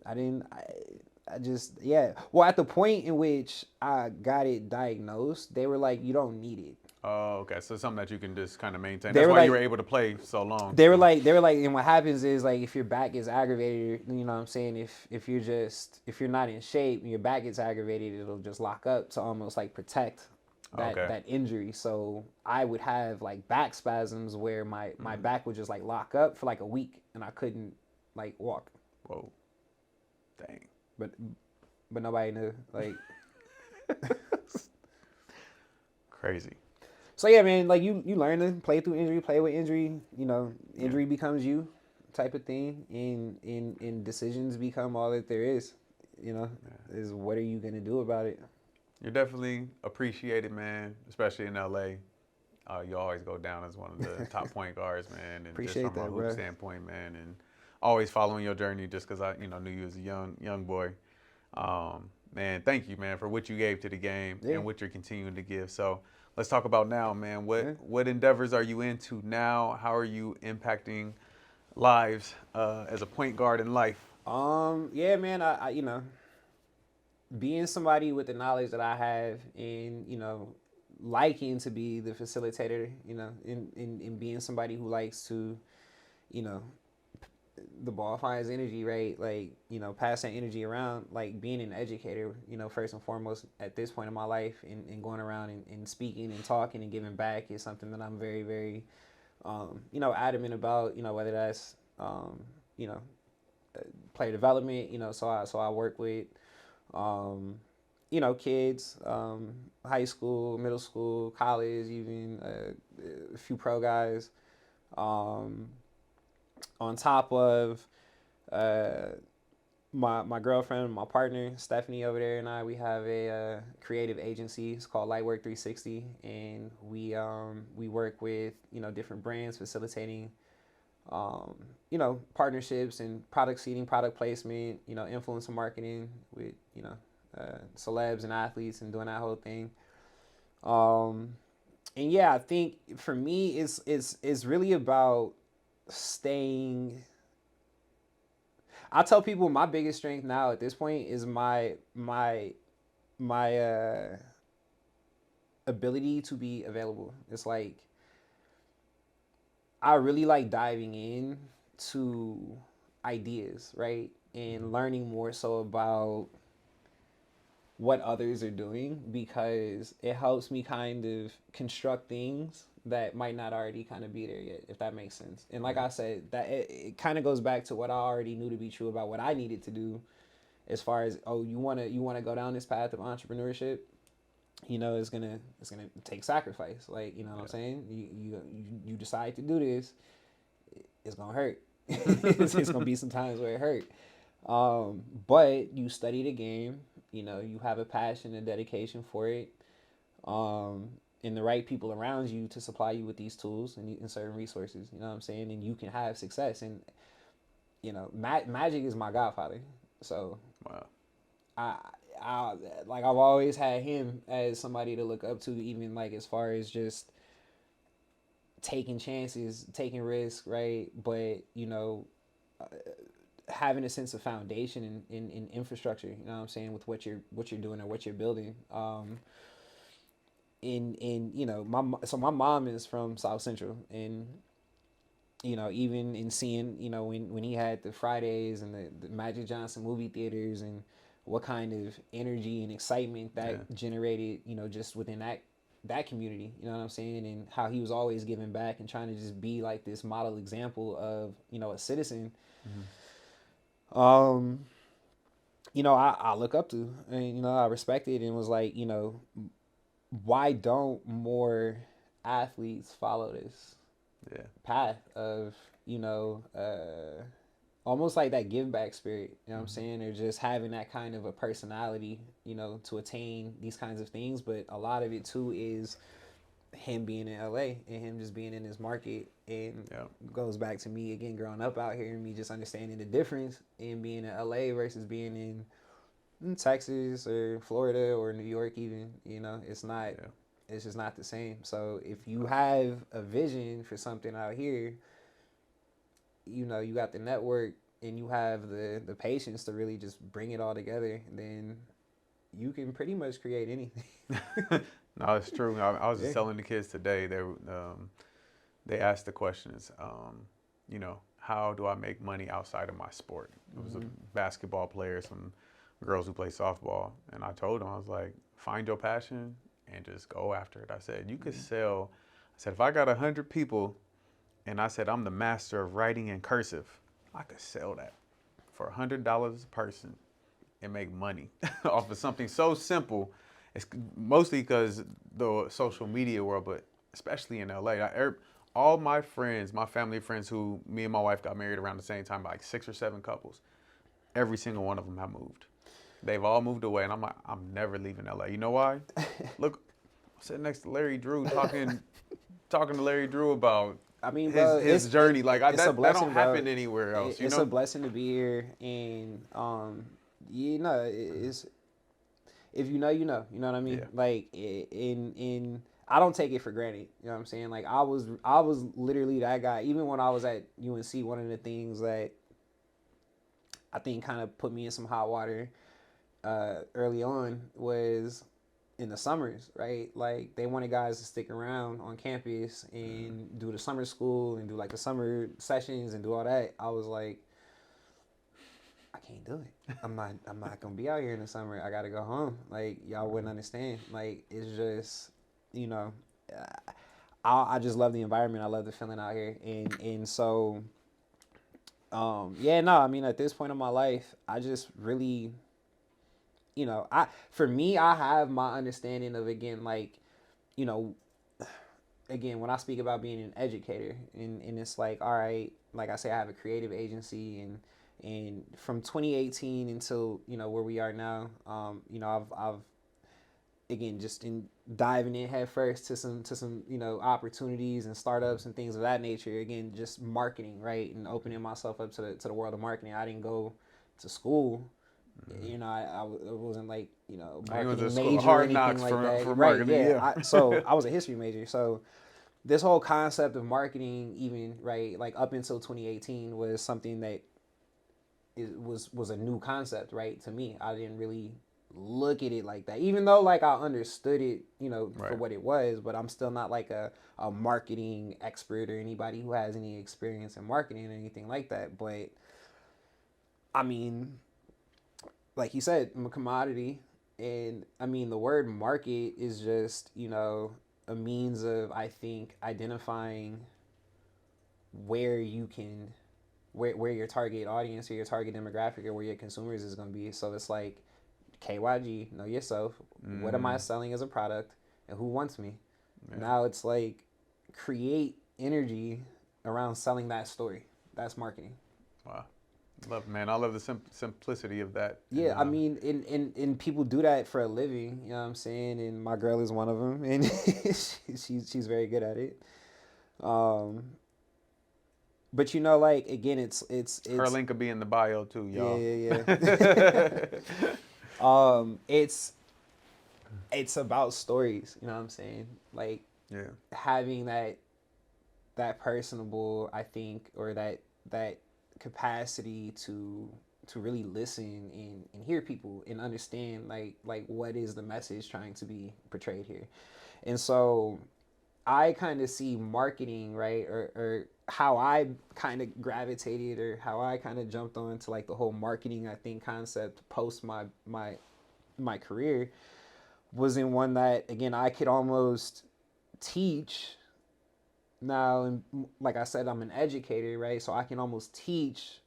I just, yeah. Well, at the point in which I got it diagnosed, they were like, you don't need it. Oh, okay. So it's something that you can just kind of maintain. That's why you were able to play so long. They were like, and what happens is, like, if your back is aggravated, you know what I'm saying? If you're not in shape and your back gets aggravated, it'll just lock up to almost like protect that injury. So I would have like back spasms where my back would just like lock up for like a week, and I couldn't like walk. Whoa. Dang. But nobody knew, like. Crazy. So yeah, man, like you learn to play through injury, play with injury. You know, injury becomes you, type of thing, and decisions become all that there is. You know, is what are you gonna do about it? You're definitely appreciated, man, especially in LA. You always go down as one of the top point guards, man, and appreciate just from a hoop standpoint, man, and always following your journey just because I, knew you as a young boy. Man, thank you, man, for what you gave to the game and what you're continuing to give. So let's talk about now, man. What endeavors are you into now? How are you impacting lives as a point guard in life? Yeah, man, I being somebody with the knowledge that I have, and liking to be the facilitator, you know, in being somebody who likes to, you know, the ball finds energy, right? Like, you know, pass that energy around, like being an educator, you know, first and foremost at this point in my life, and going around and speaking and talking and giving back is something that I'm very, very, you know, adamant about, you know, whether that's, you know, player development, you know, so I work with, um, you know, kids, high school, middle school, college, even a few pro guys, um, on top of uh, my girlfriend, my partner Stephanie over there, and we have a creative agency. It's called Lightwork 360, and we work with, you know, different brands, facilitating, you know, partnerships and product seeding, product placement, you know, influencer marketing with, you know, celebs and athletes, and doing that whole thing. Um, and yeah, I think for me, it's really about staying. I tell people my biggest strength now at this point is my ability to be available. It's like I really like diving in to ideas, right? And learning more so about what others are doing, because it helps me kind of construct things that might not already kind of be there yet, if that makes sense. And like I said, that it kind of goes back to what I already knew to be true about what I needed to do, as far as, oh, you want to go down this path of entrepreneurship, you know, it's gonna take sacrifice, like, you know what I'm saying, you decide to do this, it's gonna hurt. It's gonna be some times where it hurt, but you study the game, you know, you have a passion and dedication for it, um, and the right people around you to supply you with these tools and certain resources, you know what I'm saying, and you can have success. And, you know, Magic is my godfather, so Wow. I, I like I've always had him as somebody to look up to, even like as far as just taking chances, taking risks, right? But, you know, having a sense of foundation in infrastructure, you know what I'm saying, with what you're doing or what you're building. In you know, my mom is from South Central, and, you know, even in seeing, you know, when he had the Fridays and the Magic Johnson movie theaters, and what kind of energy and excitement that generated, you know, just within that community, you know what I'm saying, and how he was always giving back and trying to just be like this model example of, you know, a citizen. Um, you know, I look up to, and, you know, I respect it, and was like, you know, why don't more athletes follow this path of, you know, almost like that give back spirit, you know what I'm saying, or just having that kind of a personality, you know, to attain these kinds of things. But a lot of it too is him being in LA and him just being in this market, and goes back to me again growing up out here, and me just understanding the difference in being in LA versus being in Texas or Florida or New York even. You know, it's not, it's just not the same. So if you have a vision for something out here, you know, you got the network and you have the patience to really just bring it all together, then you can pretty much create anything. No, it's true. I was just telling the kids today. They asked the questions. You know, how do I make money outside of my sport? It was a basketball player, some girls who play softball, and I told them, I was like, find your passion and just go after it. I said, you could sell. I said, if I got 100 people, and I said I'm the master of writing in cursive, I could sell that for $100 a person and make money off of something so simple. It's mostly because the social media world, but especially in LA. All my friends, my family friends who me and my wife got married around the same time, like 6 or 7 couples, every single one of them have moved. They've all moved away, and I'm like, I'm never leaving LA. You know why? Look, I'm sitting next to Larry Drew talking to Larry Drew about, I mean, bro, his journey. Like, it's a blessing, that don't happen anywhere else. It's a blessing to be here, and you know, it's, if you know, you know, you know what I mean. Like, in I don't take it for granted. You know what I'm saying? Like, I was literally that guy. Even when I was at UNC, one of the things that I think kind of put me in some hot water early on was in the summers, right? Like they wanted guys to stick around on campus and do the summer school and do like the summer sessions and do all that. I was like, I can't do it. I'm not gonna be out here in the summer. I gotta go home. Like y'all wouldn't understand. Like it's just, you know, I just love the environment. I love the feeling out here, and so, yeah, no, I mean at this point in my life, I just really, you know, for me, I have my understanding of again, like, you know, again when I speak about being an educator, and it's like, all right, like I say, I have a creative agency, and from 2018 until you know where we are now, you know, I've again just in diving in head first to some you know opportunities and startups and things of that nature. Again, just marketing, right, and opening myself up to the world of marketing. I didn't go to school. You know, I wasn't like, you know, marketing major or anything like that. For right? marketing, Yeah. So I was a history major. So this whole concept of marketing, even right, like up until 2018, was something that was a new concept, right, to me. I didn't really look at it like that, even though like I understood it, you know, for what it was. But I'm still not like a marketing expert or anybody who has any experience in marketing or anything like that. But I mean, like you said, I'm a commodity. And I mean, the word market is just, you know, a means of, I think, identifying where you can, where your target audience or your target demographic or where your consumers is going to be. So it's like, KYG, know yourself. What am I selling as a product and who wants me? Yeah. Now it's like, create energy around selling that story. That's marketing. Wow. I love the simplicity of that. Yeah, I mean, and people do that for a living, you know what I'm saying? And my girl is one of them, and she's very good at it. But you know, like again, it's her link could be in the bio too, y'all. Yeah. It's about stories, you know what I'm saying? Like having that personable, I think, or that capacity to really listen and hear people and understand like what is the message trying to be portrayed here. And so I kind of see marketing, right, or how I kind of gravitated or how I kind of jumped on to like the whole marketing, I think, concept post my career was in one that, again, I could almost teach now. And like I said, I'm an educator, right? So I can almost teach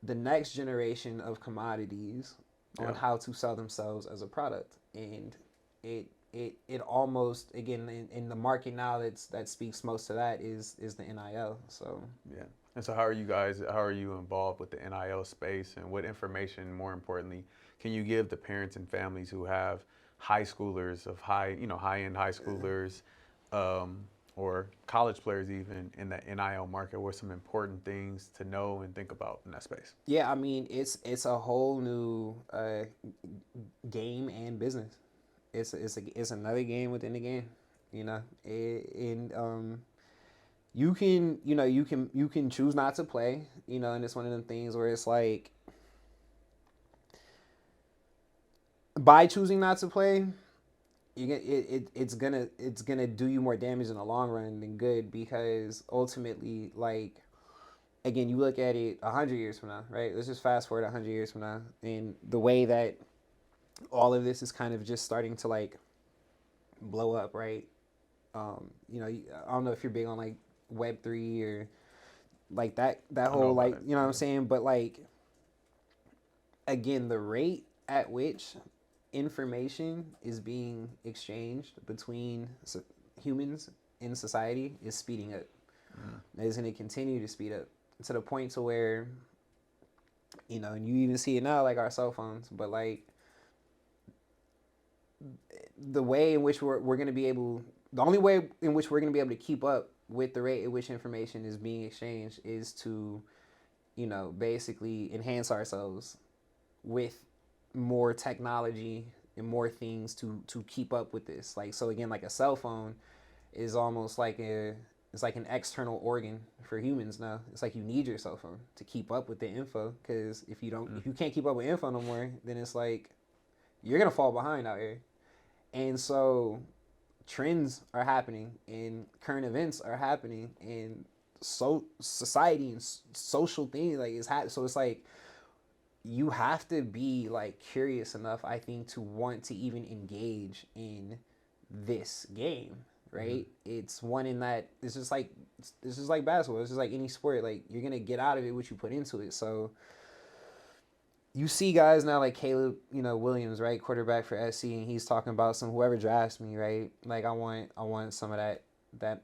the next generation of commodities on how to sell themselves as a product. And it almost, again, in the market now that speaks most to that is the NIL. So yeah. And so how are you involved with the NIL space, and what information, more importantly, can you give the parents and families who have high schoolers of high-end high schoolers, or college players even in the NIL market? What are some important things to know and think about in that space? Yeah, I mean, it's a whole new game and business. It's another game within the game, you know. You can choose not to play, you know, and it's one of them things where it's like, by choosing not to play, it's gonna do you more damage in the long run than good, because ultimately, like, again, you look at it 100 years from now, right? Let's just fast forward 100 years from now, and the way that all of this is kind of just starting to like blow up, right? You know, I don't know if you're big on like Web3 or like that whole, like, you know what I'm saying, but like, again, the rate at which information is being exchanged between humans in society is speeding up. It's going to continue to speed up to the point to where, you know, and you even see it now, like our cell phones, but like the way in which we're going to be able, the only way in which we're going to be able to keep up with the rate at which information is being exchanged is to, you know, basically enhance ourselves with more technology and more things to keep up with this. Like, so again, like a cell phone is almost like it's like an external organ for humans now. It's like you need your cell phone to keep up with the info, because if you can't keep up with info no more, then it's like you're gonna fall behind out here. And so trends are happening and current events are happening and so society and social things like it's so it's like you have to be like curious enough, I think, to want to even engage in this game, right? It's one in that it's just like basketball. It's just like any sport. Like you're gonna get out of it what you put into it. So you see guys now like Caleb, Williams, right, quarterback for SC, and he's talking about some whoever drafts me, right? Like I want some of that that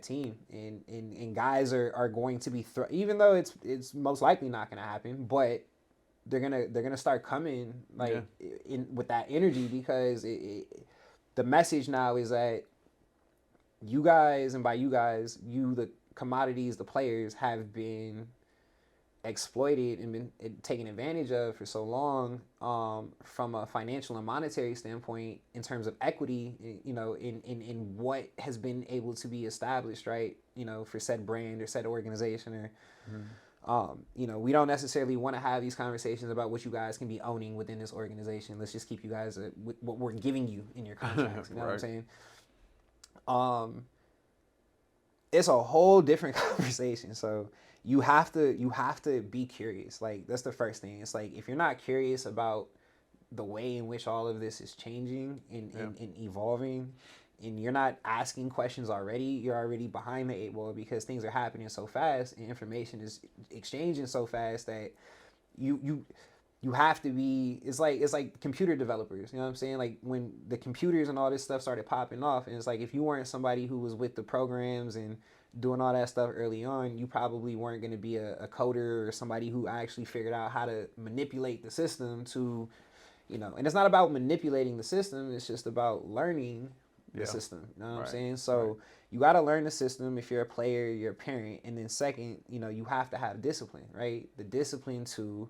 team, and guys are going to be even though it's most likely not going to happen, but they're gonna start coming like in with that energy because the message now is that you guys, and by you guys, the commodities, the players have been exploited and been taken advantage of for so long, from a financial and monetary standpoint in terms of equity, in what has been able to be established, right, for said brand or said organization or we don't necessarily want to have these conversations about what you guys can be owning within this organization. Let's just keep you guys with what we're giving you in your contracts. You know what I'm saying? It's a whole different conversation. So you have to be curious. Like that's the first thing. It's like if you're not curious about the way in which all of this is changing and evolving, and you're not asking questions already, you're already behind the eight ball because things are happening so fast and information is exchanging so fast that you have to be. It's like computer developers. You know what I'm saying? Like when the computers and all this stuff started popping off, and it's like if you weren't somebody who was with the programs and doing all that stuff early on, you probably weren't going to be a coder or somebody who actually figured out how to manipulate the system to, and it's not about manipulating the system. It's just about learning the system. You know what I'm saying? So you got to learn the system if you're a player, you're a parent. And then second, you have to have discipline, right? The discipline to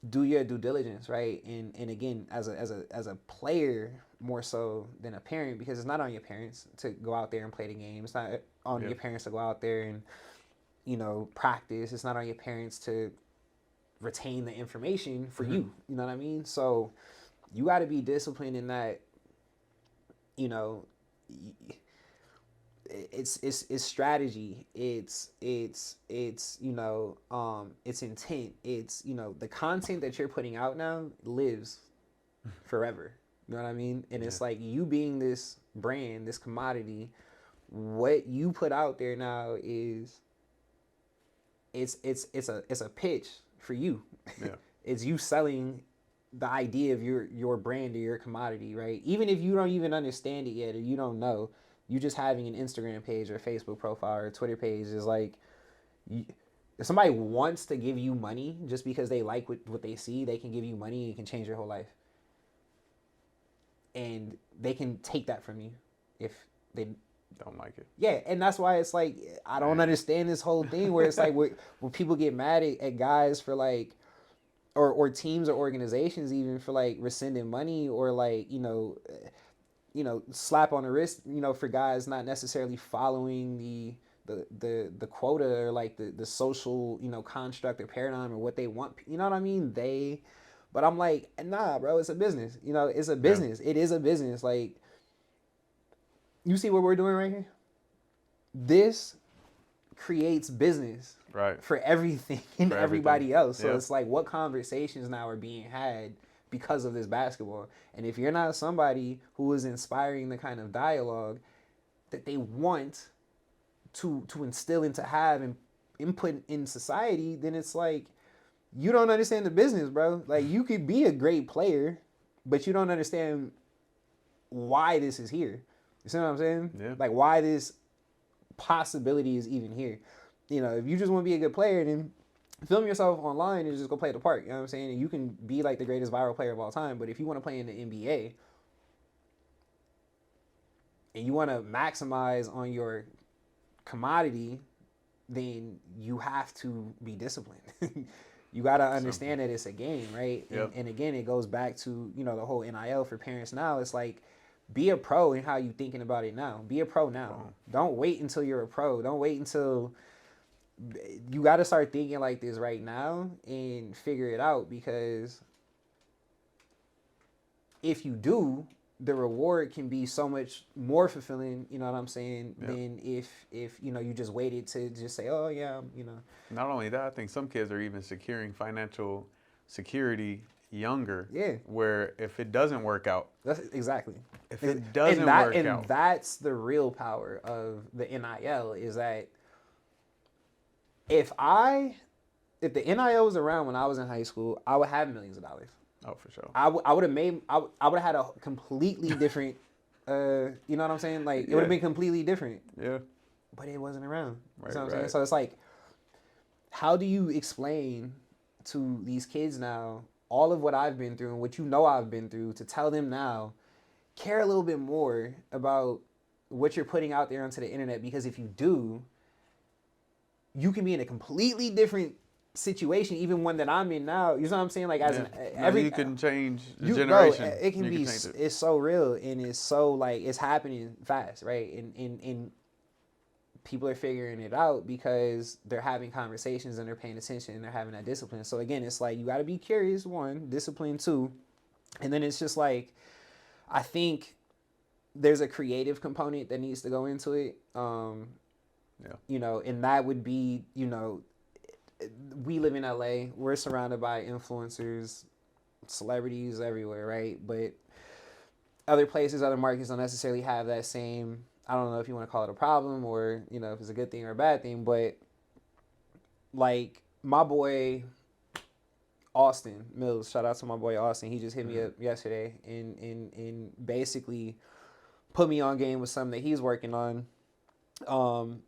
do your due diligence, right? And again, as a player more so than a parent, because it's not on your parents to go out there and play the game. It's not on your parents to go out there and practice. It's not on your parents to retain the information for you. You know what I mean? So you got to be disciplined in that. It's strategy. It's intent. It's the content that you're putting out now lives forever. You know what I mean? And it's like you being this brand, this commodity. What you put out there now is it's a pitch for you. Yeah. It's you selling the idea of your brand or your commodity, right? Even if you don't even understand it yet or you don't know, you just having an Instagram page or a Facebook profile or a Twitter page is like, if somebody wants to give you money just because they like what they see, they can give you money and it can change your whole life. And they can take that from you if they don't like it. Yeah, and that's why it's like, I don't understand this whole thing where it's like where people get mad at guys for like, or teams or organizations even for like rescinding money or like, slap on the wrist, for guys not necessarily following the quota or like the social, construct or paradigm or what they want. You know what I mean? But I'm like, nah, bro, it's a business. It's a business. Yeah. It is a business. Like, you see what we're doing right here? This creates business for everything and for everybody else. So it's like, what conversations now are being had because of this basketball? And if you're not somebody who is inspiring the kind of dialogue that they want to instill and to have and input in society, then it's like, you don't understand the business, bro. Like, you could be a great player, but you don't understand why this is here. You see what I'm saying? Yeah. Like, why this possibility is even here. If you just want to be a good player, then film yourself online and just go play at the park. You know what I'm saying? And you can be like the greatest viral player of all time. But if you want to play in the NBA and you want to maximize on your commodity, then you have to be disciplined. You got to understand that it's a game, right? Yep. And again, it goes back to, the whole NIL for parents now. It's like, be a pro in how you thinking about it now. Be a pro now. Oh. Don't wait until you're a pro. Don't wait until... You got to start thinking like this right now and figure it out, because if you do, the reward can be so much more fulfilling, you know what I'm saying, than if you just waited to just say, oh yeah, Not only that, I think some kids are even securing financial security younger. Yeah. Where if it doesn't work out, That's exactly. if it doesn't work out, and that's the real power of the NIL is that if the NIL was around when I was in high school, I would have millions of dollars. Oh, for sure. I would have had a completely different, you know what I'm saying? Like, it would have been completely different. Yeah. But it wasn't around. Right, You know what I'm right. saying? So it's like, how do you explain to these kids now all of what I've been through and what I've been through to tell them now, care a little bit more about what you're putting out there onto the internet? Because if you do, you can be in a completely different situation, even one that I'm in now. You know what I'm saying? Like, as you can change the generation. Bro, it can be. It's so real, and it's so like it's happening fast, right? And people are figuring it out because they're having conversations and they're paying attention and they're having that discipline. So again, it's like you got to be curious. One, discipline. Two, and then it's just like I think there's a creative component that needs to go into it. And that would be, we live in LA. We're surrounded by influencers, celebrities everywhere, right? But other places, other markets don't necessarily have that same, I don't know if you want to call it a problem or, if it's a good thing or a bad thing, but like my boy Austin Mills, shout out to my boy Austin. He just hit me up yesterday and basically put me on game with something that he's working on.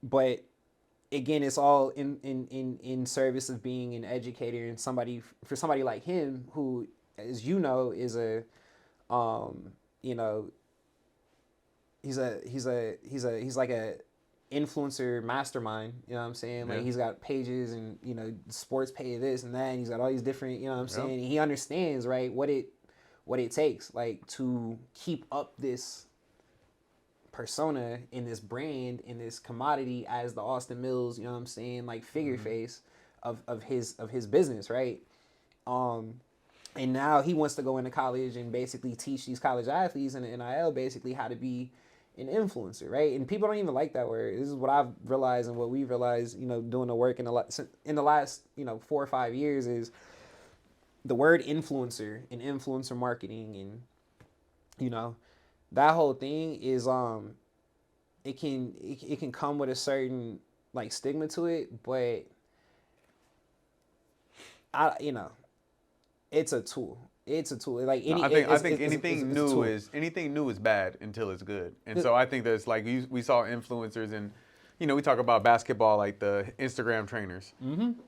But again, it's all in service of being an educator and for somebody like him who, as you know, is a he's like a influencer mastermind, you know what I'm saying? Like, he's got pages and, sports pay this and that, and he's got all these different, you know what I'm saying? And he understands, right, what it takes, like, to keep up this persona in this brand, in this commodity as the Austin Mills, you know what I'm saying, like, figure face of his business, right? And now he wants to go into college and basically teach these college athletes in the NIL basically how to be an influencer, right? And people don't even like that word. This is what I've realized and what we've realized, doing the work in the last 4 or 5 years is the word influencer and influencer marketing and, that whole thing is, it can come with a certain like stigma to it, but it's a tool. It's a tool. Like I think anything new is bad until it's good. And so I think that's like we saw influencers and we talk about basketball, like the Instagram trainers,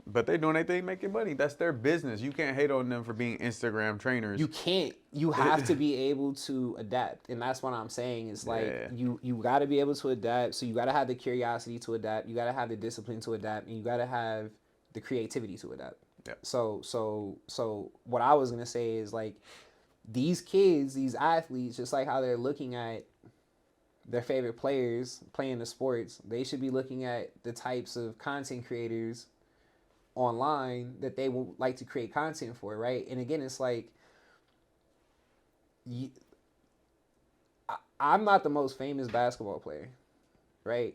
but they're doing their thing, making money. That's their business. You can't hate on them for being Instagram trainers. You can't. You have to be able to adapt, and that's what I'm saying. It's like you got to be able to adapt. So you got to have the curiosity to adapt. You got to have the discipline to adapt, and you got to have the creativity to adapt. Yeah. So what I was gonna say is like these kids, these athletes, just like how they're looking at their favorite players playing the sports, they should be looking at the types of content creators online that they would like to create content for, right? And again, it's like I'm not the most famous basketball player, right?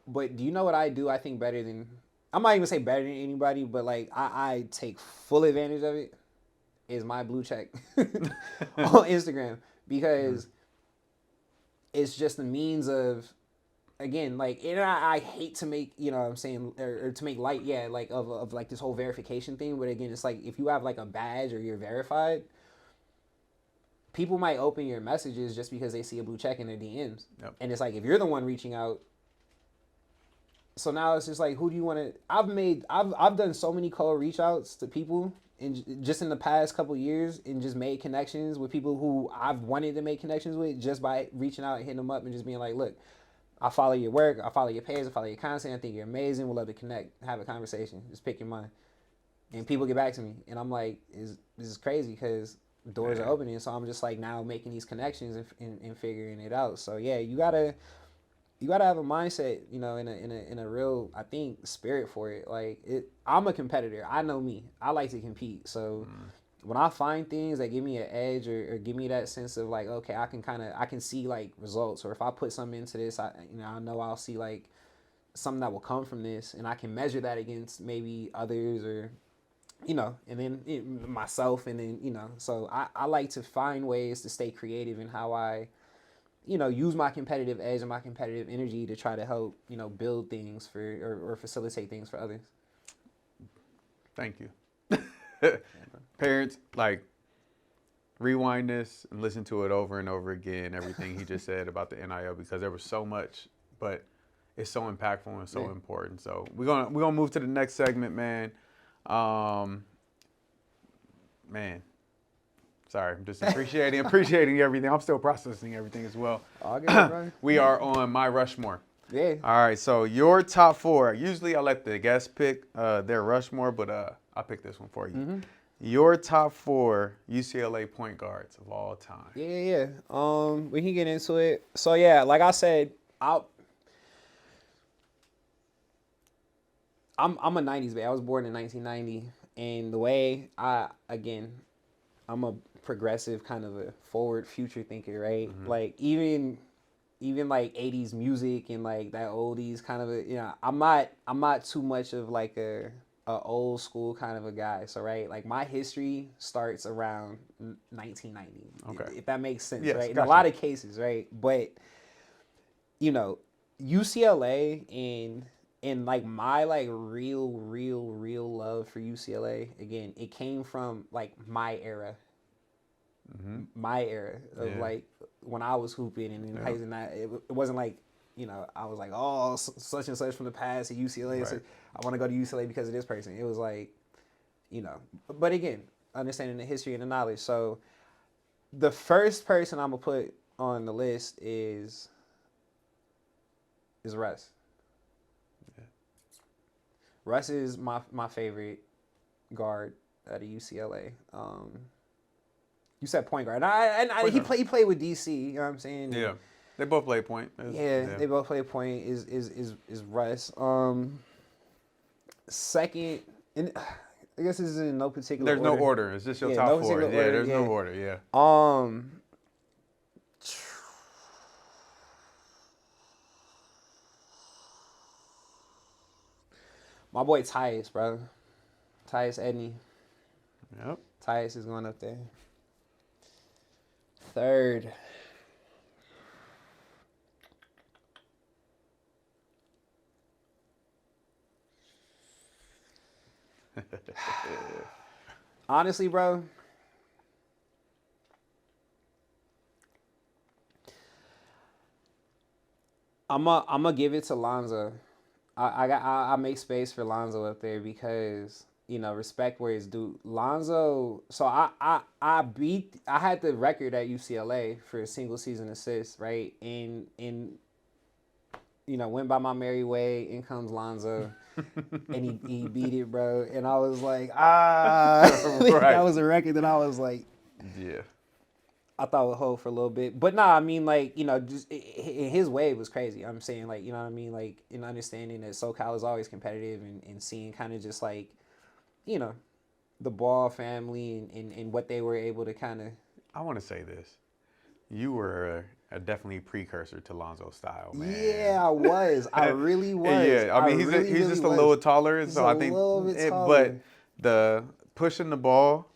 But do you know what I do? I think better than, I'm not even gonna say better than anybody, but like I take full advantage of it, is my blue check on Instagram, because it's just a means of, again, like, and I hate to make, what I'm saying, or to make light, like of like this whole verification thing, but again, it's like if you have like a badge or you're verified, people might open your messages just because they see a blue check in their DMs. Yep. And it's like, if you're the one reaching out, so now it's just like, who do you want to? I've done so many cold reach outs to people, and just in the past couple years, and just made connections with people who I've wanted to make connections with just by reaching out and hitting them up and just being like, look, I follow your work, I follow your page, I follow your content, I think you're amazing, we'd love to connect, have a conversation, just pick your mind. And people get back to me, and I'm like, this is crazy, because doors are opening. So I'm just like now making these connections and figuring it out. So yeah, you gotta have a mindset, in a real, I think, spirit for it. Like I'm a competitor. I know me. I like to compete. So when I find things that give me an edge or give me that sense of like, okay, I can see like results, or if I put something into this, I know I'll see like something that will come from this, and I can measure that against maybe others, or and then myself, and then so I like to find ways to stay creative in how I use my competitive edge and my competitive energy to try to help build things or facilitate things for others. Thank you. Parents, like, rewind this and listen to it over and over again, everything he just said about the NIL, because there was so much, but it's so impactful and so important. So we're gonna move to the next segment, man. Man, sorry, I'm just appreciating everything. I'm still processing everything as well. All good, bro. We are on my Rushmore. Yeah. All right, so your top 4. Usually I let the guests pick their Rushmore, but I'll pick this one for you. Mm-hmm. Your top 4 UCLA point guards of all time. Yeah. We can get into it. So yeah, like I said, I'm a '90s baby. I was born in 1990, and the way I'm a progressive kind of a forward future thinker, right? Mm-hmm. Like even like 80s music and like that oldies kind of I'm not too much of like a old school kind of a guy. So right, like my history starts around 1990. Okay. If that makes sense, yes, right? gotcha. In a lot of cases, right? But UCLA and like my like real love for UCLA, again, it came from like my era. Mm-hmm. My era of like when I was hooping and in high school, it wasn't like I was like, oh, such and such from the past at UCLA. Right. So I want to go to UCLA because of this person. It was like, but again, understanding the history and the knowledge. So the first person I'm gonna put on the list is Russ. Yeah. Russ is my favorite guard at UCLA. You said point guard. He played with DC. You know what I'm saying? Yeah, they both play point. They both play point. Is Russ? Second, and I guess this is in no particular. There's order. no order. It's just your top 4. Yeah, there's no order. Yeah. My boy Tyus, bro. Tyus Edney. Yep. Tyus is going up there. Third. Honestly, bro. I'm gonna give it to Lonzo. I make space for Lonzo up there because respect where it's due. Lonzo. So I had the record at UCLA for a single season assist, right? And went by my merry way. In comes Lonzo, and he beat it, bro. And I was like, right. That was a record that I was like, yeah. I thought would hold for a little bit. But nah, I mean, like, just his wave was crazy. I'm saying, like, you know what I mean? Like, in understanding that SoCal is always competitive and seeing kind of just like, the Ball family and what they were able to kind of. I want to say this. You were a definitely precursor to Lonzo's style, man. Yeah, I was. I really was. Yeah, I mean, he's just a little taller, so I think. But the pushing the ball.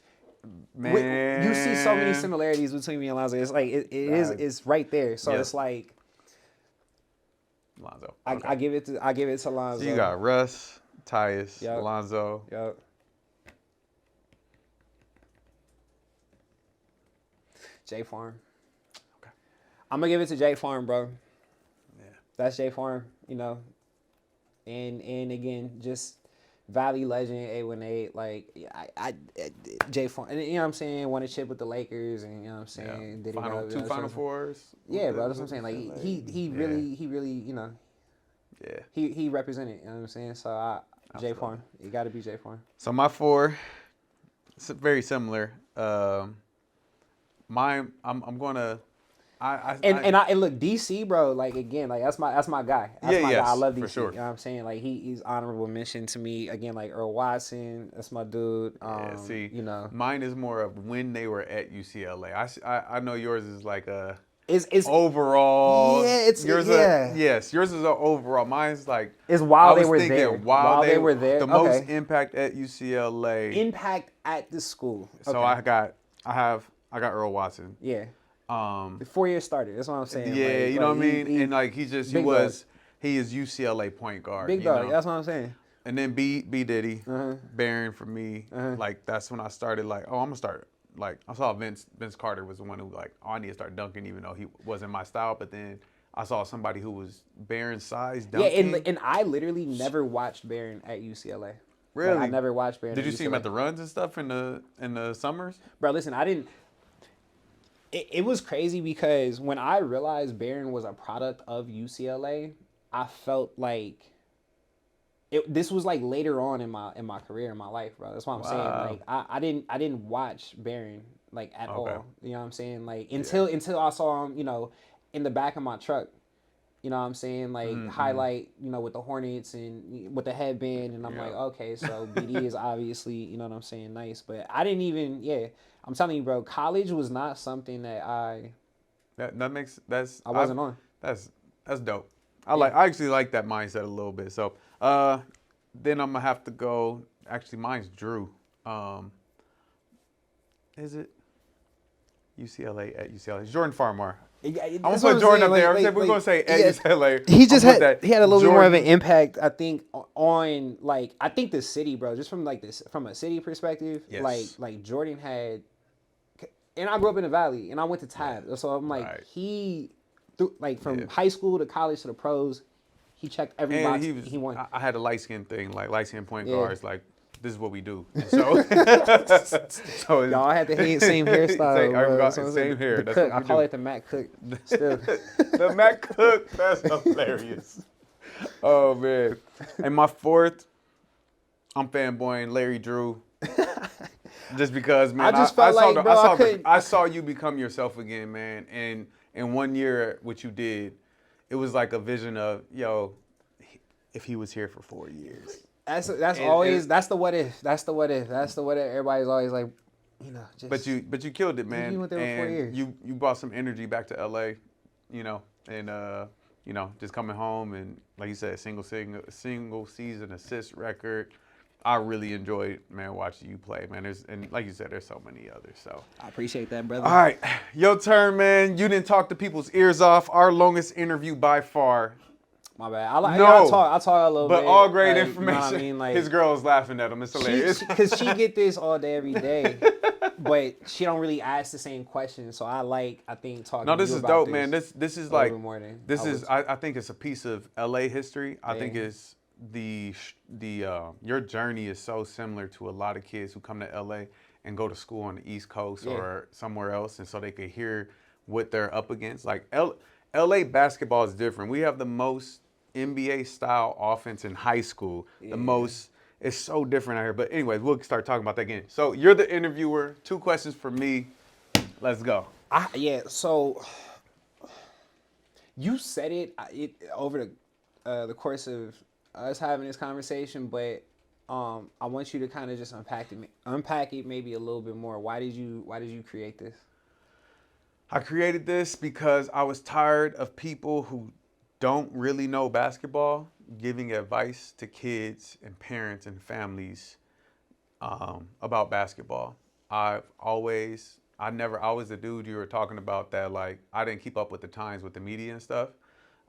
Man, you see so many similarities between me and Lonzo. It's like it's right there. So it's like Lonzo. Okay. I give it to Lonzo. So you got Russ, Tyus, Lonzo. Yep. J Farm. Okay. I'm gonna give it to J Farm, bro. Yeah. That's J Farm. And again, just Valley legend, 818, like I J Farm, and you know what I'm saying, won a chip with the Lakers, and you know what I'm saying, did two Final Fours. Yeah, bro, that's what I'm saying. Like he really, yeah, he represented. You know what I'm saying? So J Farm, you got to be J Farm. So my 4, it's very similar. Mine, I'm gonna And look, DC, bro, like again, like that's my guy. That's my guy. I love DC. For sure. You know what I'm saying? Like he's honorable mention to me. Again, like Earl Watson, that's my dude. See, you know, mine is more of when they were at UCLA. I know yours is like a it's overall. Yeah, it's yours yeah. Yes, yours is a overall. Mine's like It's while I they was were thinking there. while they were there. The Okay. most impact at UCLA. Impact at the school. Okay. So I got Earl Watson. Yeah. The 4 years started. That's what I'm saying. Yeah, like, you know what I mean? He, And like he is UCLA point guard. Big dog. That's what I'm saying. And then B Diddy, Barron for me. Like that's when I started like, oh, I'm gonna start. Like I saw Vince Carter was the one who like, oh, I need to start dunking, even though he wasn't my style. But then I saw somebody who was Barron's size dunking. Yeah, and I literally never watched Barron at UCLA. Really? Like, I never watched Barron. Did you see him at the runs and stuff in the summers? Bro, listen, I didn't. It was crazy because when I realized Barron was a product of UCLA, I felt like this was like later on in my career, in my life, bro. That's what I'm saying. Like I didn't watch Barron like at all. You know what I'm saying? Like until I saw him, you know, in the back of my truck. You know what I'm saying? Like highlight, you know, with the Hornets and with the headband, and I'm like, okay, so BD is obviously, you know what I'm saying, nice. But I didn't even, I'm telling you, bro, college was not something that I wasn't on. That's dope. I actually like that mindset a little bit. So then I'm gonna have to go. Actually, mine's Drew. Is it UCLA at UCLA? Jordan Farmar. I'm gonna put Jordan up there. We're gonna say at UCLA. He just had a little bit more of an impact, I think, on like I think the city, bro. Just from like this, from a city perspective, like Jordan had, and I grew up in the Valley, and I went to TAB, so I'm like he, like from high school to college to the pros, he checked every box. He won. I had a light skin thing, like light skin point guards, like. This is what we do. And so, y'all had the same hairstyle. Same hair. That's Cook. I call it the Matt Cook. Still, the Matt Cook. That's hilarious. Oh man! And my fourth, I'm fanboying Larry Drew. Just because, man, I saw you become yourself again, man. And in 1 year, what you did, it was like a vision of, yo, if he was here for 4 years. That's the what if. That's the what if. Everybody's always like, you know. Just, but you killed it, man. You went there for 4 years. You brought some energy back to LA, you know, and you know, just coming home and like you said, single season assist record. I really enjoyed, man, watching you play, man. And like you said, there's so many others. So I appreciate that, brother. All right, your turn, man. You didn't talk to people's ears off. Our longest interview by far. My bad. I talk a little bit. But all great like, information. You know what I mean? Like, his girl's laughing at him. It's hilarious. Because she get this all day, every day. But she don't really ask the same questions. So I think talking No, this to you is about dope, this man. This is like, I think it's a piece of LA history. I think it's your journey is so similar to a lot of kids who come to LA and go to school on the East Coast or somewhere else. And so they could hear what they're up against. Like LA basketball is different. We have the most NBA style offense in high school. The most, it's so different out here. But anyways, we'll start talking about that again. So you're the interviewer. 2 questions for me. Let's go. So you said it over the course of us having this conversation, but I want you to kind of just unpack it maybe a little bit more. Why did you create this? I created this because I was tired of people who don't really know basketball giving advice to kids and parents and families about basketball. I was the dude you were talking about that, like, I didn't keep up with the times with the media and stuff.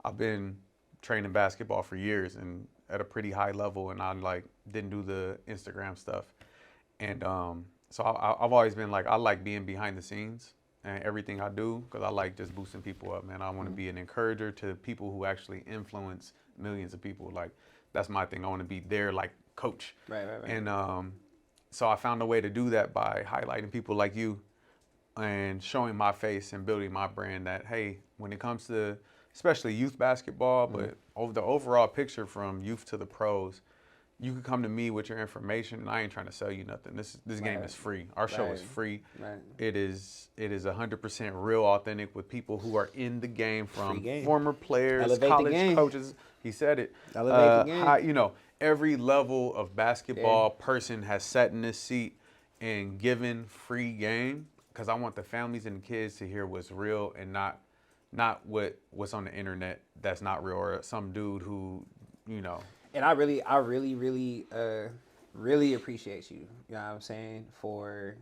I've been training basketball for years and at a pretty high level, and I like didn't do the Instagram stuff. And so I've always been like, I like being behind the scenes and everything I do, because I like just boosting people up, man. I want to be an encourager to people who actually influence millions of people. Like, that's my thing. I want to be their, like, coach. Right. And so I found a way to do that by highlighting people like you and showing my face and building my brand that, hey, when it comes to especially youth basketball, but over the overall picture from youth to the pros, you can come to me with your information, and I ain't trying to sell you nothing. This game is free. Our show is free. Right. It is 100% real, authentic, with people who are in the game, from game. former players, Elevate the college game. coaches. He said it. Elevate the game. High, every level of basketball person has sat in this seat and given free game, because I want the families and the kids to hear what's real and not what's on the internet that's not real, or some dude who, And I really appreciate you. You know what I'm saying, for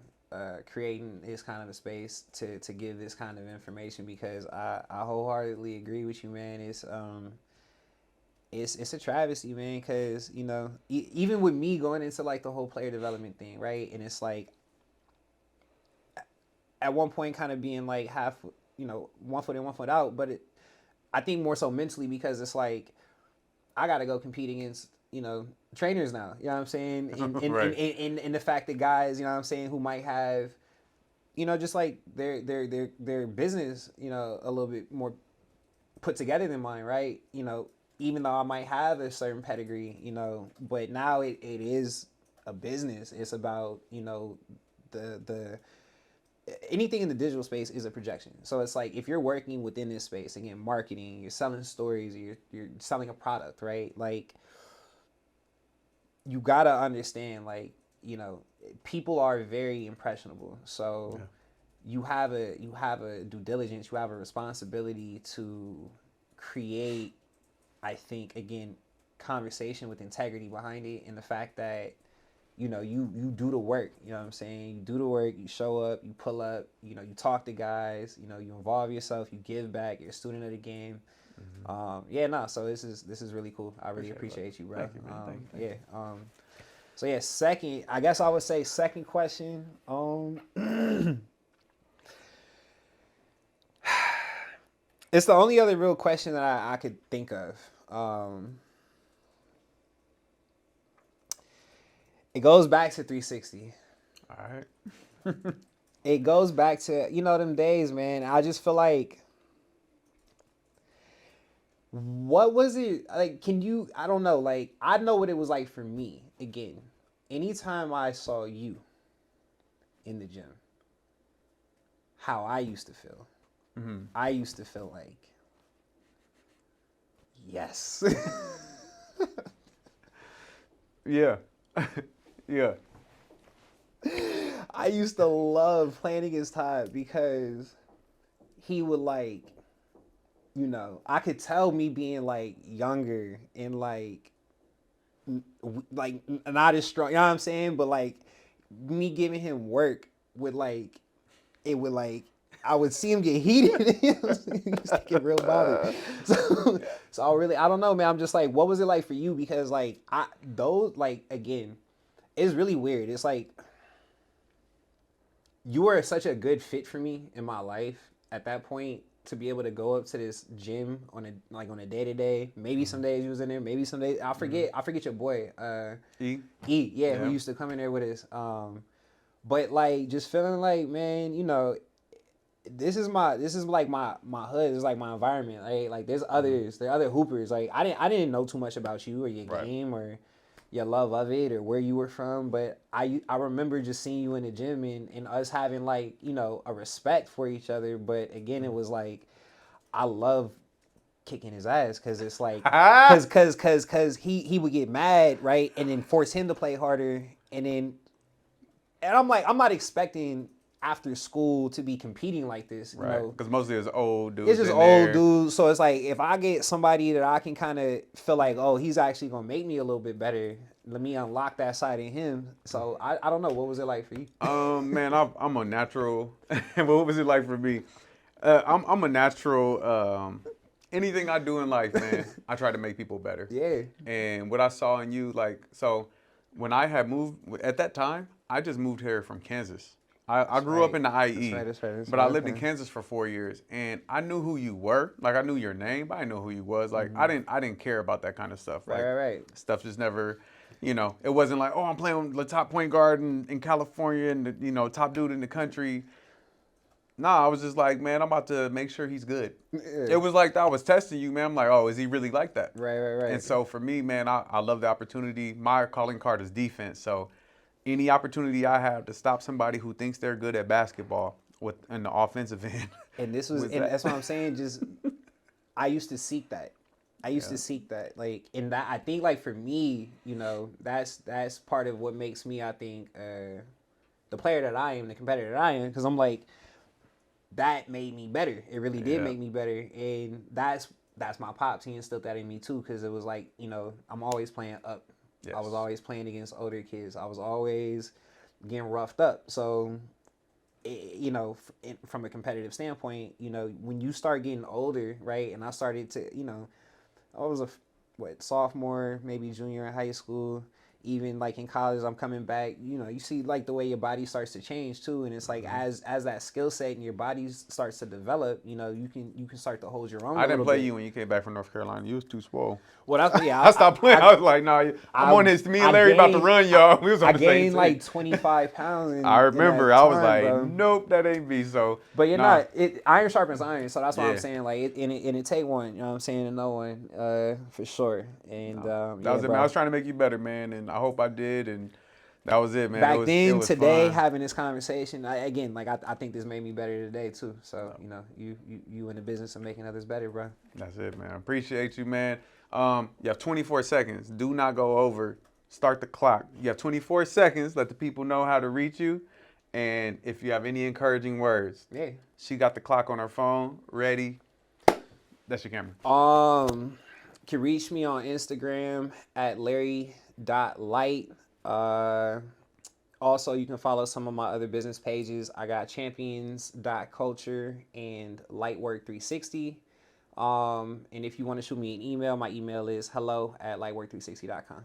creating this kind of a space to give this kind of information, because I wholeheartedly agree with you, man. It's a travesty, man, because even with me going into like the whole player development thing, right? And it's like at one point kind of being like half, 1 foot in, 1 foot out, but I think more so mentally, because it's like I got to go compete against, trainers now. You know what I'm saying? And, right. and the fact that guys, who might have, just like their business, a little bit more put together than mine, right? Even though I might have a certain pedigree, but now it is a business. It's about, the anything in the digital space is a projection. So it's like, if you're working within this space, again, marketing, you're selling stories, you're selling a product, right? Like, you gotta understand, like, people are very impressionable. So you have a due diligence, you have a responsibility to create, I think, again, conversation with integrity behind it, and the fact that you do the work. You know what I'm saying? You do the work, you show up, you pull up, you talk to guys, you involve yourself, you give back, you're a student of the game. So this is really cool. I really appreciate you, bro. Thank you, man. Thank you. Second, I guess I would say second question. It's the only other real question that I could think of. It goes back to 360. All right. It goes back to, them days, man. I just feel like, what was it like? I don't know. Like, I know what it was like for me. Again, anytime I saw you in the gym, how I used to feel. Mm-hmm. I used to feel like, yes. Yeah. Yeah. I used to love playing against Todd, because he would like, I could tell me being like younger and like not as strong, you know what I'm saying? But like me giving him work would like, it would like, I would see him get heated. He used to get real bothered. So I don't know, man. I'm just like, what was it like for you? Because like again, it's really weird. It's like, you were such a good fit for me in my life at that point, to be able to go up to this gym on a day-to-day. Maybe some days you was in there, maybe some days I forget your boy, who used to come in there with us. But like, just feeling like, man, this is like my hood. It's like my environment. Like there are other hoopers. Like I didn't know too much about you or your game or your love of it or where you were from, but I remember just seeing you in the gym and us having like, a respect for each other. But again, it was like, I love kicking his ass, because it's like, because he would get mad, right, and then force him to play harder, and I'm like, I'm not expecting after school to be competing like this, right? Because mostly it's old dudes. It's just old dudes. So it's like, if I get somebody that I can kind of feel like, oh, he's actually gonna make me a little bit better, let me unlock that side in him. So I don't know, what was it like for you? Man, I'm a natural. What was it like for me? I'm a natural. Anything I do in life, man, I try to make people better. Yeah. And what I saw in you, like, so when I had moved at that time, I just moved here from Kansas. I grew up in the IE, but I lived in Kansas for 4 years, and I knew who you were. Like, I knew your name, but I didn't know who you was. Like, I didn't care about that kind of stuff. Like, right. Stuff just never, it wasn't like, oh, I'm playing the top point guard in California and the, top dude in the country. Nah, I was just like, man, I'm about to make sure he's good. Yeah. It was like I was testing you, man. I'm like, oh, is he really like that? Right. And so for me, man, I love the opportunity. My calling card is defense. So any opportunity I have to stop somebody who thinks they're good at basketball with in the offensive end. And this was, and that's what I'm saying. Just I used to seek that. I used to seek that. Like, in that, I think, like, for me, you know, that's part of what makes me, I think, the player that I am, the competitor that I am, because I'm like, that made me better. It really did make me better, and that's my pops. He instilled that in me too, because it was like, you know, I'm always playing up. Yes. I was always playing against older kids. I was always getting roughed up. So, you know, from a competitive standpoint, you know, when you start getting older, right? And I started to, you know, I was a sophomore, maybe junior in high school. Even like in college, I'm coming back. You know, you see like the way your body starts to change too, and it's like as that skill set and your body starts to develop, you know, you can start to hold your own. I didn't play you when you came back from North Carolina. You was too swole. Well, that's I stopped playing. I was like, nah, I'm on this. Me and Larry about to run, y'all. We was on the same team. I gained like 25 pounds. I remember. I was like, bro. nope, that ain't me. So, but you're not. Iron sharpens iron. So that's why I'm saying, like, it take one. You know what I'm saying? To know one, for sure. And that was it, man. I was trying to make you better, man, and I hope I did. And that was it, man. Back then, today, fun. having this conversation, I think this made me better today too. So, you know, you in the business of making others better, bro. That's it, man. I appreciate you, man. You have 24 seconds. Do not go over. Start the clock. You have 24 seconds. Let the people know how to reach you. And if you have any encouraging words. Yeah. She got the clock on her phone. Ready. That's your camera. Can reach me on Instagram at larry.light. Also, you can follow some of my other business pages. I got champions.culture and lightwork360. And if you want to shoot me an email, my email is hello@lightwork360.com.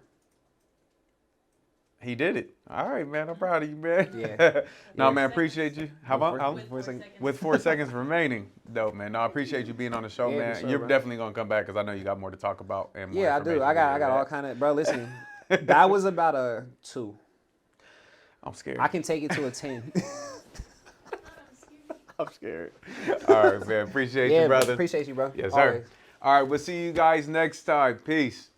He did it. All right, man. I'm proud of you, man. Yeah. No, man. Appreciate you. How about With 4 seconds. With 4 seconds remaining? Dope, man. No, I appreciate you being on the show, man. Sure, You're bro. definitely gonna come back because I know you got more to talk about and more Yeah, I do. information I got than all that. kind of, bro. Listen, that was about a 2. I'm scared. I can take it to a 10. I'm scared. All right, man. Appreciate you, brother. Appreciate you, bro. Yes, sir. Always. All right, we'll see you guys next time. Peace.